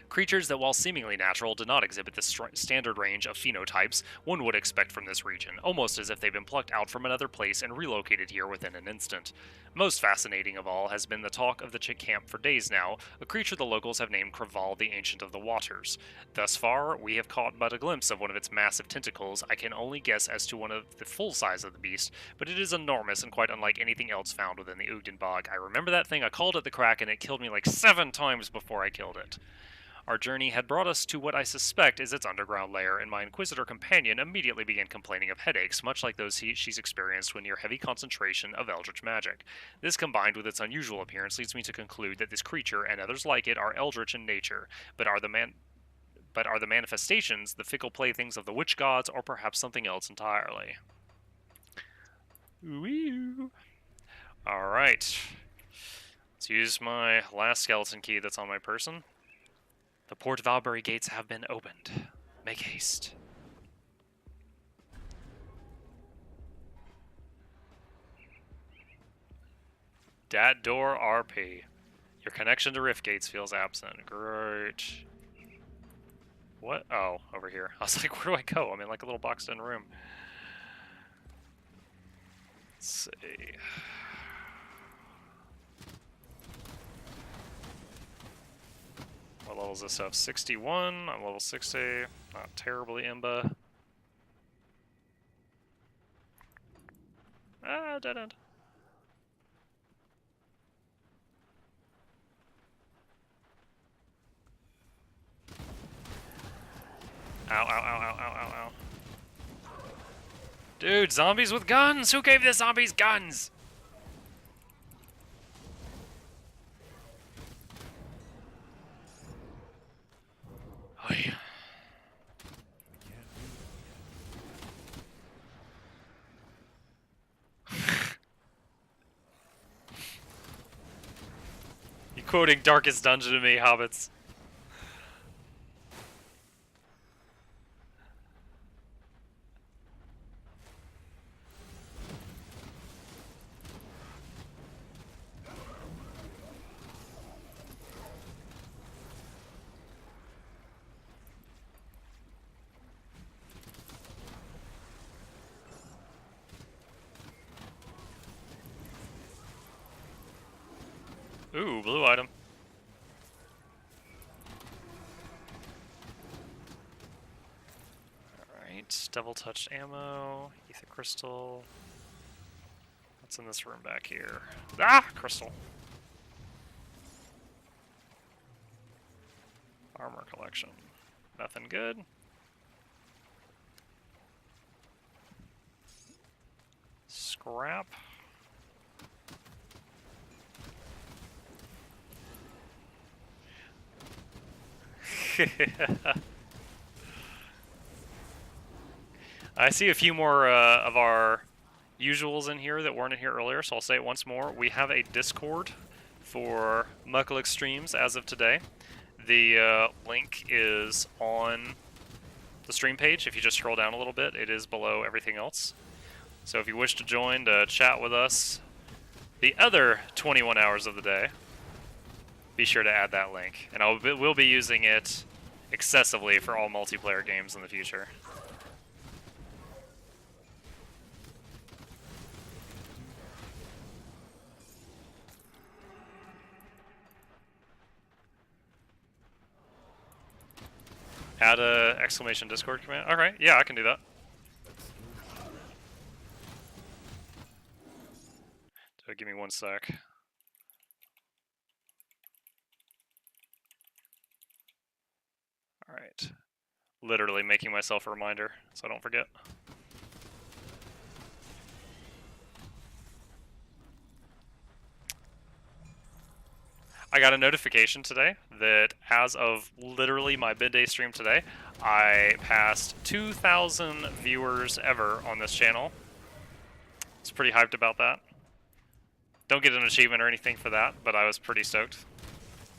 Creatures that, while seemingly natural, do not exhibit the standard range of phenotypes one would expect from this region, almost as if they've been plucked out from another place and relocated here within an instant. Most fascinating of all has been the talk of the Chick camp for days now, a creature the locals have named Kraval the Ancient of the Waters. Thus far, we have caught but a glimpse of one of its massive tentacles. I can only guess as to one of the full size of the beast, but it is enormous and quite unlike anything else found within the Ugden Bog. I remember that thing, I called it the Kraken, and it killed me like 7 times before I killed it. Our journey had brought us to what I suspect is its underground lair, and my Inquisitor companion immediately began complaining of headaches, much like those she's experienced when near heavy concentration of eldritch magic. This, combined with its unusual appearance, leads me to conclude that this creature, and others like it, are eldritch in nature, but are the manifestations the fickle playthings of the witch gods, or perhaps something else entirely? Ooh. Alright. Let's use my last skeleton key that's on my person. The Port Valbury gates have been opened. Make haste. Dat door RP. Your connection to Rift Gates feels absent. Great. What? Oh, over here. I was like, where do I go? I'm in like a little boxed in room. Let's see. What level is this stuff? 61. I'm level 60. Not terribly imba. Ah, dead end. Ow, ow, ow, ow, ow, ow, ow. Dude, zombies with guns! Who gave the zombies guns? Oh, yeah. You quoting Darkest Dungeon to me, hobbits. Ooh, blue item. Alright. got Devil Touched Ammo, Ether Crystal. What's in this room back here? Ah! Crystal. Armor collection. Nothing good. Scrap. I see a few more of our usuals in here that weren't in here earlier, so I'll say it once more. We have a Discord for Muckle Extremes as of today. The link is on the stream page. If you just scroll down a little bit, it is below everything else. So if you wish to join to chat with us the other 21 hours of the day, be sure to add that link. And we'll be using it excessively for all multiplayer games in the future. Add a exclamation Discord command. Alright, yeah, I can do that. So give me one sec. Alright. Literally making myself a reminder so I don't forget. I got a notification today that as of literally my midday stream today, I passed 2,000 viewers ever on this channel. I was pretty hyped about that. Don't get an achievement or anything for that, but I was pretty stoked.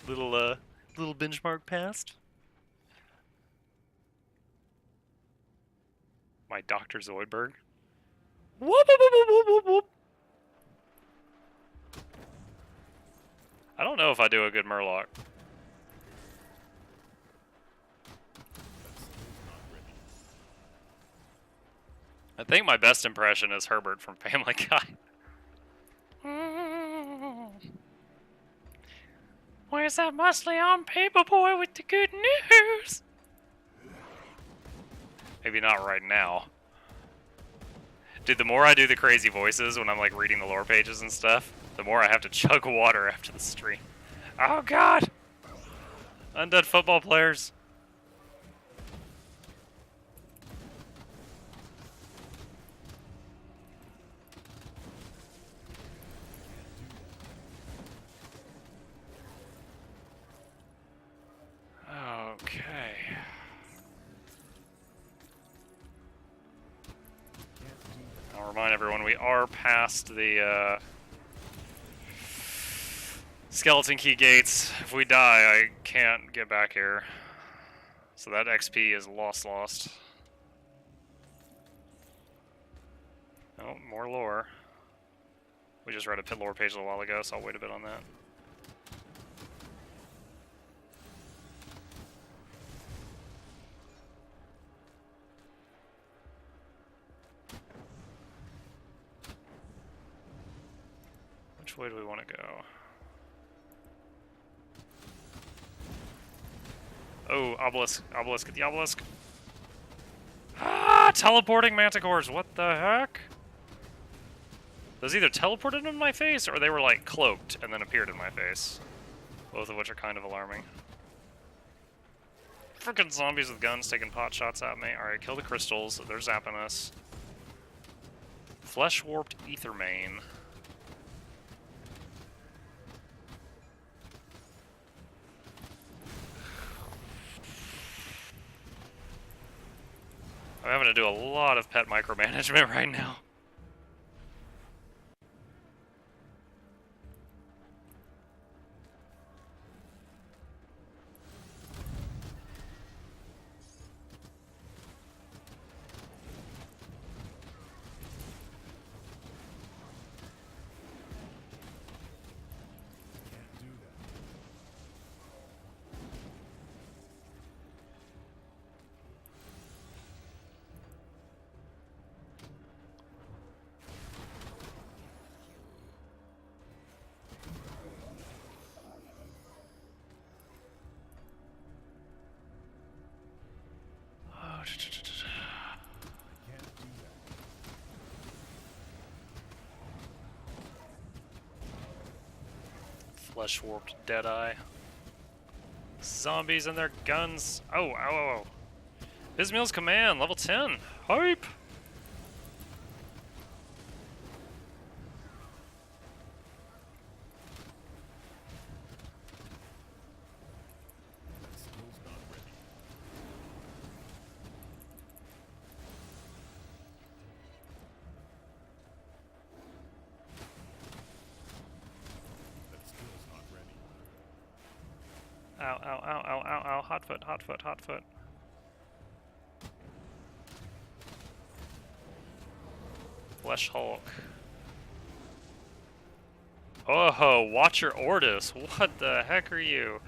Little benchmark passed. My Dr. Zoidberg. Whoop, whoop, whoop, whoop, whoop, whoop. I don't know if I do a good Murloc. I think my best impression is Herbert from Family Guy. Where's that muscly arm paper boy with the good news? Maybe not right now. Dude, the more I do the crazy voices when I'm like reading the lore pages and stuff, the more I have to chug water after the stream. Oh god! Undead football players. Okay. I'll remind everyone we are past the skeleton key gates. If we die, I can't get back here. So that XP is lost. Oh, more lore. We just read a pit lore page a little while ago, so I'll wait a bit on that. Which way do we want to go? Oh, obelisk. Obelisk, get the obelisk. Ah, teleporting manticores, what the heck? Those either teleported into my face, or they were like cloaked and then appeared in my face. Both of which are kind of alarming. Freaking zombies with guns taking pot shots at me. Alright, kill the crystals, they're zapping us. Flesh warped ether mane. I'm having to do a lot of pet micromanagement right now. Can't do that. Flesh warped Deadeye. Zombies and their guns. Oh, ow, ow, ow. Bismeal's command, level 10. Hype! That skill's not ready. That skill's not ready. Ow, ow, ow, ow, ow, ow. Hot foot, hot foot, hot foot. Flesh Hulk. Oh, watch your Ordis. What the heck are you?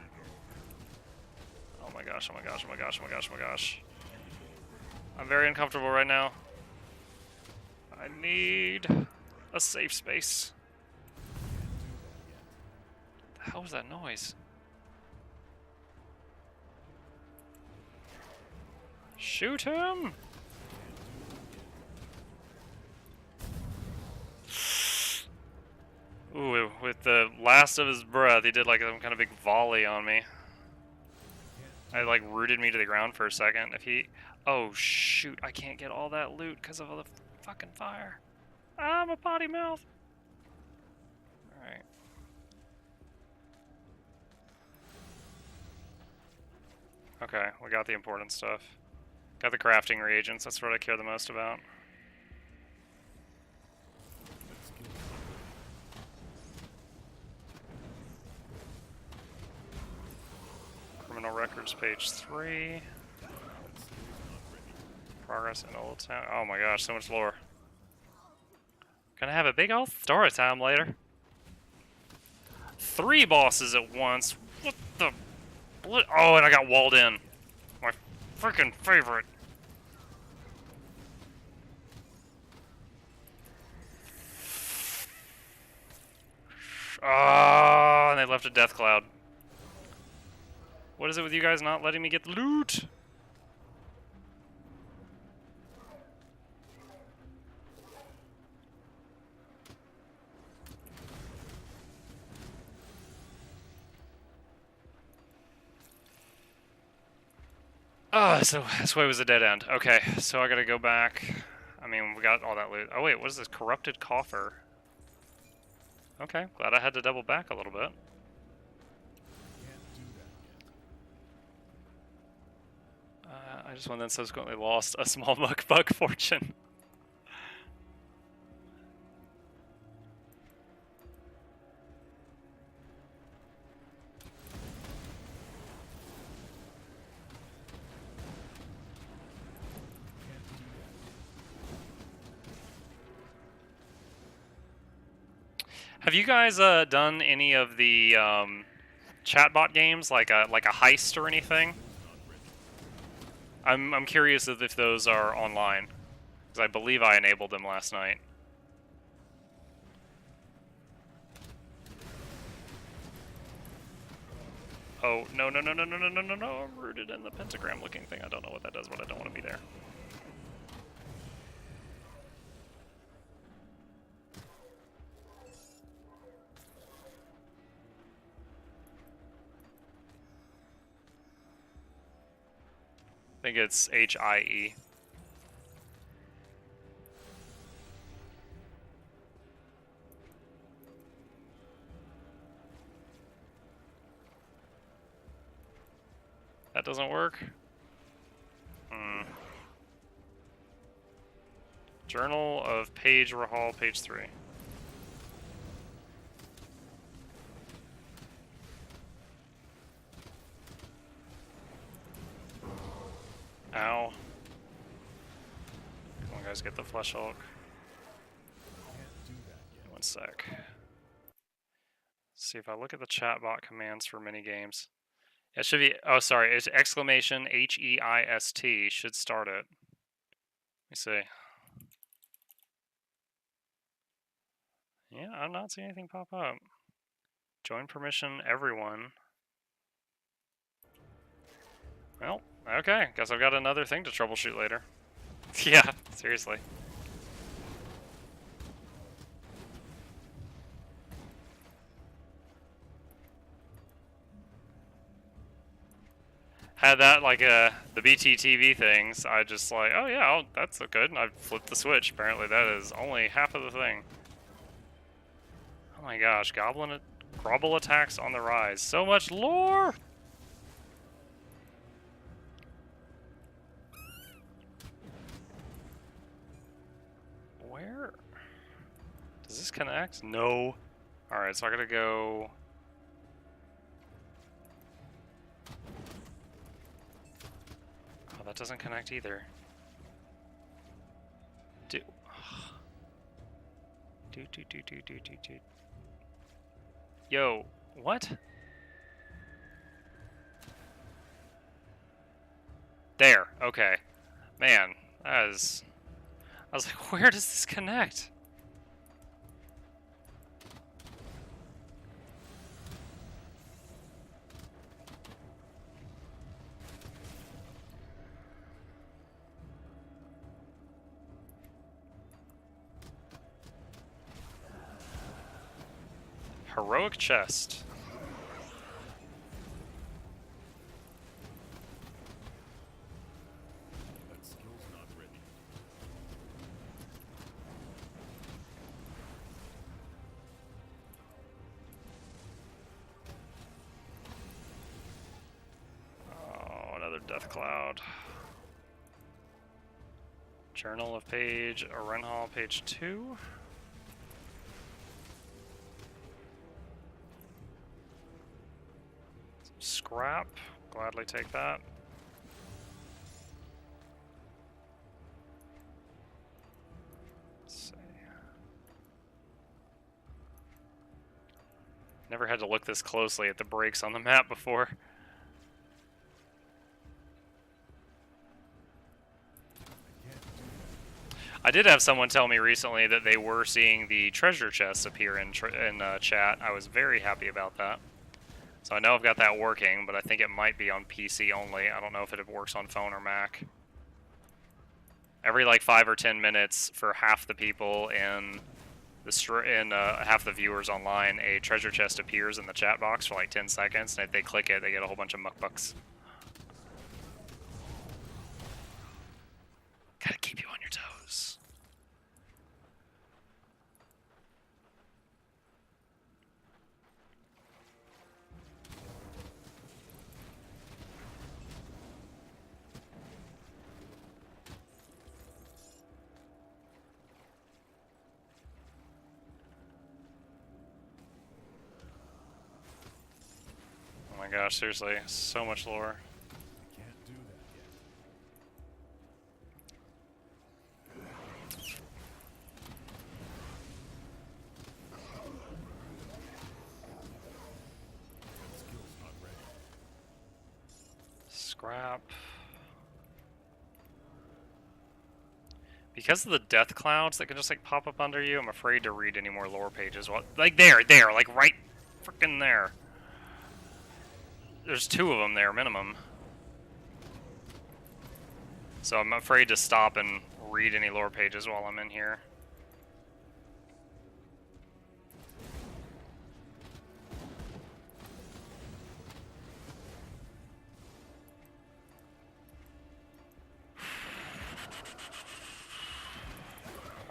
Oh my gosh, oh my gosh, oh my gosh, oh my gosh, oh my gosh. I'm very uncomfortable right now. I need a safe space. What the hell was that noise? Shoot him! Ooh, with the last of his breath, he did like some kind of big volley on me. I like rooted me to the ground for a second. If he... Oh shoot, I can't get all that loot because of all the fucking fire. I'm a potty mouth. Alright. Okay, we got the important stuff. Got the crafting reagents, that's what I care the most about. That skill's not ready. Criminal records, page 3. That skill's not ready. Progress in Old Town. Oh my gosh, so much lore. Gonna have a big old story time later. 3 bosses at once. What the? Oh, and I got walled in. My freaking favorite. Ah, and they left a death cloud. What is it with you guys not letting me get the loot? So this way was a dead end. Okay, so I gotta go back. I mean, we got all that loot. Oh wait, what is this? Corrupted coffer. Okay, glad I had to double back a little bit. Can't do that yet. I just went then subsequently lost a small bug fortune. Have you guys done any of the chatbot games, like a heist or anything? I'm curious if those are online, because I believe I enabled them last night. Oh no no no no no no no no no! I'm rooted in the pentagram looking thing. I don't know what that does, but I don't want to be there. I think it's HIE. That doesn't work? Journal of Page Rahal, page 3. Ow. Come on guys, get the Flesh Hulk. Can't do that yet. One sec. See if I look at the chatbot commands for mini games. It should be, oh sorry, it's exclamation HEIST should start it. Let me see. Yeah, I'm not seeing anything pop up. Join permission, everyone. Well, okay, guess I've got another thing to troubleshoot later. Yeah, seriously. had that like the BTTV things, I just like, oh yeah, that's good. And I flipped the switch. Apparently that is only half of the thing. Oh my gosh, Grobble attacks on the rise. So much lore! Where? Does this connect? No. Alright, so I gotta go... Oh, that doesn't connect either. Do... Do. Yo, what? There, okay. Man, that is... I was like, where does this connect? Heroic chest. That skill's not ready. Oh, another death cloud. Journal of Page, Arenhal, page 2. Scrap, gladly take that. Let's see. Never had to look this closely at the breaks on the map before. I did have someone tell me recently that they were seeing the treasure chests appear in chat. I was very happy about that. So I know I've got that working, but I think it might be on PC only. I don't know if it works on phone or Mac. Every like 5 or 10 minutes for half the people in the half the viewers online, a treasure chest appears in the chat box for like 10 seconds, and if they click it, they get a whole bunch of muckbucks. Gotta keep you on your toes. Oh my gosh, seriously, so much lore. Can't do that yet. That skill's not ready. Scrap. Because of the death clouds that can just like pop up under you, I'm afraid to read any more lore pages. Well, like there, like right freaking there. There's 2 of them there, minimum. So I'm afraid to stop and read any lore pages while I'm in here.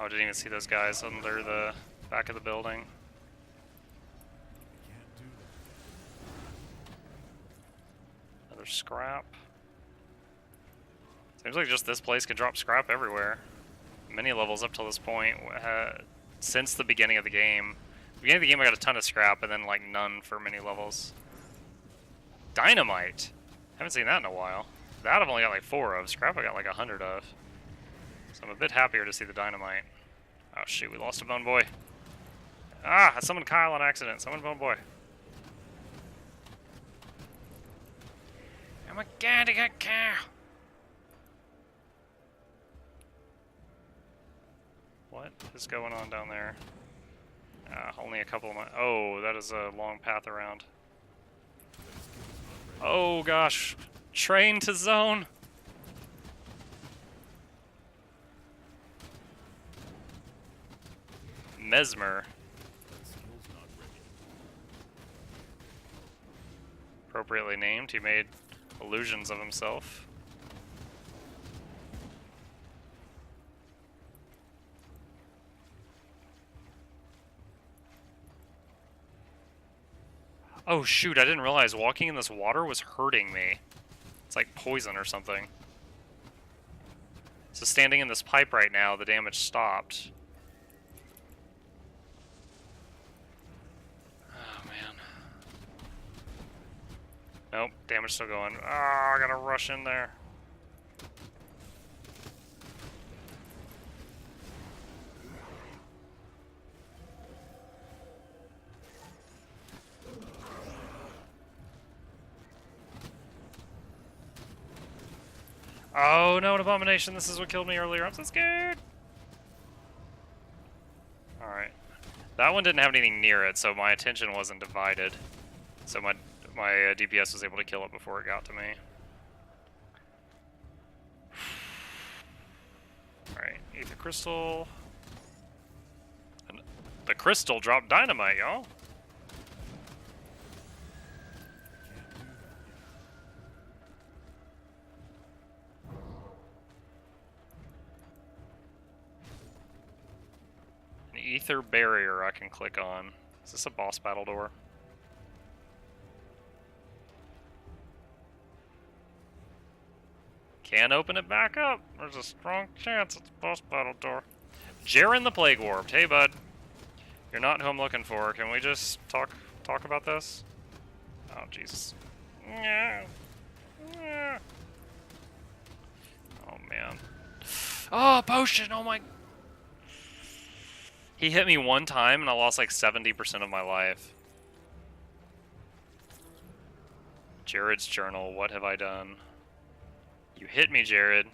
Oh, I didn't even see those guys under the back of the building. Can't do that. Another scrap. Seems like just this place can drop scrap everywhere. Many levels up till this point, since the beginning of the game. Beginning of the game I got a ton of scrap, and then like none for many levels. Dynamite! Haven't seen that in a while. That I've only got like 4 of. Scrap I got like 100 of. So I'm a bit happier to see the dynamite. Oh shoot, we lost a Bone Boy. Ah, I summoned Kyle on accident. Summoned Bone Boy. Oh my god, I got Kyle! What is going on down there? Only a couple of my... Oh, that is a long path around. Oh gosh. Train to zone. Mesmer. That skill's not ready. Appropriately named. He made illusions of himself. Oh shoot, I didn't realize walking in this water was hurting me. It's like poison or something. So standing in this pipe right now, the damage stopped. Oh man. Nope, damage still going. Ah, I gotta rush in there. Oh no, an abomination. This is what killed me earlier. I'm so scared. Alright. That one didn't have anything near it, so my attention wasn't divided. So my DPS was able to kill it before it got to me. Alright, Ether Crystal. And the crystal dropped dynamite, y'all. An ether barrier I can click on. Is this a boss battle door? Can't open it back up. There's a strong chance it's a boss battle door. Jaren the Plague Warped. Hey, bud. You're not who I'm looking for. Can we just talk about this? Oh, Jesus. Oh, man. Oh, potion! Oh, my... He hit me one time, and I lost like 70% of my life. Jared's journal. What have I done? You hit me, Jared.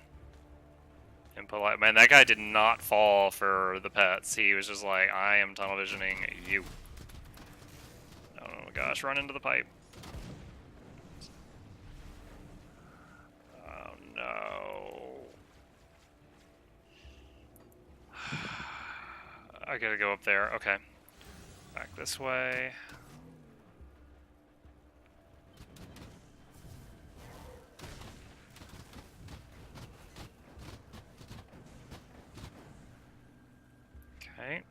Impolite. Man, that guy did not fall for the pets. He was just like, I am tunnel visioning you. Oh my gosh, run into the pipe. Oh no. I gotta go up there. Okay. Back this way. Okay.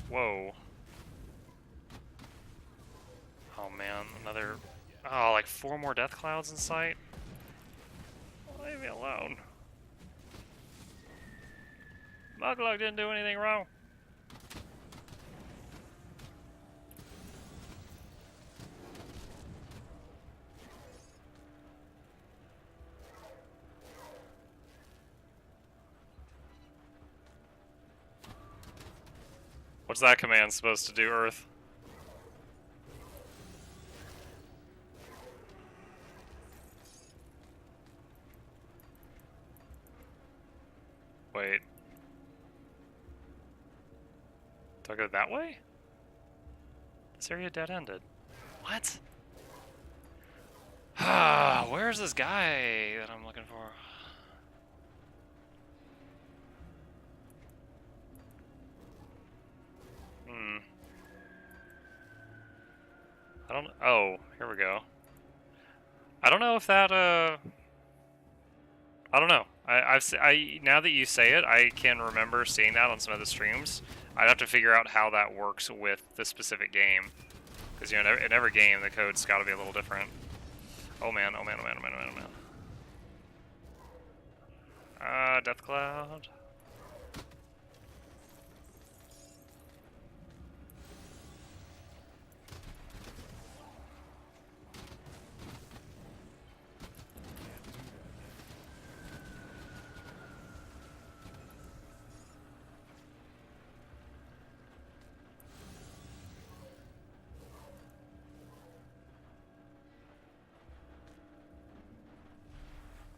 Whoa. Oh man, another... Oh, like 4 more death clouds in sight? Leave me alone. Muglug didn't do anything wrong. What's that command supposed to do, Earth? Wait. Do I go that way? This area dead-ended. What? Ah, where's this guy that I'm looking for? I don't... Oh, here we go. I don't know if that, I don't know. Now that you say it, I can remember seeing that on some of the streams. I'd have to figure out how that works with the specific game. Because, you know, in every game, the code's got to be a little different. Oh man, oh man, oh man, oh man, oh man, oh man. Death Cloud.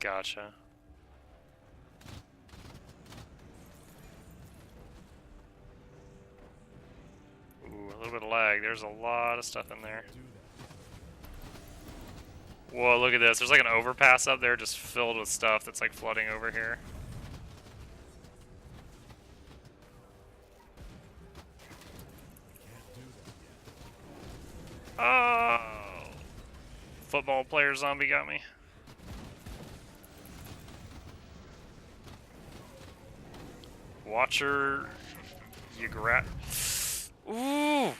Gotcha. Ooh, a little bit of lag. There's a lot of stuff in there. Whoa, look at this. There's like an overpass up there just filled with stuff that's like flooding over here. Oh! Football player zombie got me. Watcher, you grab. Ooh!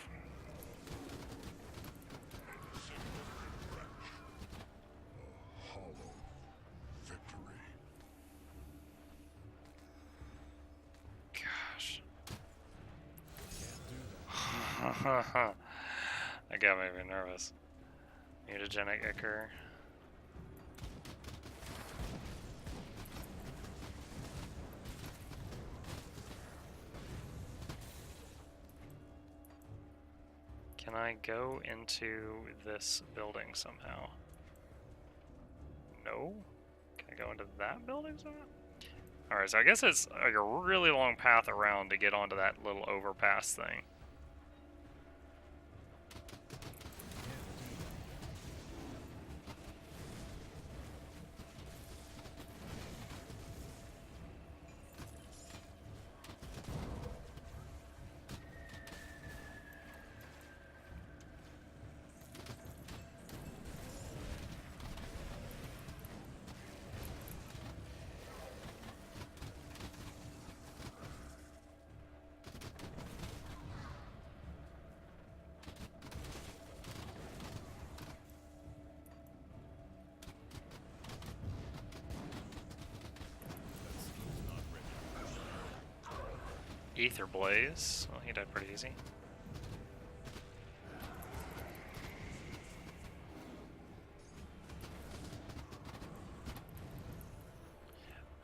Hollow victory. Gosh. Can't do that. That got me even nervous. Mutagenic Ichor. Can I go into this building somehow? No? Can I go into that building somehow? Alright, so I guess it's like a really long path around to get onto that little overpass thing. Ether Blaze. Well, he died pretty easy.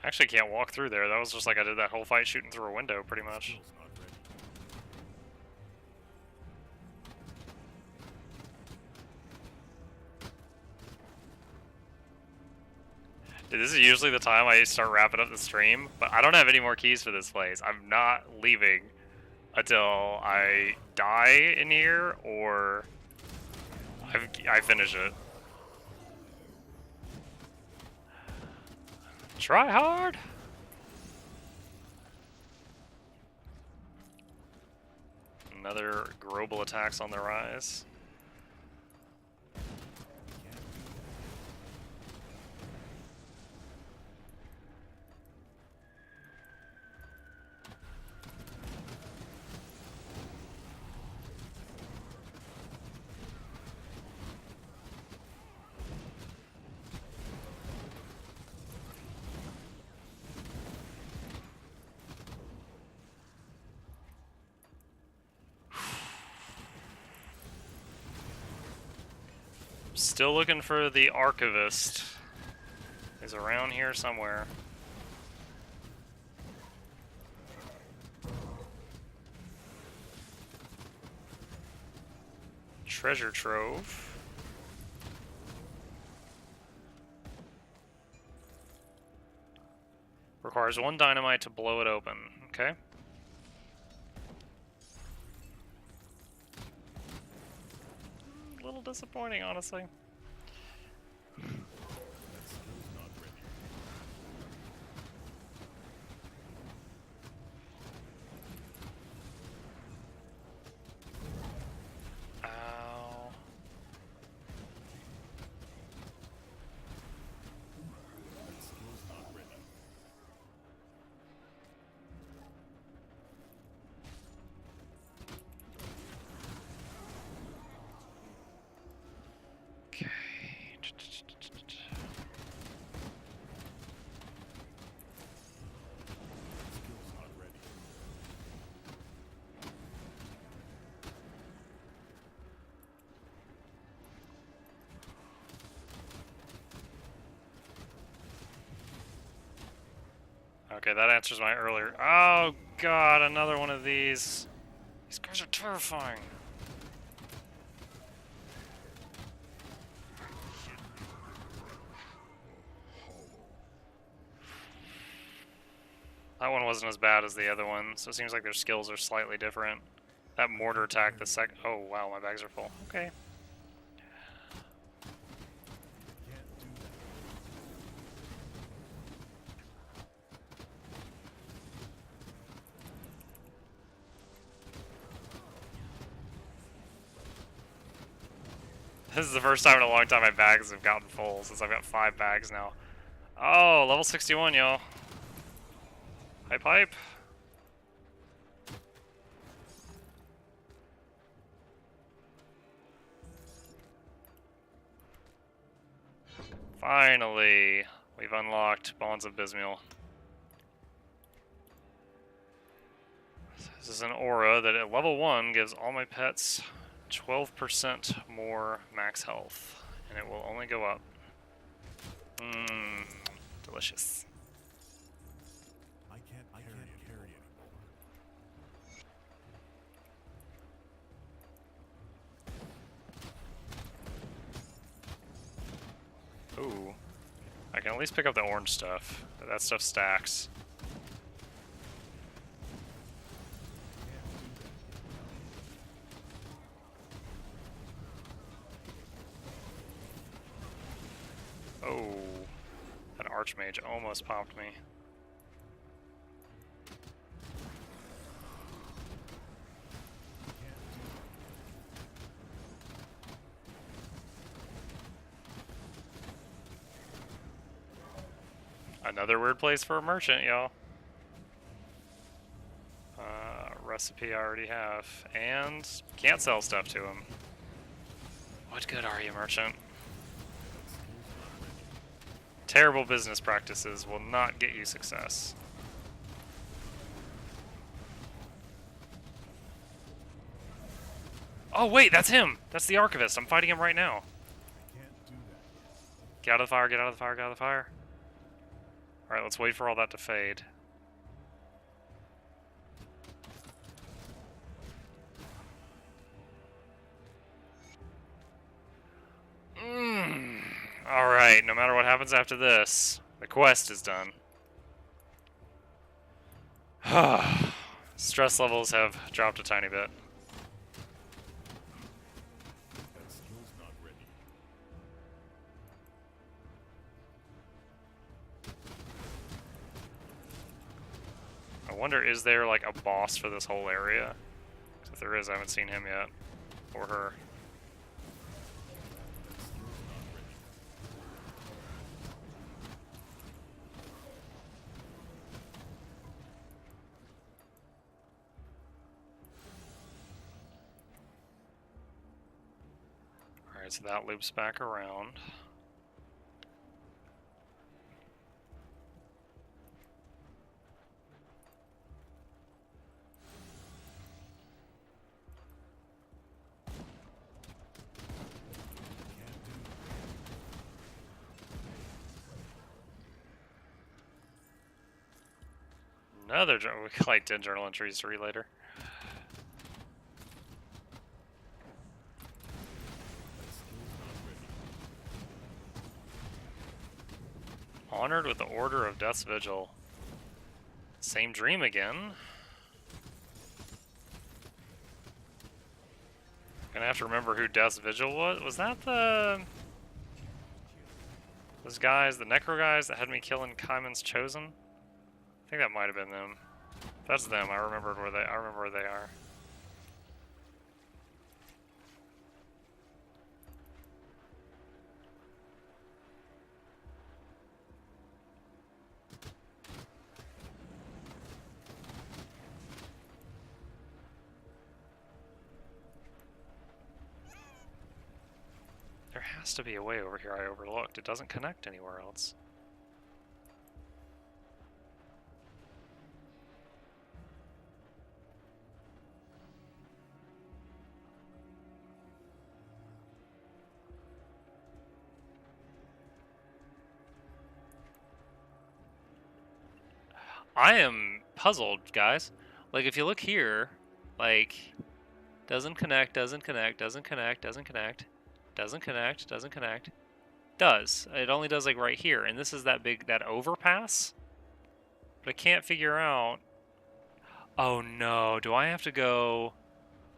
I actually can't walk through there. That was just like I did that whole fight shooting through a window, pretty much. Skill's not ready. Dude, this is usually the time I start wrapping up the stream, but I don't have any more keys for this place. I'm not leaving until I die in here or I finish it. Try hard. Another Grobel attacks on the rise. Still looking for the Archivist. He's around here somewhere. Treasure Trove. Requires 1 dynamite to blow it open. Okay. A little disappointing, honestly. That skill's not ready. Ow. That skill's not ready. Okay. Skill's not ready. Okay, that answers my earlier. Oh god, another one of these. These guys are terrifying. That one wasn't as bad as the other one, so it seems like their skills are slightly different. That mortar attack, the sec. Oh wow, my bags are full. Okay. Can't do that. This is the first time in a long time my bags have gotten full, since I've got 5 bags now. Oh, level 61, y'all. Hype, hype. Finally, we've unlocked Bonds of Bismuel. This is an aura that at level 1 gives all my pets 12% more max health, and it will only go up. Mmm, delicious. I can't carry anymore. Ooh, I can at least pick up the orange stuff. That stuff stacks. Oh, that Archmage almost popped me. Another weird place for a merchant, y'all. Recipe I already have. And can't sell stuff to him. What good are you, merchant? Terrible business practices will not get you success. Oh wait, that's him! That's the Archivist. I'm fighting him right now. Can't do that. Get out of the fire, get out of the fire, get out of the fire. Alright, let's wait for all that to fade. Alright, no matter what happens after this, the quest is done. Stress levels have dropped a tiny bit. That skill's not ready. I wonder, is there like a boss for this whole area? 'Cause if there is, I haven't seen him yet. Or her. Alright, so that loops back around. Another we collect 10 journal entries to read later. Honored with the Order of Death's Vigil. Same dream again. Gonna have to remember who Death's Vigil was. Was that the... those guys, the Necro guys that had me killing Kaiman's Chosen? I think that might have been them. If that's them, I remember where they are. There has to be a way over here I overlooked. It doesn't connect anywhere else. I am puzzled, guys. Like, if you look here, like, doesn't connect, doesn't connect, doesn't connect, doesn't connect, doesn't connect, doesn't connect. Does. It only does, like, right here. And this is that big, that overpass? But I can't figure out... Oh, no. Do I have to go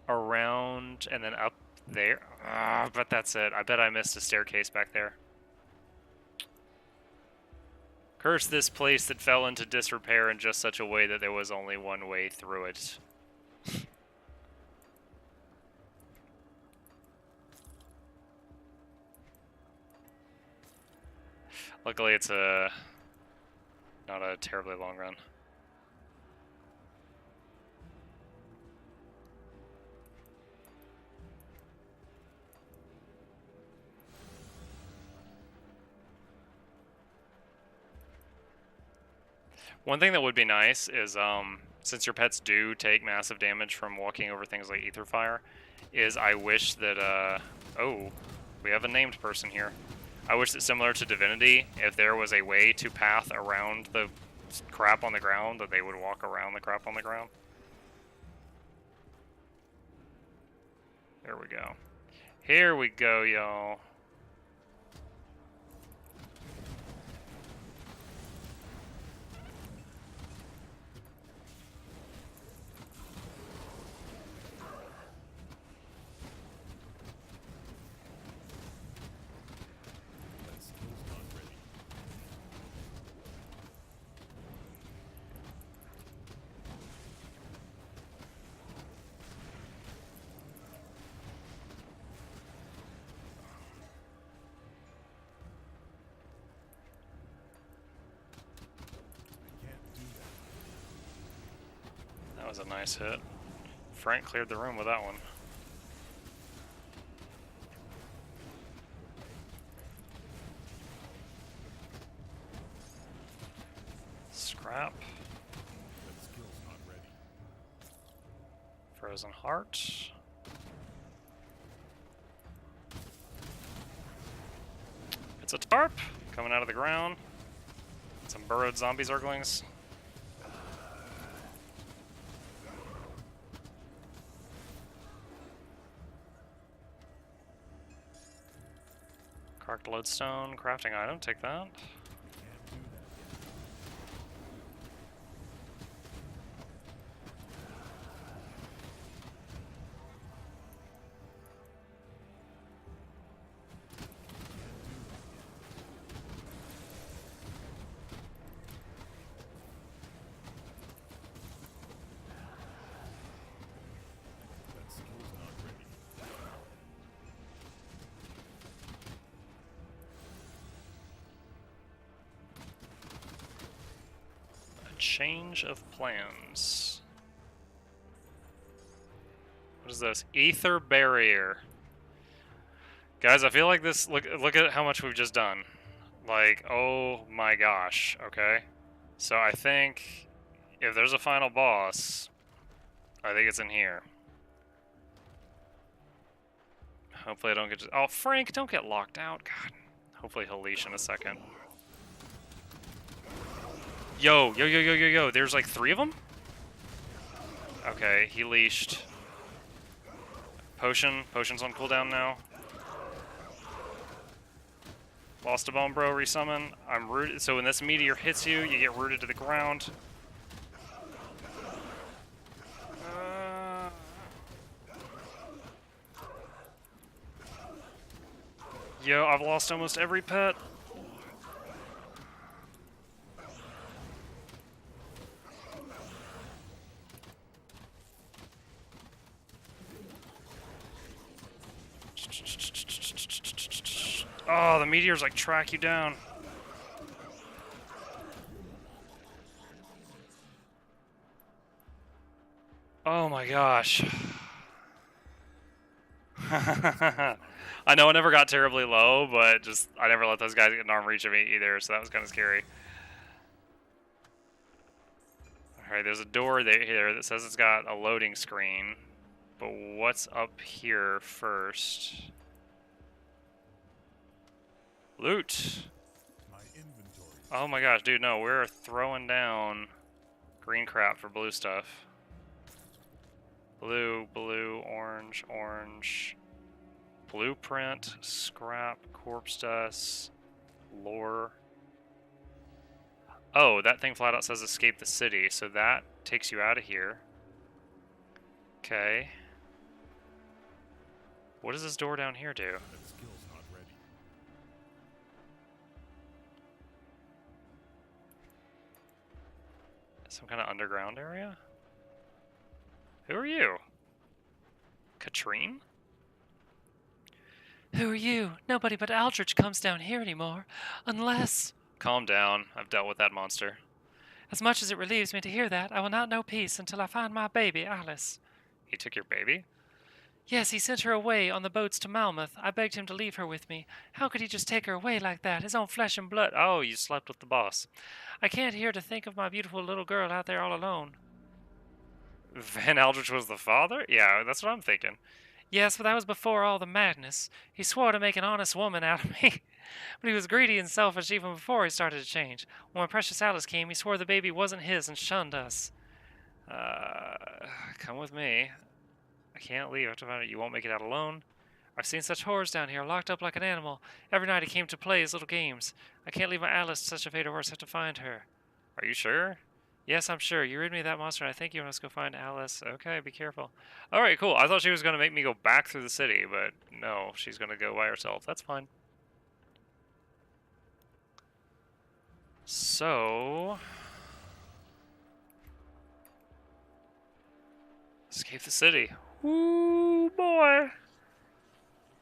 around and then up there? Ah, but that's it. I bet I missed a staircase back there. Curse this place that fell into disrepair in just such a way that there was only one way through it. Luckily, it's a not a terribly long run. One thing that would be nice is, since your pets do take massive damage from walking over things like Ether Fire, is I wish that, oh, we have a named person here. I wish that similar to Divinity, if there was a way to path around the crap on the ground, that they would walk around the crap on the ground. There we go. Here we go, y'all. That skill's not ready. I can't do that. That was a nice hit. Frank cleared the room with that one. Scrap. That skill's not ready. Frozen Heart. It's a tarp coming out of the ground. Some burrowed zombie zerglings. Carved lodestone, crafting item, take that. Can't do that yet. That skill's not ready. A change of plans. What is this? Ether barrier. Guys, I feel like this. Look at how much we've just done. Like, oh my gosh. Okay, so I think if there's a final boss, I think it's in here. Hopefully I don't get. Oh, Frank, don't get locked out. God. Hopefully he'll leash in a second. Yo, yo, yo, yo, yo, yo. There's like 3 of them? Okay, he leashed. Potion. Potion's on cooldown now. Lost a bone, bro. Resummon. I'm rooted. So when this meteor hits you, you get rooted to the ground. Yo, I've lost almost every pet. Oh, the meteors like track you down. Oh my gosh. I know I never got terribly low, but just I never let those guys get an arm reach of me either, so that was kind of scary. Alright, there's a door here that says it's got a loading screen. But what's up here first? Loot! My inventory. Oh my gosh, dude, no, we're throwing down green crap for blue stuff. Blue, blue, orange, orange. Blueprint, scrap, corpse dust, lore. Oh, that thing flat out says escape the city, so that takes you out of here. Okay. What does this door down here do? That skill's not ready. Some kind of underground area? Who are you? Katrine? Who are you? Nobody but Aldrich comes down here anymore. Unless... Calm down. I've dealt with that monster. As much as it relieves me to hear that, I will not know peace until I find my baby, Alice. He took your baby? Yes, he sent her away on the boats to Malmouth. I begged him to leave her with me. How could he just take her away like that, his own flesh and blood? Oh, you slept with the boss. I can't hear to think of my beautiful little girl out there all alone. Van Aldrich was the father? Yeah, that's what I'm thinking. Yes, but that was before all the madness. He swore to make an honest woman out of me. But he was greedy and selfish even before he started to change. When my precious Alice came, he swore the baby wasn't his and shunned us. Come with me. I can't leave. I have to find out you won't make it out alone. I've seen such horrors down here, locked up like an animal. Every night he came to play his little games. I can't leave my Alice to such a fate or worse. I have to find her. Are you sure? Yes, I'm sure. You rid me of that monster, and I think you must go find Alice. Okay, be careful. Alright, cool. I thought she was going to make me go back through the city, but no, she's going to go by herself. That's fine. So... escape the city. Ooh, boy.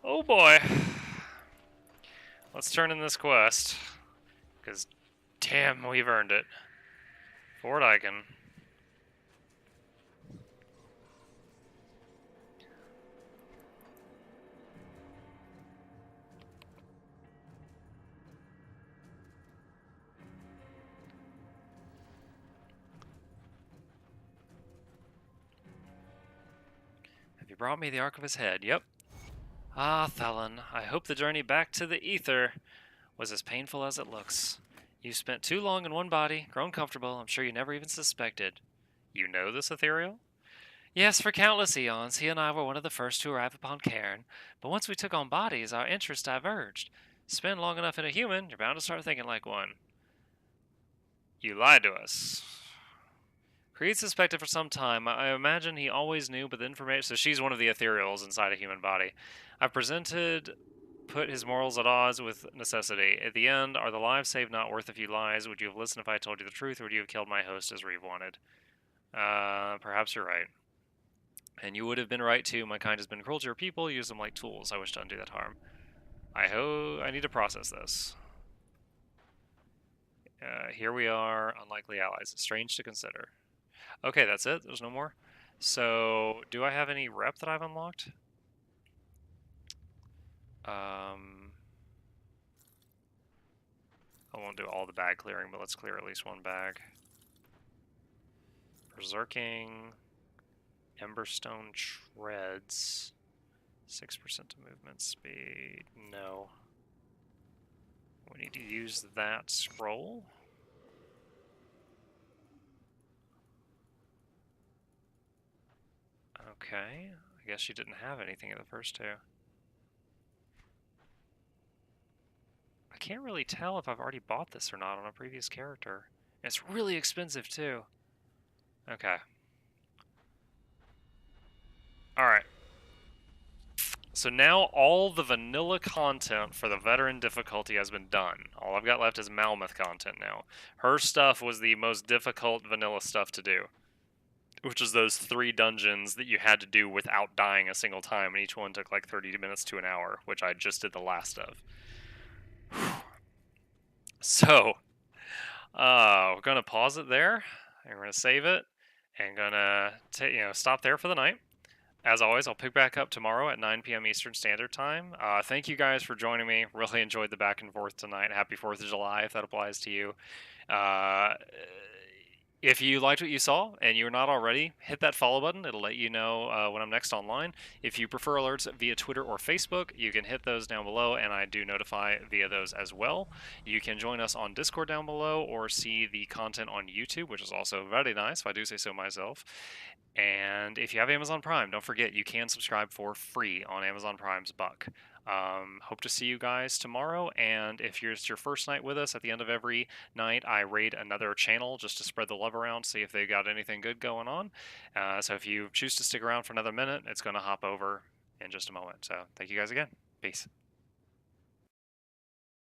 Oh, boy. Let's turn in this quest. Because, damn, we've earned it. Fort Icon. Have you brought me the Ark of his head? Yep. Ah, Thelon, I hope the journey back to the Ether was as painful as it looks. You spent too long in one body, grown comfortable, I'm sure you never even suspected. You know this ethereal? Yes, for countless eons, he and I were one of the first to arrive upon Cairn, but once we took on bodies, our interests diverged. Spend long enough in a human, you're bound to start thinking like one. You lied to us. Creed suspected for some time. I imagine he always knew, but the information... So she's one of the ethereals inside a human body. I've put his morals at odds with necessity. At the end, are the lives saved not worth a few lies? Would you have listened if I told you the truth, or would you have killed my host as Reeve wanted? Perhaps you're right. And you would have been right too. My kind has been cruel to your people. Use them like tools. I wish to undo that harm. I need to process this. Here we are, unlikely allies. Strange to consider. Okay, that's it. There's no more. So, do I have any rep that I've unlocked? I won't do all the bag clearing, but let's clear at least one bag. Berserking, Emberstone Treads, 6% to movement speed. No. We need to use that scroll. Okay, I guess you didn't have anything in the first two. I can't really tell if I've already bought this or not on a previous character. And it's really expensive too. Okay. Alright. So now all the vanilla content for the veteran difficulty has been done. All I've got left is Malmouth content now. Her stuff was the most difficult vanilla stuff to do, which is those 3 dungeons that you had to do without dying a single time, and each one took like 30 minutes to an hour, which I just did the last of. So, we're going to pause it there, and we're going to save it, and going to stop there for the night. As always, I'll pick back up tomorrow at 9 p.m. Eastern Standard Time. Thank you guys for joining me. Really enjoyed the back and forth tonight. Happy 4th of July, if that applies to you. If you liked what you saw and you're not already, hit that follow button. It'll let you know when I'm next online. If you prefer alerts via Twitter or Facebook, you can hit those down below, and I do notify via those as well. You can join us on Discord down below or see the content on YouTube, which is also very nice, if I do say so myself. And if you have Amazon Prime, don't forget you can subscribe for free on Amazon Prime's buck. Hope to see you guys tomorrow, and if it's your first night with us, at the end of every night I raid another channel just to spread the love around, see if they've got anything good going on. So if you choose to stick around for another minute, it's going to hop over in just a moment. So thank you guys again. Peace.